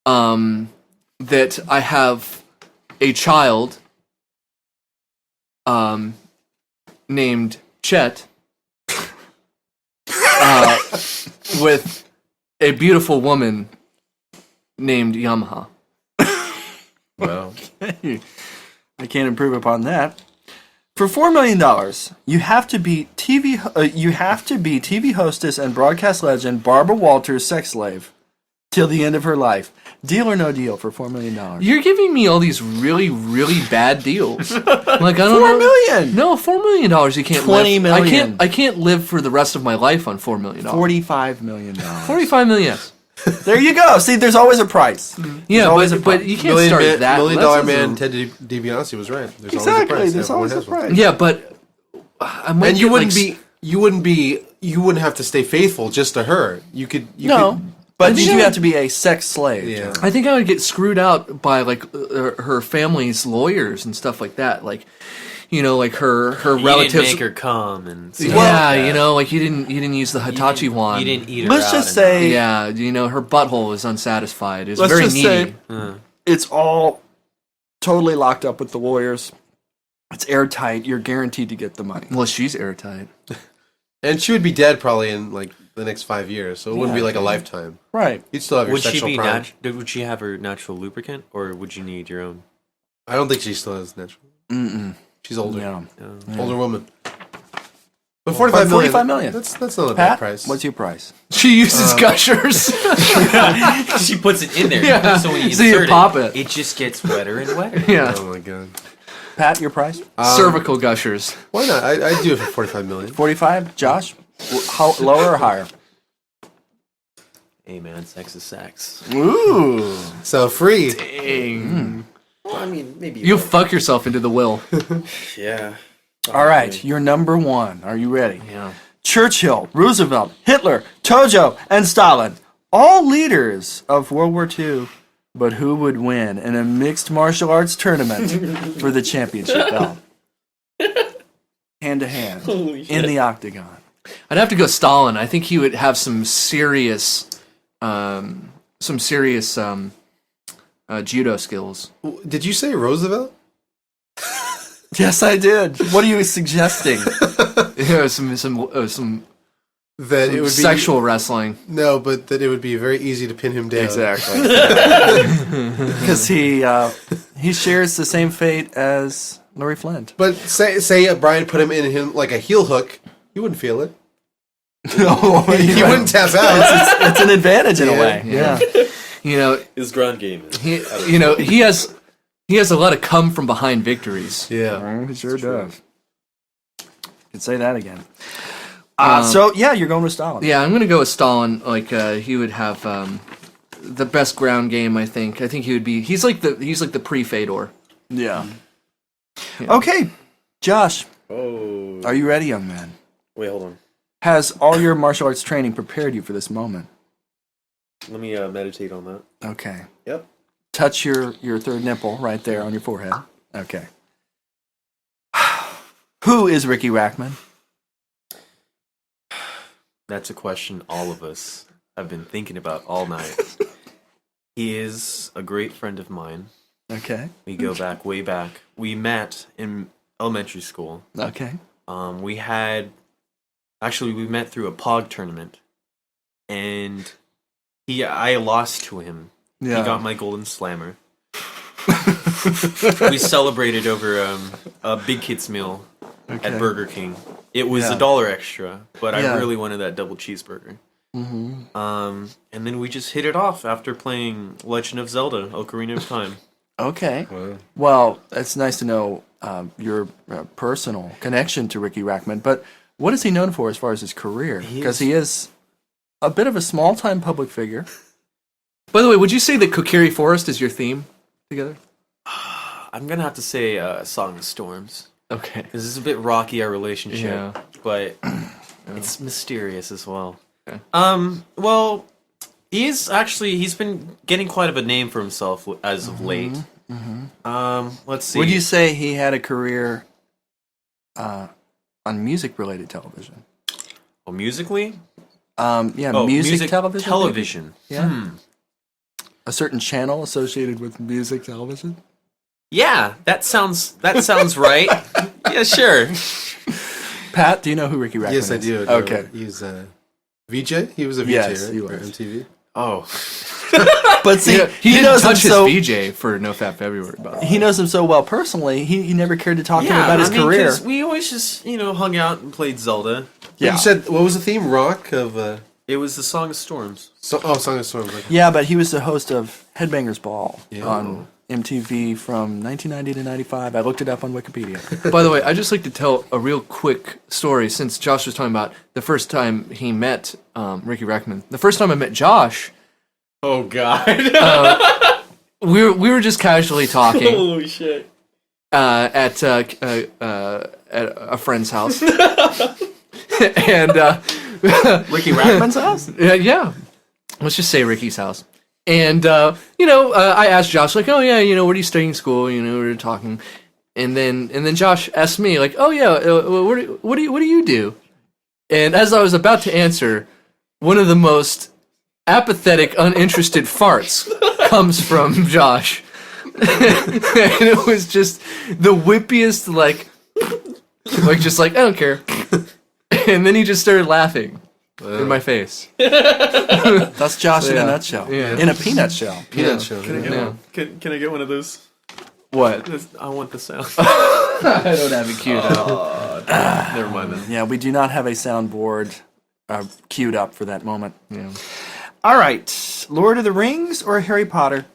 that I have a child named Chet with a beautiful woman named Yamaha. Wow. I can't improve upon that. For $4 million, you have to be TV hostess and broadcast legend Barbara Walters' sex slave till the end of her life. Deal or no deal for $4 million? You're giving me all these really, really bad deals. Like I don't $4 know. million. No, $4 million. You can't. $20 live. million. I can't live for the rest of my life on $4 million. $45 million. 45 million. Yes. There you go. See, there's always a price. Yeah, always a but you can't start that. $1 million That's- man Ted DiBiase was right. There's Exactly. always a price. There's Everyone always a has one. price. Yeah, but I might And you get, wouldn't like, you wouldn't have to stay faithful just to her. You could. No, but think you I- have to be a sex slave. Yeah. I think I would get screwed out by like her family's lawyers and stuff like that. Like, you know, like her You relatives. didn't make her come and stuff Yeah, like that. you know, like you didn't use the Hitachi wand. You didn't eat her Let's out just and- say Yeah, you know, her butthole is unsatisfied. It's Let's very just needy. say it's all totally locked up with the lawyers. It's airtight. You're guaranteed to get the money. Well, she's airtight. And she would be dead probably in like the next 5 years, so it wouldn't be Yeah. like a lifetime. Right. You'd still have your Would she sexual be prime. would she have her natural lubricant, or would you need your own? I don't think she still has natural. Mm-mm. She's older. Yeah. Older woman. But 45 million. That's not a bad Pat, price. what's your price? She uses gushers. She puts it in there. Yeah. So when you So you insert pop it. it just gets wetter and wetter. Yeah. Oh my god. Pat, your price? Cervical gushers. Why not? I'd do it for 45 million. 45. Josh, how lower or higher? Hey man, sex is sex. Ooh. So free. Dang. Well, I mean, maybe You'll fuck yourself into the will. Yeah. All right, you're number one. Are you ready? Yeah. Churchill, Roosevelt, Hitler, Tojo, and Stalin, all leaders of World War II. But who would win in a mixed martial arts tournament for the championship belt? Hand to hand in the Octagon. I'd have to go Stalin. I think he would have some serious judo skills. Did you say Roosevelt? Yes, I did. What are you suggesting? Yeah, some That it would be sexual wrestling. No, but that it would be very easy to pin him down. Exactly. Because he shares the same fate as Larry Flynt. But say Brian put him in him like a heel hook, you wouldn't feel it. No, He wouldn't tap out. It's an advantage in a way. Yeah. You know, His ground game. he has a lot of come from behind victories. Yeah. He sure does. Could say that again. So yeah, you're going with Stalin. Yeah, I'm gonna go with Stalin. Like he would have the best ground game. I think he would be. He's like the pre-Fedor. Yeah. Okay, Josh, Oh. are you ready, young man? Wait, hold on. Has all your martial arts training prepared you for this moment? Let me meditate on that. Okay. Yep. Touch your third nipple right there on your forehead. Okay. Who is Ricky Rackman? That's a question all of us have been thinking about all night. He is a great friend of mine. Okay. We go back way back. We met in elementary school. Okay. We met through a POG tournament, and I lost to him. Yeah. He got my golden slammer. We celebrated over a big kids meal at Burger King. It was Yeah. $1 extra, but Yeah. I really wanted that double cheeseburger. Mm-hmm. And then we just hit it off after playing Legend of Zelda: Ocarina of Time. Okay. Well, it's nice to know your personal connection to Ricky Rackman, but what is he known for as far as his career? Because he is a bit of a small-time public figure. By the way, would you say that Kokiri Forest is your theme together? I'm gonna have to say Song of Storms. Okay. This is a bit rocky, our relationship, Yeah. but it's mysterious as well. Okay. Well, he's been getting quite of a name for himself as of late. Let's see. Would you say he had a career on music-related television? Well, musically? Music television? Television. maybe? Yeah. A certain channel associated with music television? Yeah, that sounds right. Yeah, sure. Pat, do you know who Ricky Rackman is? Yes, I do. Okay. He's a VJ? He was a VJ, Yes, right? he For was. MTV. Oh, But see, He didn't knows him touch his so VJ for No Fap February. By the way. he knows him so well personally. He never cared to talk to him about his career. 'cause we always just hung out and played Zelda. Yeah. You said, what was the theme? Rock of... It was the Song of Storms. Song of Storms. Like, Yeah, but he was the host of Headbangers Ball Yeah. on MTV from 1990 to 95. I looked it up on Wikipedia. By the way, I'd just like to tell a real quick story since Josh was talking about the first time he met Ricky Rackman. The first time I met Josh, Oh God. we were just casually talking Holy shit. at a friend's house. And Ricky Rackman's house? yeah, let's just say Ricky's house. And I asked Josh like, oh yeah, where do you study in school? We were talking, and then Josh asked me like, oh yeah, what do you do? And as I was about to answer, one of the most apathetic, uninterested farts comes from Josh, and it was just the whippiest like just like I don't care, and then he just started laughing in my face. That's Josh in a Yeah. nutshell. Yeah. in a peanut shell. Peanut show. Yeah. Can I get one of those? What? I want the sound. I don't have it queued up. Never mind then. Yeah, we do not have a soundboard queued up for that moment. Yeah. All right, Lord of the Rings or Harry Potter?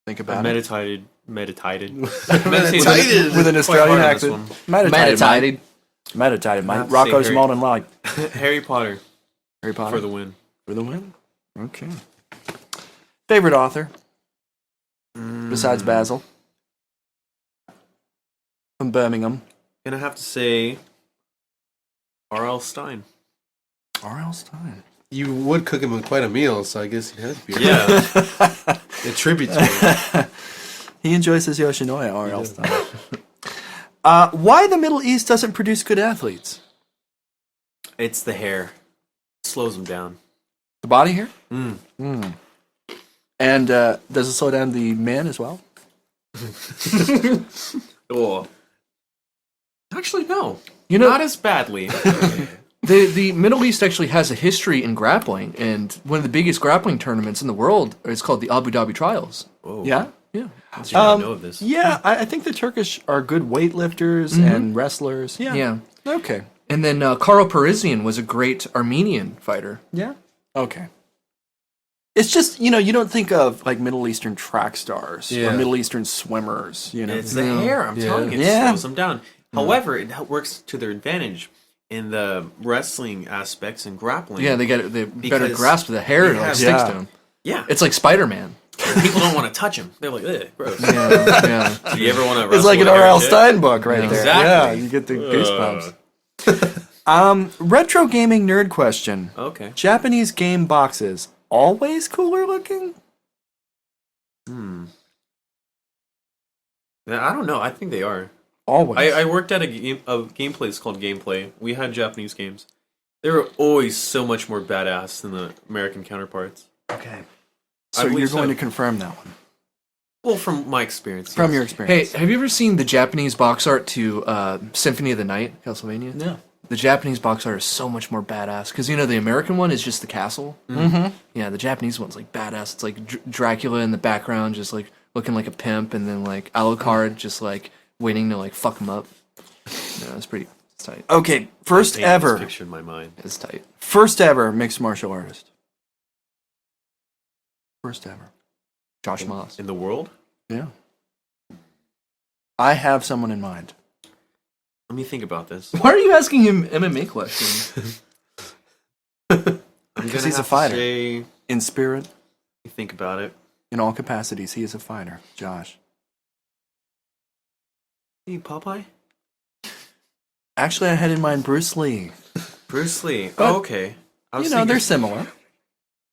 Think I about it. meditated. With an Quite Australian hard on this accent. one. Meditated. Meditated, I mate. have to say Rocco's Harry- Molten Light. Harry Potter Harry Potter. for the win. For the win? Okay. Favorite author? Besides Basil? From Birmingham. Gonna have to say R.L. Stein. R.L. Stein. You would cook him quite a meal, so I guess he has to be. Yeah. A tribute to him. He enjoys his Yoshinoya, R.L. Stein. Why the Middle East doesn't produce good athletes? It's the hair. Slows them down. The body here? Mm. And does it slow down the men as well? Oh. Actually, no. You know, Not as badly. the Middle East actually has a history in grappling, and one of the biggest grappling tournaments in the world is called the Abu Dhabi Trials. Whoa. Yeah? Yeah. I did not know of this. Yeah, I think the Turkish are good weightlifters and wrestlers. Yeah. Yeah. Okay. And then Karo Parisian was a great Armenian fighter. Yeah. Okay. It's just, you don't think of like Middle Eastern track stars or Yeah. Middle Eastern swimmers, It's the hair. I'm telling you, it Yeah. slows them down. However, it works to their advantage in the wrestling aspects and grappling. Yeah, they get the better Because grasp of the hair. It they like have- sticks Yeah. to them. Yeah. It's like Spider-Man. People don't want to touch him. They're like, ugh, gross. Yeah. Do you ever want to wrestle It's like an with a R.L. hairy chick? Stein book right there. Exactly. Yeah, you get the goosebumps. Retro gaming nerd question. Okay. Japanese game boxes, always cooler looking? Yeah, I don't know. I think they are. Always. I worked at a game place called Gameplay. We had Japanese games. They were always so much more badass than the American counterparts. Okay. I So you're believe going so. to confirm that one. Well, from my experience. From yes. your Hey, experience. have you ever seen the Japanese box art to Symphony of the Night, Castlevania? No. The Japanese box art is so much more badass because the American one is just the castle. Mm-hmm. Yeah, the Japanese one's like badass. It's like Dracula in the background, just like looking like a pimp, and then like Alucard just like waiting to like fuck him up. Yeah, it's pretty it's tight. Okay, first Painting this ever. picture in my mind. It's tight. First ever mixed martial artist. First ever. Josh Moss. In the world? Yeah. I have someone in mind. Let me think about this. Why are you asking him MMA questions? Because he's a fighter. Let In spirit, me think about it. in all capacities, he is a fighter. Josh. Hey, Popeye? Actually, I had in mind Bruce Lee. Bruce Lee. But, Oh, okay. I was You know, thinking- they're similar.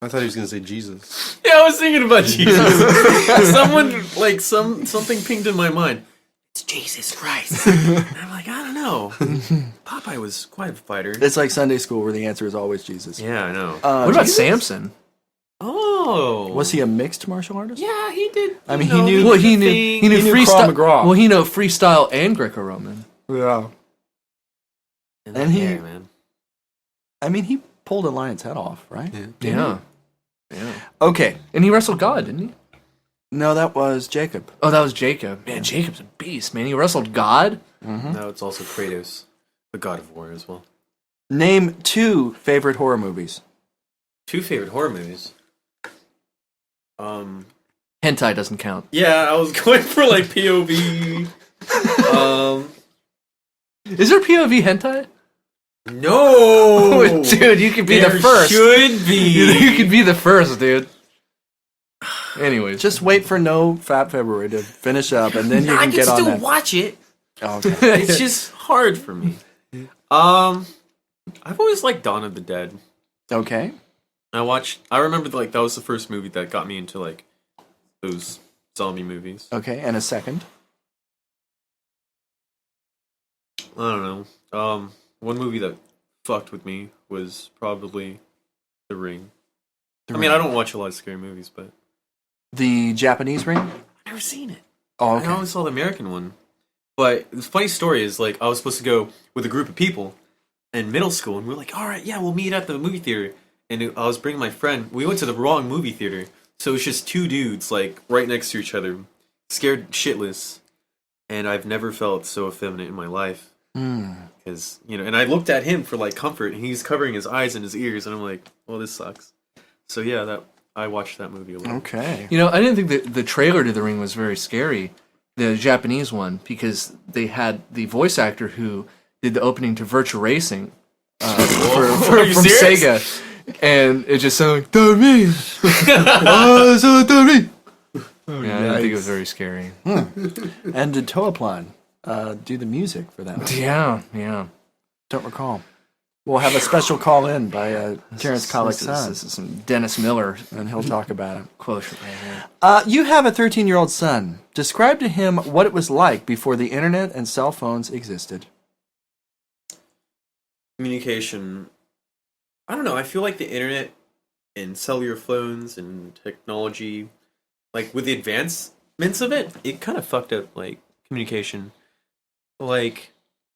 I thought he was going to say Jesus. Yeah, I was thinking about Jesus. Someone, like, something pinged in my mind. It's Jesus Christ. And I'm like, I don't know. Popeye was quite a fighter. It's like Sunday school where the answer is always Jesus. Yeah, I know. What about Jesus? Samson? Oh. Was he a mixed martial artist? Yeah, he did. I mean, you know, he knew- did Well, he the knew thing. he knew knew freestyle. Krav Maga. Well, he knew freestyle and Greco-Roman. Yeah. And and he- hair, man. I mean, he pulled a lion's head off, right? Yeah. Okay. And he wrestled God, didn't he? No, that was Jacob. Oh, that was Jacob. Man, Jacob's a beast, man. He wrestled God. No, it's also Kratos, the god of war as well. Name 2 favorite horror movies. 2 favorite horror movies. Hentai doesn't count. Yeah, I was going for like POV. Is there POV hentai? No, Dude, you could be there the first. Should be. You could be the first, dude. Anyways, Just wait for No Fap February to finish up, and then you I can can get on still that. watch it. Oh, okay. It's just hard for me. I've always liked Dawn of the Dead. Okay. I remember like that was the first movie that got me into like those zombie movies. Okay, and a second. I don't know. One movie that fucked with me was probably The Ring. I mean, I don't watch a lot of scary movies, but The Japanese Ring? I've never seen it. Oh, I okay. always saw the American one. But the funny story is, like, I was supposed to go with a group of people in middle school, and we were like, all right, yeah, we'll meet at the movie theater. And I was bringing my friend. We went to the wrong movie theater. So it was just 2 dudes, like, right next to each other. scared shitless, and I've never felt so effeminate in my life. Because and I looked at him for like comfort, and he's covering his eyes and his ears, and I'm like, well, this sucks. So yeah, I watched that movie a little. Okay. I didn't think that the trailer to The Ring was very scary, the Japanese one, because they had the voice actor who did the opening to Virtua Racing from serious? Sega, and it just sounded like Dormi. Oh, so Dormi. Yeah, I didn't think it was very scary. And did Toaplan do the music for that one? Yeah. Don't recall. We'll have a special call in by Terrence Collick's son, This is some Dennis Miller and he'll talk about it. quotient right here. You have a 13-year-old son. Describe to him what it was like before the internet and cell phones existed. Communication. I don't know. I feel like the internet and cellular phones and technology, like with the advancements of it, it kind of fucked up like communication. Like,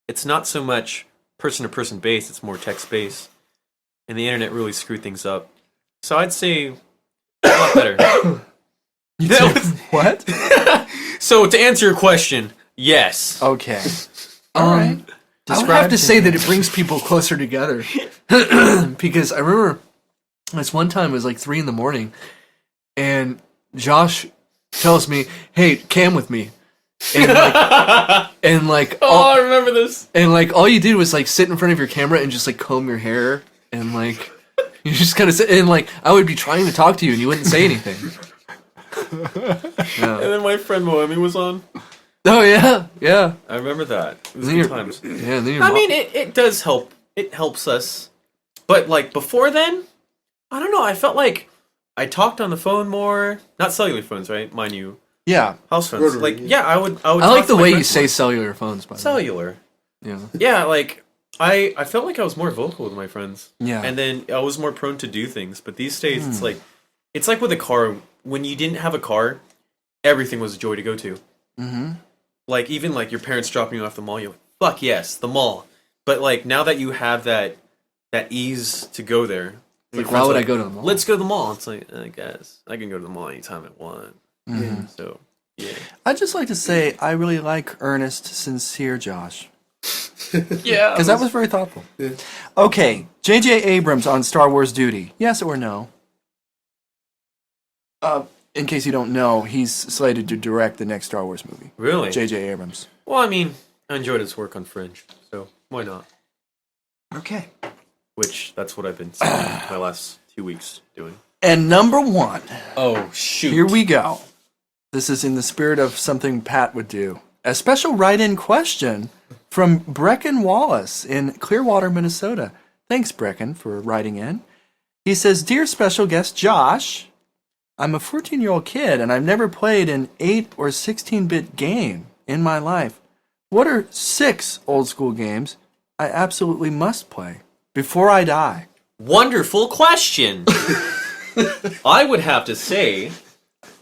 it's not so much person-to-person based; it's more text-based, and the internet really screwed things up. So I'd say a lot better. What? So to answer your question, yes. Okay. All right. I would have to say that it brings people closer together. Because I remember this one time, it was like 3 a.m, and Josh tells me, hey, cam with me. And I remember this. And like all you did was like sit in front of your camera and just like comb your hair and like you just kind of sit and like I would be trying to talk to you and you wouldn't say anything. And then my friend Moemi was on. Oh yeah. I remember that. It was Then good you're- times. Yeah, then I mean, it does help. It helps us. But like before then, I don't know. I felt like I talked on the phone more. Not cellular phones, right? Mind you. Yeah. House phones. Like, yeah, I would. I talk like to the my way you friends say more. cellular phones, by the way. Cellular. Yeah. Yeah, like I felt like I was more vocal with my friends. Yeah. And then I was more prone to do things. But these days, it's like with a car. When you didn't have a car, everything was a joy to go to. Mm-hmm. Like even like your parents dropping you off the mall, you're like, fuck yes, the mall. But like now that you have that ease to go there, Like, why would I go to the mall? Let's go to the mall. It's like, I guess I can go to the mall anytime I want. Mm-hmm. So yeah. I'd just like to say I really like earnest, sincere Josh. Yeah. Because that was very thoughtful. Yeah. Okay, J.J. Abrams on Star Wars duty. Yes or no? In case you don't know, he's slated to direct the next Star Wars movie. Really? J.J. Abrams. Well, I mean, I enjoyed his work on Fringe, so why not? Okay. Which, that's what I've been spending my last 2 weeks doing. And number one. Oh, shoot. Here we go. This is in the spirit of something Pat would do. A special write-in question from Brecken Wallace in Clearwater, Minnesota. Thanks, Brecken, for writing in. He says, Dear special guest Josh, I'm a 14-year-old kid and I've never played an 8 or 16-bit game in my life. What are 6 old-school games I absolutely must play before I die? Wonderful question. I would have to say...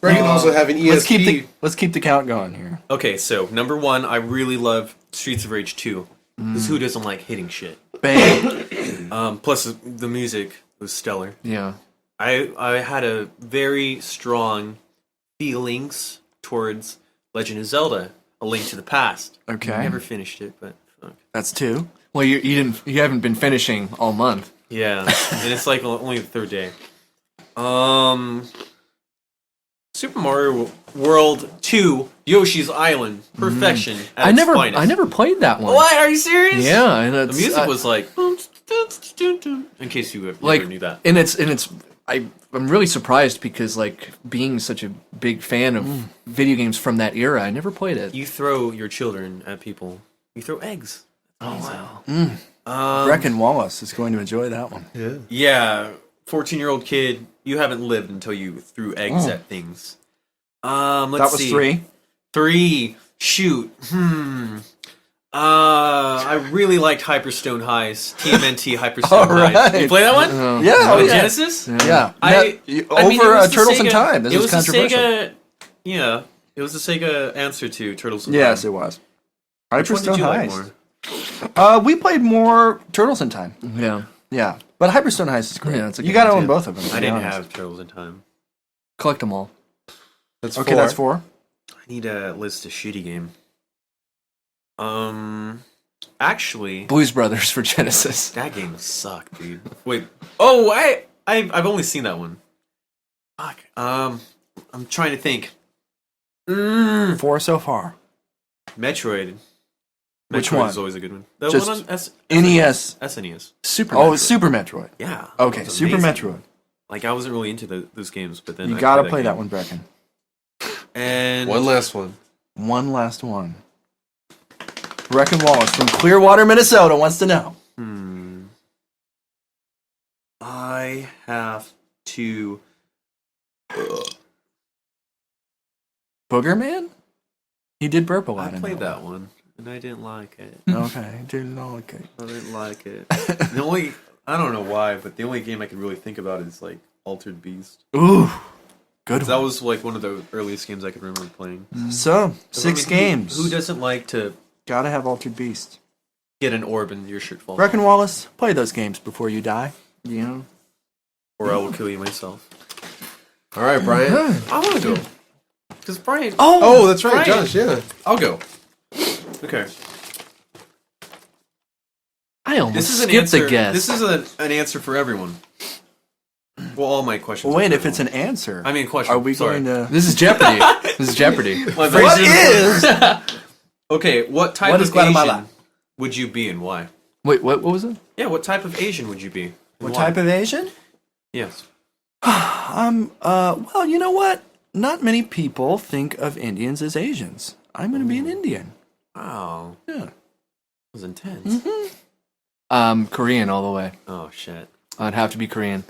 Brecken can also have an ESP. Let's keep the count going here. Okay, so number 1, I really love Streets of Rage 2. Because who doesn't like hitting shit? Bang. Plus, the music was stellar. Yeah. I had a very strong feelings towards Legend of Zelda: A Link to the Past. Okay. I never finished it, but fuck. That's 2. Well, you haven't been finishing all month. Yeah, and it's like only the 3rd day. Super Mario World 2, Yoshi's Island, perfection. At I its never finest. played that one. What? Are you serious? Yeah, and The music was like. In case you like never knew that. and it's I'm really surprised because like being such a big fan of video games from that era, I never played it. You throw your children at people. You throw eggs. Oh Um, wow. Brecken Wallace is going to enjoy that one. Yeah, 14-year-old kid. You haven't lived until you threw eggs at things. Let's That was see. 3. 3. Shoot. I really liked Hyperstone Highs. TMNT Hyperstone All Highs. right. You play that one? Yeah, On oh, yeah. Genesis? Yeah. I mean, it was the Turtles in Sega- Time. This it is was the controversial. Sega, yeah, it was the Sega answer to Turtles in Yes, Time. it was. Which one did Hyperstone you like Heist. more? We played more Turtles in Time. Yeah. Yeah, but Hyperstone Heist is great. Yeah, it's a you good got to one, own too. both of them. to I be didn't honest. have Turtles in Time. Collect them all. That's Okay, that's 4. I need a list of shitty game. Actually, Blues Brothers for Genesis. that game sucked, dude. Wait. Oh, I've only seen that one. Fuck. I'm trying to think. 4 so far. Metroid. Which Metroid one? is always a good one. The Just one on NES. SNES. Super. Oh, Metroid. it's Super Metroid. Yeah. Okay, it was Super amazing. Metroid. Like, I wasn't really into those games, but then You I gotta played play that game. one, Brecken. And One last one. One last one. Brecken Wallace from Clearwater, Minnesota wants to know. I have to. Booger Man? He did burp a lot I in played that that one, and I didn't like it. one. Okay, didn't like it. I didn't like it. The only I don't know why, but the only game I could really think about is like Altered Beast. Ooh, good That one. was like one of the earliest games I could remember playing. So, 6 games. Who doesn't like to Gotta have Altered Beast. get an orb and your shirt falls Brecken off? Wallace, play those games before you die. You know? Or I will kill you myself. All right, Brian. I want to go. Because Brian. Oh, that's right, Brian. Josh. Yeah. I'll go. Okay. I almost This is an skipped answer. the guess. This is an answer for everyone. Well, all my questions. Well, wait, are if for it's an everyone. answer, I mean, question. are we Sorry. going to... This is Jeopardy. This is Jeopardy. What is... Okay, what type What of is Guatemala? Asian would you be and why? Wait, what was it? Yeah, what type of Asian would you be? and What why? type of Asian? Yes. Well, you know what? Not many people think of Indians as Asians. I'm going to be an Indian. Wow. Yeah. That was intense. Korean all the way. Oh, shit. I'd have to be Korean.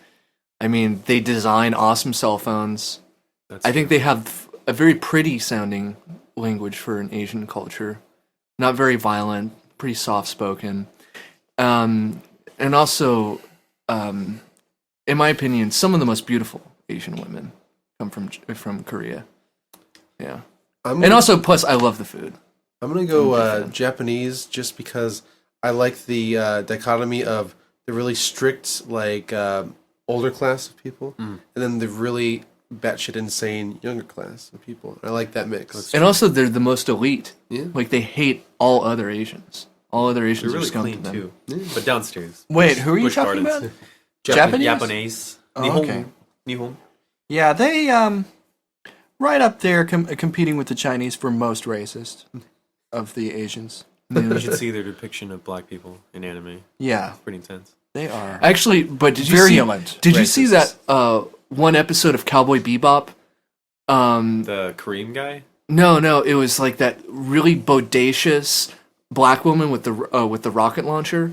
I mean, they design awesome cell phones. That's I think they have a very pretty sounding language for an Asian culture. Not very violent, pretty soft spoken. And also, in my opinion, some of the most beautiful Asian women come from Korea. Yeah. And also, plus, I love the food. I'm gonna go Japanese just because I like the dichotomy of the really strict, like older class of people, and then the really batshit insane younger class of people. I like that mix. And also, they're the most elite. Yeah. Like, they hate all other Asians. All other Asians They're are really scum to clean, them. too. But downstairs. Wait, who are you Busch talking Gardens. about? Japanese? Japanese. Oh, Nihon. okay. Nihon. Yeah, they, right up there competing with the Chinese for most racist of the Asians. You should see their depiction of black people in anime. Yeah, It's pretty intense. they are. Actually, but did you Virulent see? Did you see racists. that one episode of Cowboy Bebop? The Korean guy? No, it was like that really bodacious black woman with the rocket launcher,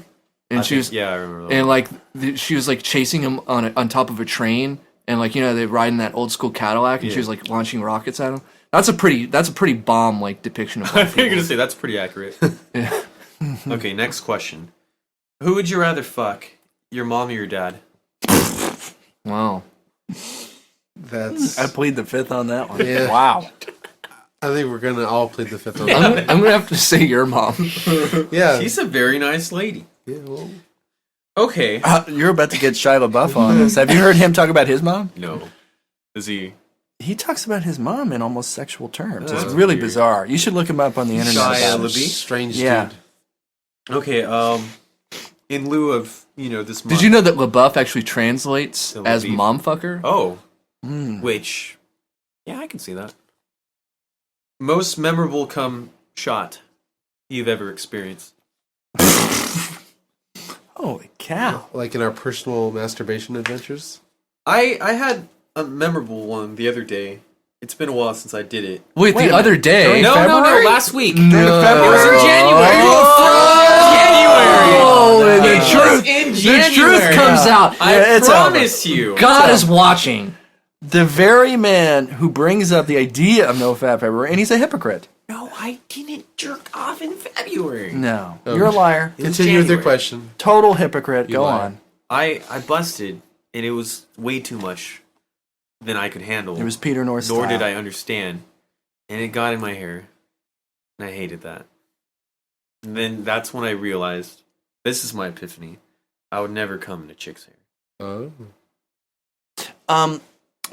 and she was Yeah, I remember that. and like she was like chasing him on top of a train, and like they ride in that old school Cadillac, and she was like launching rockets at him. That's a pretty bomb like depiction of I black think you're people. gonna say that's pretty accurate. Yeah. Okay, next question. Who would you rather fuck? Your mom or your dad? Wow. That's. I plead the fifth on that one. Yeah. Wow. I think we're gonna all plead the fifth on I'm, that. I'm gonna have to say your mom. Yeah. She's a very nice lady. Yeah. Well, Okay. You're about to get Shia LaBeouf on this. Have you heard him talk about his mom? No. Is he? He talks about his mom in almost sexual terms. It's That's really weird. bizarre. You should look him up on the internet. Shia about it. LaBeouf? strange Yeah. dude. Okay. In lieu of this. Did you know that LaBeouf actually translates To as LaBeouf. momfucker? Oh. Mm. Which. Yeah, I can see that. Most memorable cum shot you've ever experienced. Holy cow. Like in our personal masturbation adventures. I had a memorable one the other day. It's been a while since I did it. Wait, Wait a the other minute. day. No, February? last week. No. It was in January. Oh, January. the It truth, was in the January. truth comes out. I Yeah, it's promise you. God is watching. The very man who brings up the idea of No Fap February, and he's a hypocrite. No, I didn't jerk off in February. No. You're a liar. It was Continue with your January. question. Total hypocrite. Go lie. on. I busted, and it was way too much than I could handle. It was Peter North's Nor style. did I understand. And it got in my hair. And I hated that. And then that's when I realized, this is my epiphany. I would never come in a chick's hair. Oh.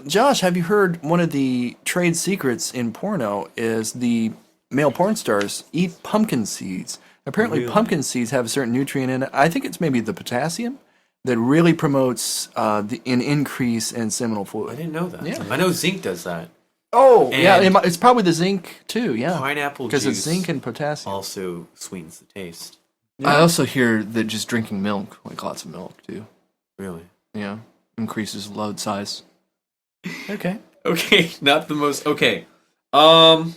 Josh, have you heard one of the trade secrets in porno is the male porn stars eat pumpkin seeds? Apparently, pumpkin seeds have a certain nutrient in it. I think it's maybe the potassium that really promotes an increase in seminal I fluid. didn't know that. Yeah. I know zinc does that. Oh, yeah, And- it's probably the zinc too. Yeah, Pineapple because it's juice zinc and potassium. also sweetens the taste. I also hear that just drinking milk, like lots of milk too, Really? increases load size. Okay. Okay, not the most. Okay. I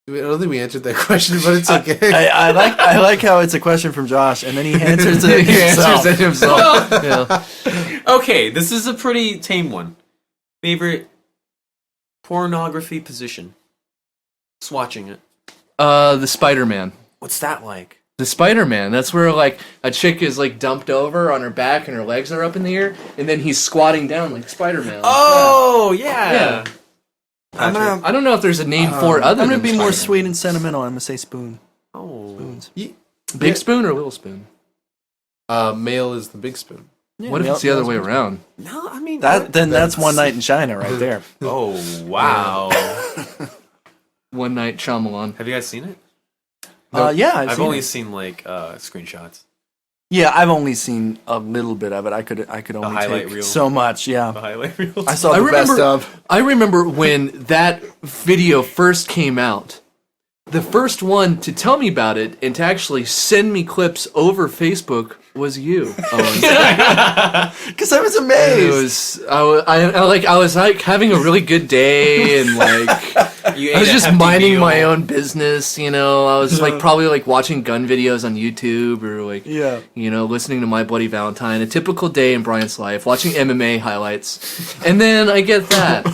don't think we answered that question, but it's okay. I like how it's a question from Josh, and then he answers it He himself. answers it himself. Yeah. Okay, this is a pretty tame one. Favorite pornography position? Swatching it. The Spider-Man. What's that like? The Spider-Man. That's where like a chick is like dumped over on her back and her legs are up in the air, and then he's squatting down like Spider-Man. Oh, yeah. I'm gonna I don't know if there's a name for it other I'm gonna than be more Spider-Man. sweet and sentimental. I'm gonna say spoon. Oh. Spoons. Big spoon or little spoon? Male is the big spoon. What if it's the other way around? No, I mean... That's one night in China right there. Oh, wow. One night Shyamalan. Have you guys seen it? Yeah, I've only seen, like, screenshots. Yeah, I've only seen a little bit of it. I could only highlight take reel. so much. The Yeah, highlight reels. I saw the best of. I remember when that video first came out. The first one to tell me about it and to actually send me clips over Facebook was you, Owen. Because I was It amazed. was I was like having a really good day and like You I was ate a just hefty minding meal. my own business, you know. I was like probably like watching gun videos on YouTube or like Yeah. you know, listening to My Bloody Valentine, a typical day in Bryant's life, watching MMA highlights. And then I get that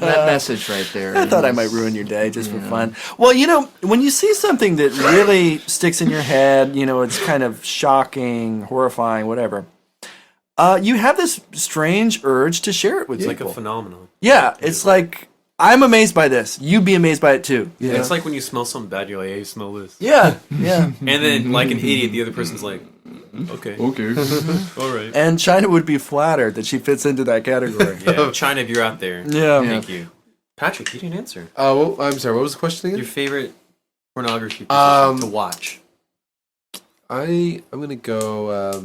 message right there. I thought I might ruin your day just for fun. Well, you know, when you see something that really sticks in your head, you know, it's kind of shocking, horrifying, whatever. You have this strange urge to share it with It's like people. a phenomenon. Yeah, it's like I'm amazed by this. You be amazed by it too. You know? It's like when you smell something bad, you're like, hey, smell this. Yeah, yeah. And then, like an idiot, the other person's like, okay. All right. And China would be flattered that she fits into that category. Yeah, China, if you're out there. Yeah. Thank you. Patrick, you didn't answer. Well, I'm sorry. What was the question again? Your favorite pornography position to watch? I'm gonna go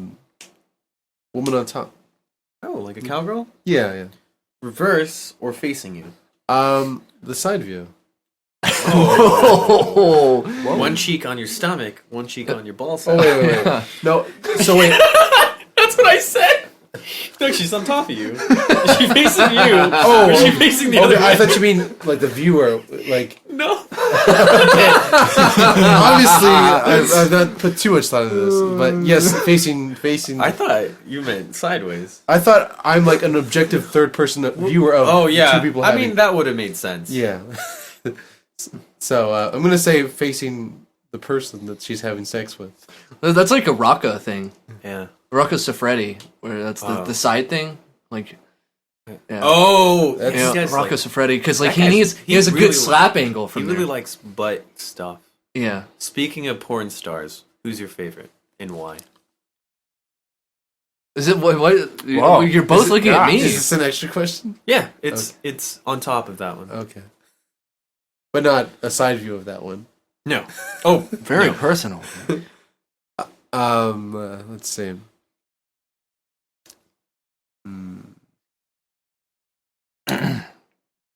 woman on top. Oh, like a cowgirl? Yeah. Reverse or facing you? The side view. Oh, One cheek on your stomach, one cheek on your ball Oh sack. wait. No. So wait. That's what I said! No, she's on top of you. Is she facing you? Or is she facing the other I way? thought you mean like the viewer. Like No. obviously, I've not put too much thought into this, but yes, facing. I thought you meant sideways. I thought I'm like an objective third person viewer of Oh, yeah. two people. I having, mean, that would have made sense. yeah. So I'm gonna say facing the person that she's having sex with. that's like a Rocca thing. Yeah. Rocco Siffredi, where that's the side thing. Like yeah. Oh, That's- Yeah, this guy's Rocco like, Siffredi, because like that guy's- he has a really good slap angle he from really there. likes butt stuff. Yeah. Speaking of porn stars, who's your favorite and why? Is it what? Whoa. You're both looking at me. Is this an extra question? Yeah, it's on top of that one. Okay. But not a side view of that one. No. Oh, Very no. personal. Let's see.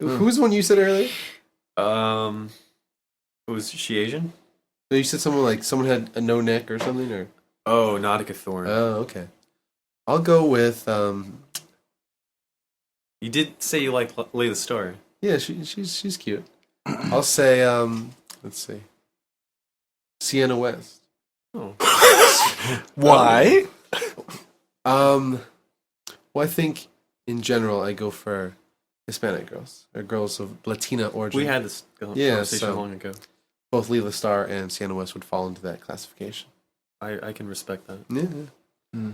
Who's the one you said earlier? Was she Asian? No, you said someone had a no neck or something, or Oh, Nautica Thorn. oh, okay. I'll go with You did say you like Layla Starr. yeah, she's cute. I'll say let's see, Sienna West. Oh. Why? Well, I think in general I go for Hispanic girls or girls of Latina origin. We had this Yeah, conversation so- long ago. both Leela Starr and Sienna West would fall into that classification. I can respect that. Yeah.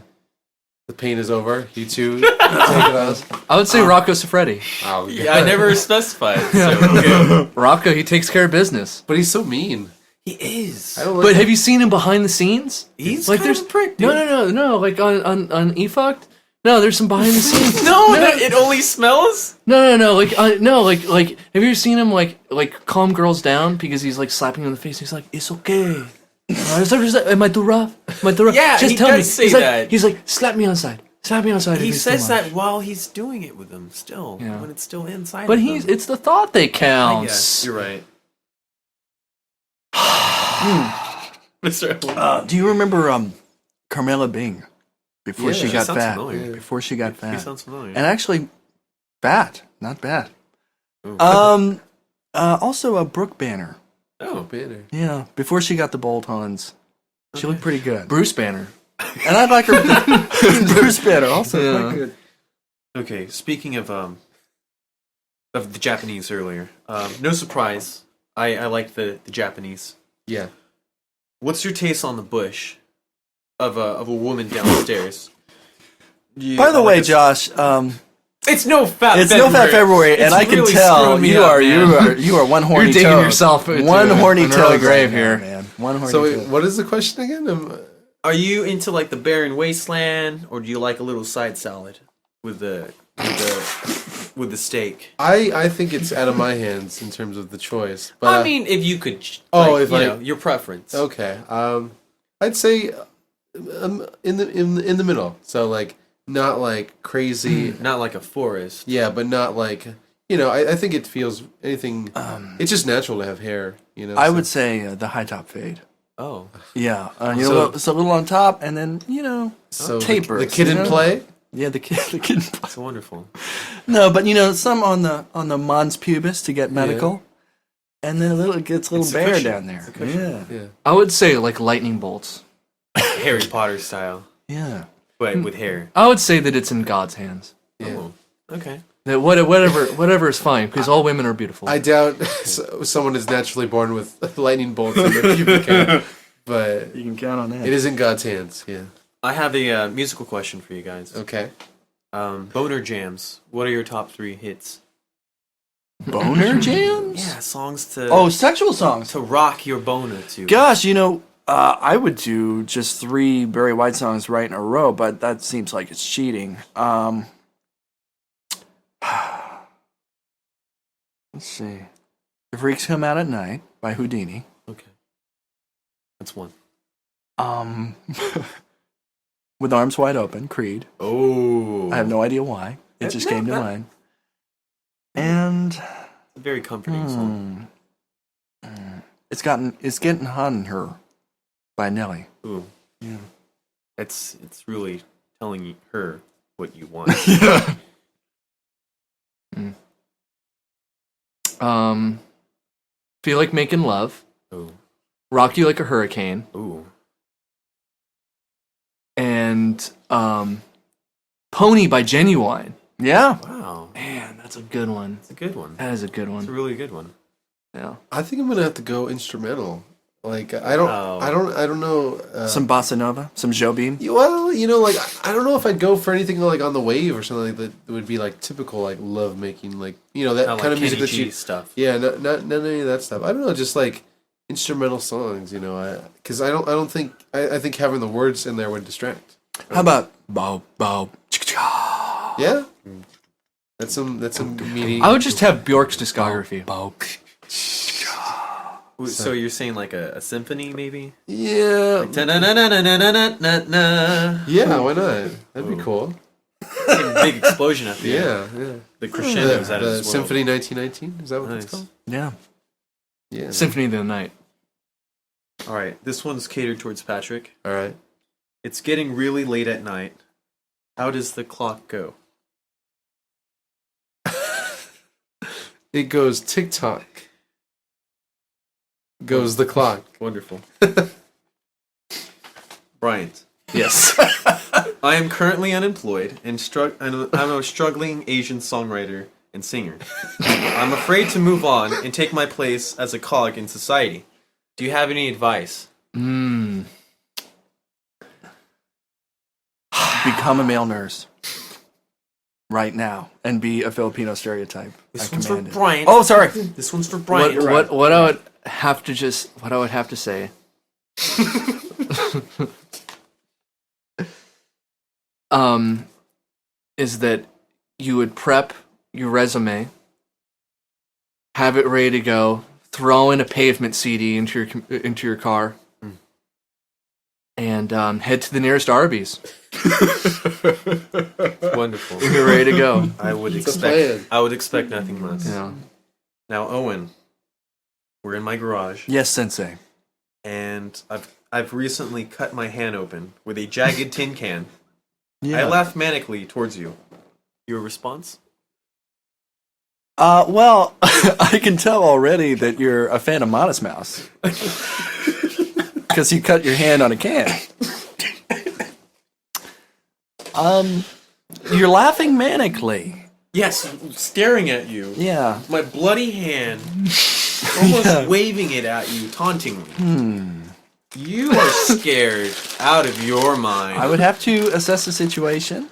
The pain is over. You two take it on. I would say Rocco Siffredi. Oh, Yeah, I never specified. So okay. Rocco, he takes care of business. But he's so mean. He is. I don't like. But have you seen him behind the scenes? He's like kind of a prick, dude. No. Like on E-Fucked, No, there's some behind the scenes. No, it only smells. No. Like, like, have you ever seen him like calm girls down because he's like slapping them in the face? He's like, it's okay. Am I too rough? Yeah, just he tell does me. say he's like, that. He's like, slap me on the side. Slap me on the side. He if it's too says much." that while he's doing it with them still, Yeah. when it's still inside. But of he's them. it's the thought that I counts. guess you're right. Mr. Do you remember Carmela Bing before she she got sounds fat? familiar. Before she got He fat, sounds familiar. and actually, fat, not bad. Ooh. Also Brooke Banner. Oh, Banner. Yeah, before she got the bolt-ons, she looked pretty good. Bruce Banner. And I like her. Bruce Banner also quite good. okay. Speaking of the Japanese earlier, no surprise. I like the Japanese. Yeah. What's your taste on the bush of a woman downstairs? By the way, Josh, It's no fat. it's No Fap February, and It's I can really tell screwing me you up, are man. you are one horny You're digging toad. yourself into one horny an toad early grave right here. now, man. One horny So wait, toad. what is the question again? Are you into like the barren wasteland, or do you like a little side salad with the steak? I think it's out of my hands in terms of the choice. But I mean, if you could, if you I- know, your preference. okay. I'd say in the middle. So like not like crazy. Not like a forest. Yeah, but not like I think it feels anything. It's just natural to have hair. I so- would say the high top fade. Oh, Yeah, So- it's a little on top, and then so tapers. The kid in play. Yeah, the kid. that's wonderful. No, but some on the mons pubis to get medical, and then it gets a little It's a bare cushion. down there. It's a cushion. Yeah, Yeah. I would say like lightning bolts. Harry Potter style, yeah. but with hair. I would say that it's in God's hands. Yeah. Oh, okay. That whatever is fine because all women are beautiful. I doubt someone is naturally born with lightning bolts in their pubic hair, but You can count on that. it is in God's hands. Yeah. I have a musical question for you guys. Okay. Boner jams. What are your top 3 hits? Boner jams. Yeah, songs to Sexual songs. to rock your boner to. Gosh, I would do just 3 Barry White songs right in a row, but that seems like it's cheating. Let's see. The Freaks Come Out at Night by Houdini. Okay, that's one. With Arms Wide Open, Creed. Oh, I have no idea why. It just No, came to that- mind. And a very comforting song. it's getting hot in her by Nelly. Ooh, Yeah. it's really telling her what you want. Feel Like Making Love, Ooh, Rock You Like a Hurricane, ooh. and Pony by Genuine. Yeah. Wow, Man, that's a good one. it's a good one. That is a good It's a one. really good one. Yeah. I think I'm gonna have to go instrumental. Like I don't know. Some bossa nova, some Jobim. Well, like I don't know if I'd go for anything like On the Wave or something like that would be like typical like love making, like that Kinda kind like of music Kenny that G you. stuff. Yeah, not any of that stuff. I don't know, just like instrumental songs. Because I don't think I think having the words in there would distract. How about bow bow? Chicka-cha. Yeah, that's some meaty. I would just have Bjork's discography. Bow. So you're saying like a symphony, maybe? Yeah, Ta-na-na-na-na-na-na-na. yeah. Why not? That'd be cool. Big explosion at the end. Yeah. The crescendos out of The this world. Symphony 1919. Is that what Nice. it's called? Yeah. Yeah. Symphony of the Night. All right, this one's catered towards Patrick. All right. It's getting really late at night. How does the clock go? It goes tick tock. Goes the clock. Wonderful. Bryant. Yes. I am currently unemployed and I'm a struggling Asian songwriter and singer. I'm afraid to move on and take my place as a cog in society. Do you have any advice? Mm. Become a male nurse. Right now. And be a Filipino stereotype. This I one's for command it. Bryant. Oh, sorry. This one's for Bryant. What I would have to say. is that you would prep your resume, have it ready to go, throw in a Pavement CD into your car, and head to the nearest Arby's. Wonderful. You're ready to go. I would plan. expect nothing less. Yeah. Now, Owen, we're in my garage, Yes, Sensei. and I've recently cut my hand open with a jagged tin can. Yeah. I laugh manically towards you. Your response? Well, I can tell already that you're a fan of Modest Mouse. Because you cut your hand on a can. You're laughing manically. Yes, staring at you. Yeah. My bloody hand, almost waving it at you tauntingly. You are scared out of your mind. I would have to assess the situation.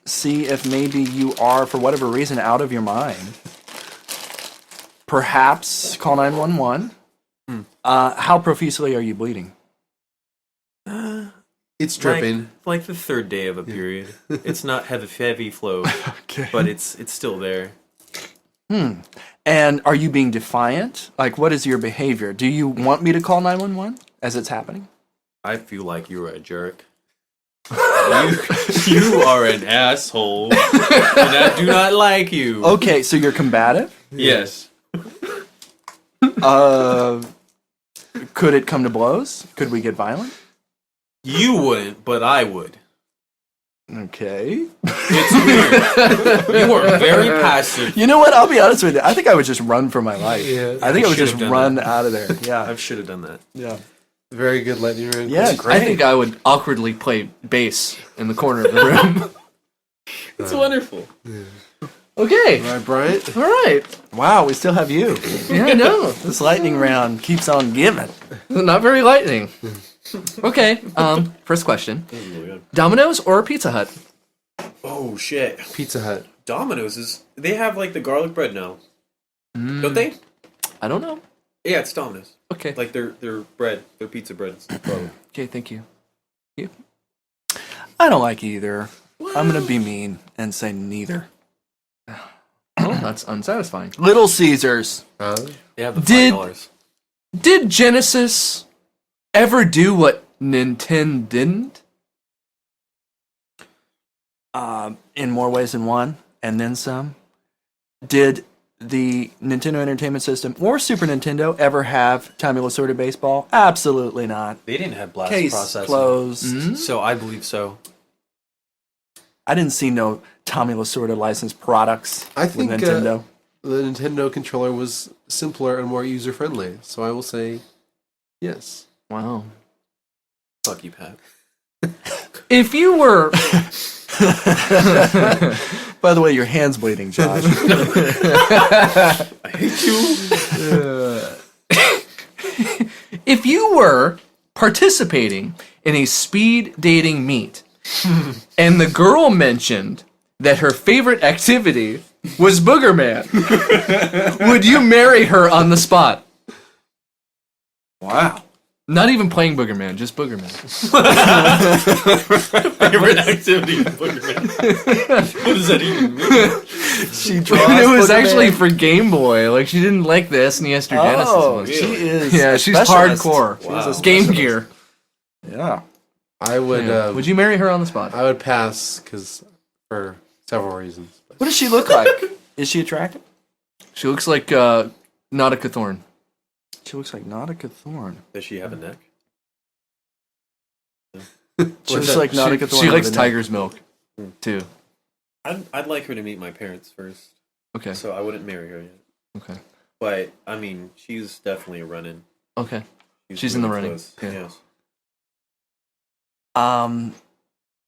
See if maybe you are, for whatever reason, out of your mind. Perhaps call 911. How profusely are you bleeding? It's dripping. Like the third day of a period. It's not heavy flow, but it's still there. And are you being defiant? Like, what is your behavior? Do you want me to call 911 as it's happening? I feel like you're a jerk. You are an asshole, and I do not like you. Okay, so you're combative? Yes. Could it come to blows? Could we get violent? You wouldn't, but I would. Okay. It's weird. You are very passive. You know what? I'll be honest with you. I think I would just run for my life. Yeah. I think I would should just have done run that. out of there. Yeah. I should have done that. Yeah. Very good lightning round. Yeah, question. great. I think I would awkwardly play bass in the corner of the room. It's wonderful. Okay. All right, Bryant. All right. Wow, we still have you. Yeah, I know. This lightning round keeps on giving. Not very lightning. Okay. First question: Domino's or Pizza Hut? Oh shit. Pizza Hut. Domino's they have like the garlic bread now, don't they? I don't know. Yeah, it's Domino's. Okay. Like their bread, their pizza bread. is garlic. Okay. Thank you. I don't like either. I'm going to be mean and say neither. Oh, that's unsatisfying. Little Caesars. They have the Did- $5. Did Genesis ever do what Nintendo didn't? In more ways than one, and then some. Did the Nintendo Entertainment System or Super Nintendo ever have Tommy Lasorda baseball? Absolutely not. They didn't have blast Case processing, closed. so I believe so. I didn't see no Tommy Lasorda licensed products I think with Nintendo. the Nintendo controller was simpler and more user friendly. So I will say yes. Wow. Fuck you, Pat. If you were By the way, your hand's bleeding, Josh. I hate you. if you were participating in a speed dating meet and the girl mentioned that her favorite activity was Booger Man, would you marry her on the spot? Wow. Not even playing Booger Man, just Booger Man. Favorite activity, Booger Man. What does that even mean? She draws It was Booger actually Man. for Game Boy. Like, she didn't like the SNES or Genesis Oh, ones. she is. Yeah, a she's specialist. hardcore. She's a Game specialist. Gear. Yeah. I would. Yeah. Would you marry her on the spot? I would pass because for several reasons. What does she look like? Is she attractive? She looks like Nautica Thorn. She looks like Nautica Thorn. Does she have a neck? She looks like Nautica Thorn. She likes with a neck. tiger's milk, too. I'd like her to meet my parents first, Okay. so I wouldn't marry her yet. Okay. But I mean, she's definitely a run-in. Okay. She's in the running. close. Yeah. Yes.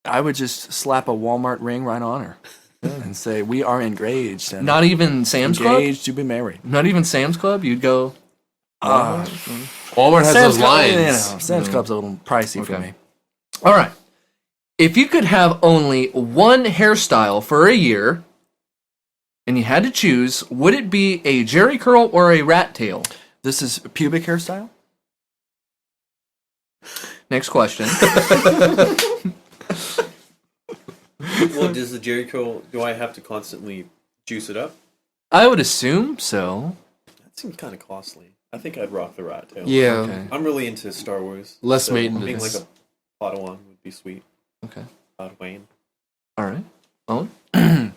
I would just slap a Walmart ring right on her and say, "We are engaged." And Not even Sam's Club? engaged to be married. Not even Sam's Club? You'd go... Walmart has Sam's those Club, lines. you know, Sam's Club's a little pricey for Okay. me. All right. If you could have only one hairstyle for a year, and you had to choose, would it be a Jerry curl or a rat tail? This is pubic hairstyle. Next question. Well, does the Jerry curl? Do I have to constantly juice it up? I would assume so. That seems kind of costly. I think I'd rock the rat tail. Yeah. Okay. I'm really into Star Wars. Less so maintenance. Being like a Padawan would be sweet. Okay. Padawan. All right. Owen? I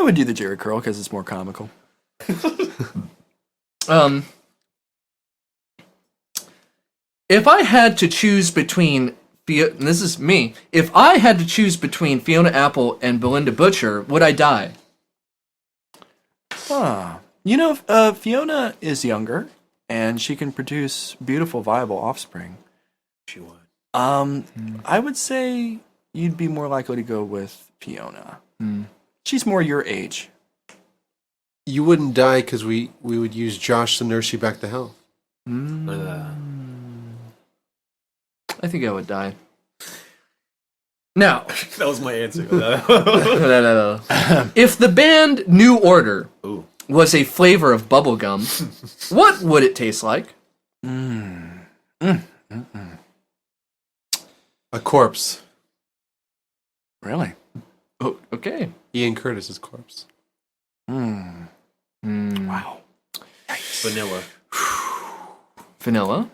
would do the Jerry curl because it's more comical. If I had to choose between, and this is me, if I had to choose between Fiona Apple and Belinda Butcher, would I die? Ah, Fiona is younger, and she can produce beautiful, viable offspring. She would. I would say you'd be more likely to go with Fiona. She's more your age. You wouldn't die because we would use Josh to nurse you back to health. I think I would die. Now, That was my answer. if the band New Order Ooh. was a flavor of bubblegum, what would it taste like? A corpse. Really? Oh, okay. Ian Curtis's corpse. Wow. Vanilla. Vanilla?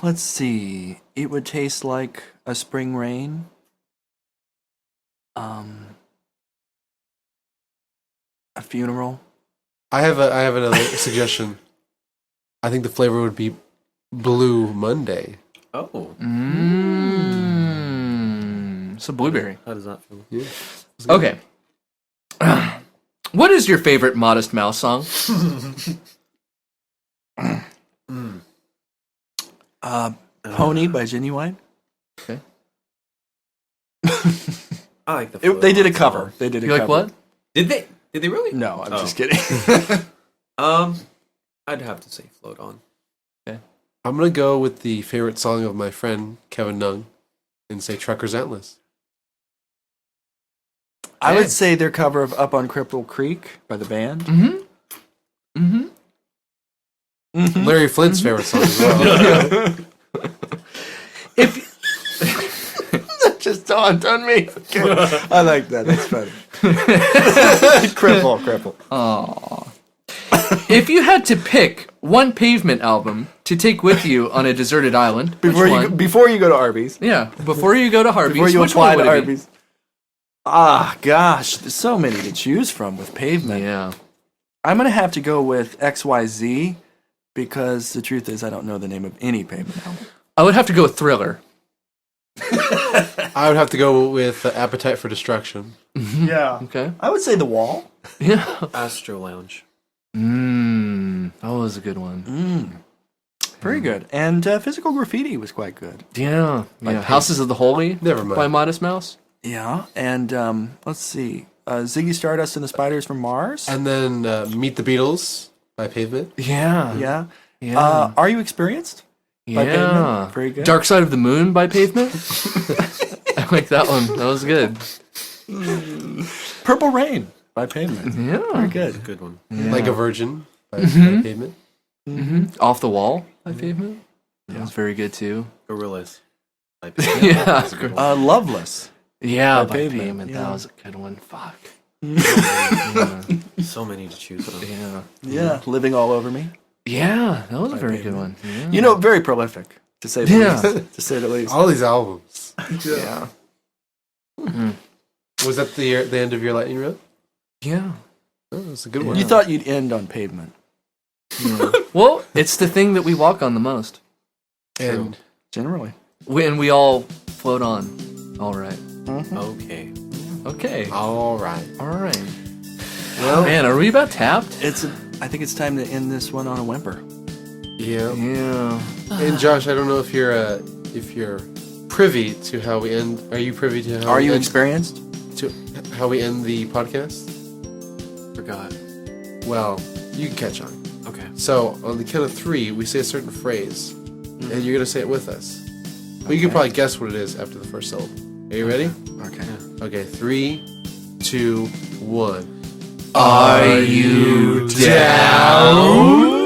Let's see. It would taste like a spring rain. A funeral. I have another suggestion. I think the flavor would be Blue Monday. Oh. So blueberry. How does that feel? Yeah. Okay. What is your favorite Modest Mouse song? Pony by Genuine. Okay. I like the. They did a Float cover. song. They did a You cover. like what? Did they? Did they really? No, I'm Oh. just kidding. I'd have to say "Float On." I'm going to go with the favorite song of my friend Kevin Nung and say Trucker's Atlas. I would say their cover of Up on Cripple Creek by the band. Larry Flynt's favorite song as well. If That just dawned on me. Okay. I like that. That's funny. Cripple. if you had to pick one Pavement album to take with you on a deserted island, Before you go to Arby's. yeah, before you go to Harvey's, Before you which apply one to would it be? Arby's. Ah, gosh, there's so many to choose from with Pavement. Yeah. I'm gonna have to go with XYZ because the truth is I don't know the name of any Pavement album. I would have to go with Thriller. I would have to go with Appetite for Destruction. Yeah. Okay. I would say The Wall. Yeah. Astro Lounge. That was a good one. Very good. And Physical Graffiti was quite good. Yeah. Yeah. Houses of the Holy. Never mind. By Modest Mouse. Yeah. And let's see. Ziggy Stardust and the Spiders from Mars. And then Meet the Beatles by Pavement. Yeah. Yeah. Yeah. Are You Experienced? By Yeah. Pavement. Very good. Dark Side of the Moon by Pavement. I like that one. That was good. Purple Rain by Pavement. Yeah. Very good. Good one. Like a Virgin by Pavement. Off the Wall by Pavement. That was very good too. Gorillas. Yeah. Loveless. Yeah, By by Pavement, Pavement. yeah. That was a good one. Fuck. So many to choose from. Yeah. Yeah. Living All Over Me. Yeah, that was a very good Pavement. one. Yeah. You know, very prolific, to say the Yeah. least. To say the least. All these albums. Yeah. Was that the end of your lightning round? Yeah. Oh, that's a good one. You thought you'd end on Pavement. Well, it's the thing that we walk on the most. And Generally. And we all float on. All right. Okay. Okay. all right. All right. Well, man, are we about tapped? I think it's time to end this one on a whimper. Yeah. Yeah. And Josh, I don't know if you're privy to how we end. Are you privy to how? Are we you end, experienced? to how we end the podcast? Forgot. Well, you can catch on. Okay. So on the count of 3, we say a certain phrase, and you're gonna say it with us. But you can probably guess what it is after the first syllable. Are you ready? Okay. Okay. 3, 2, 1. Are you down?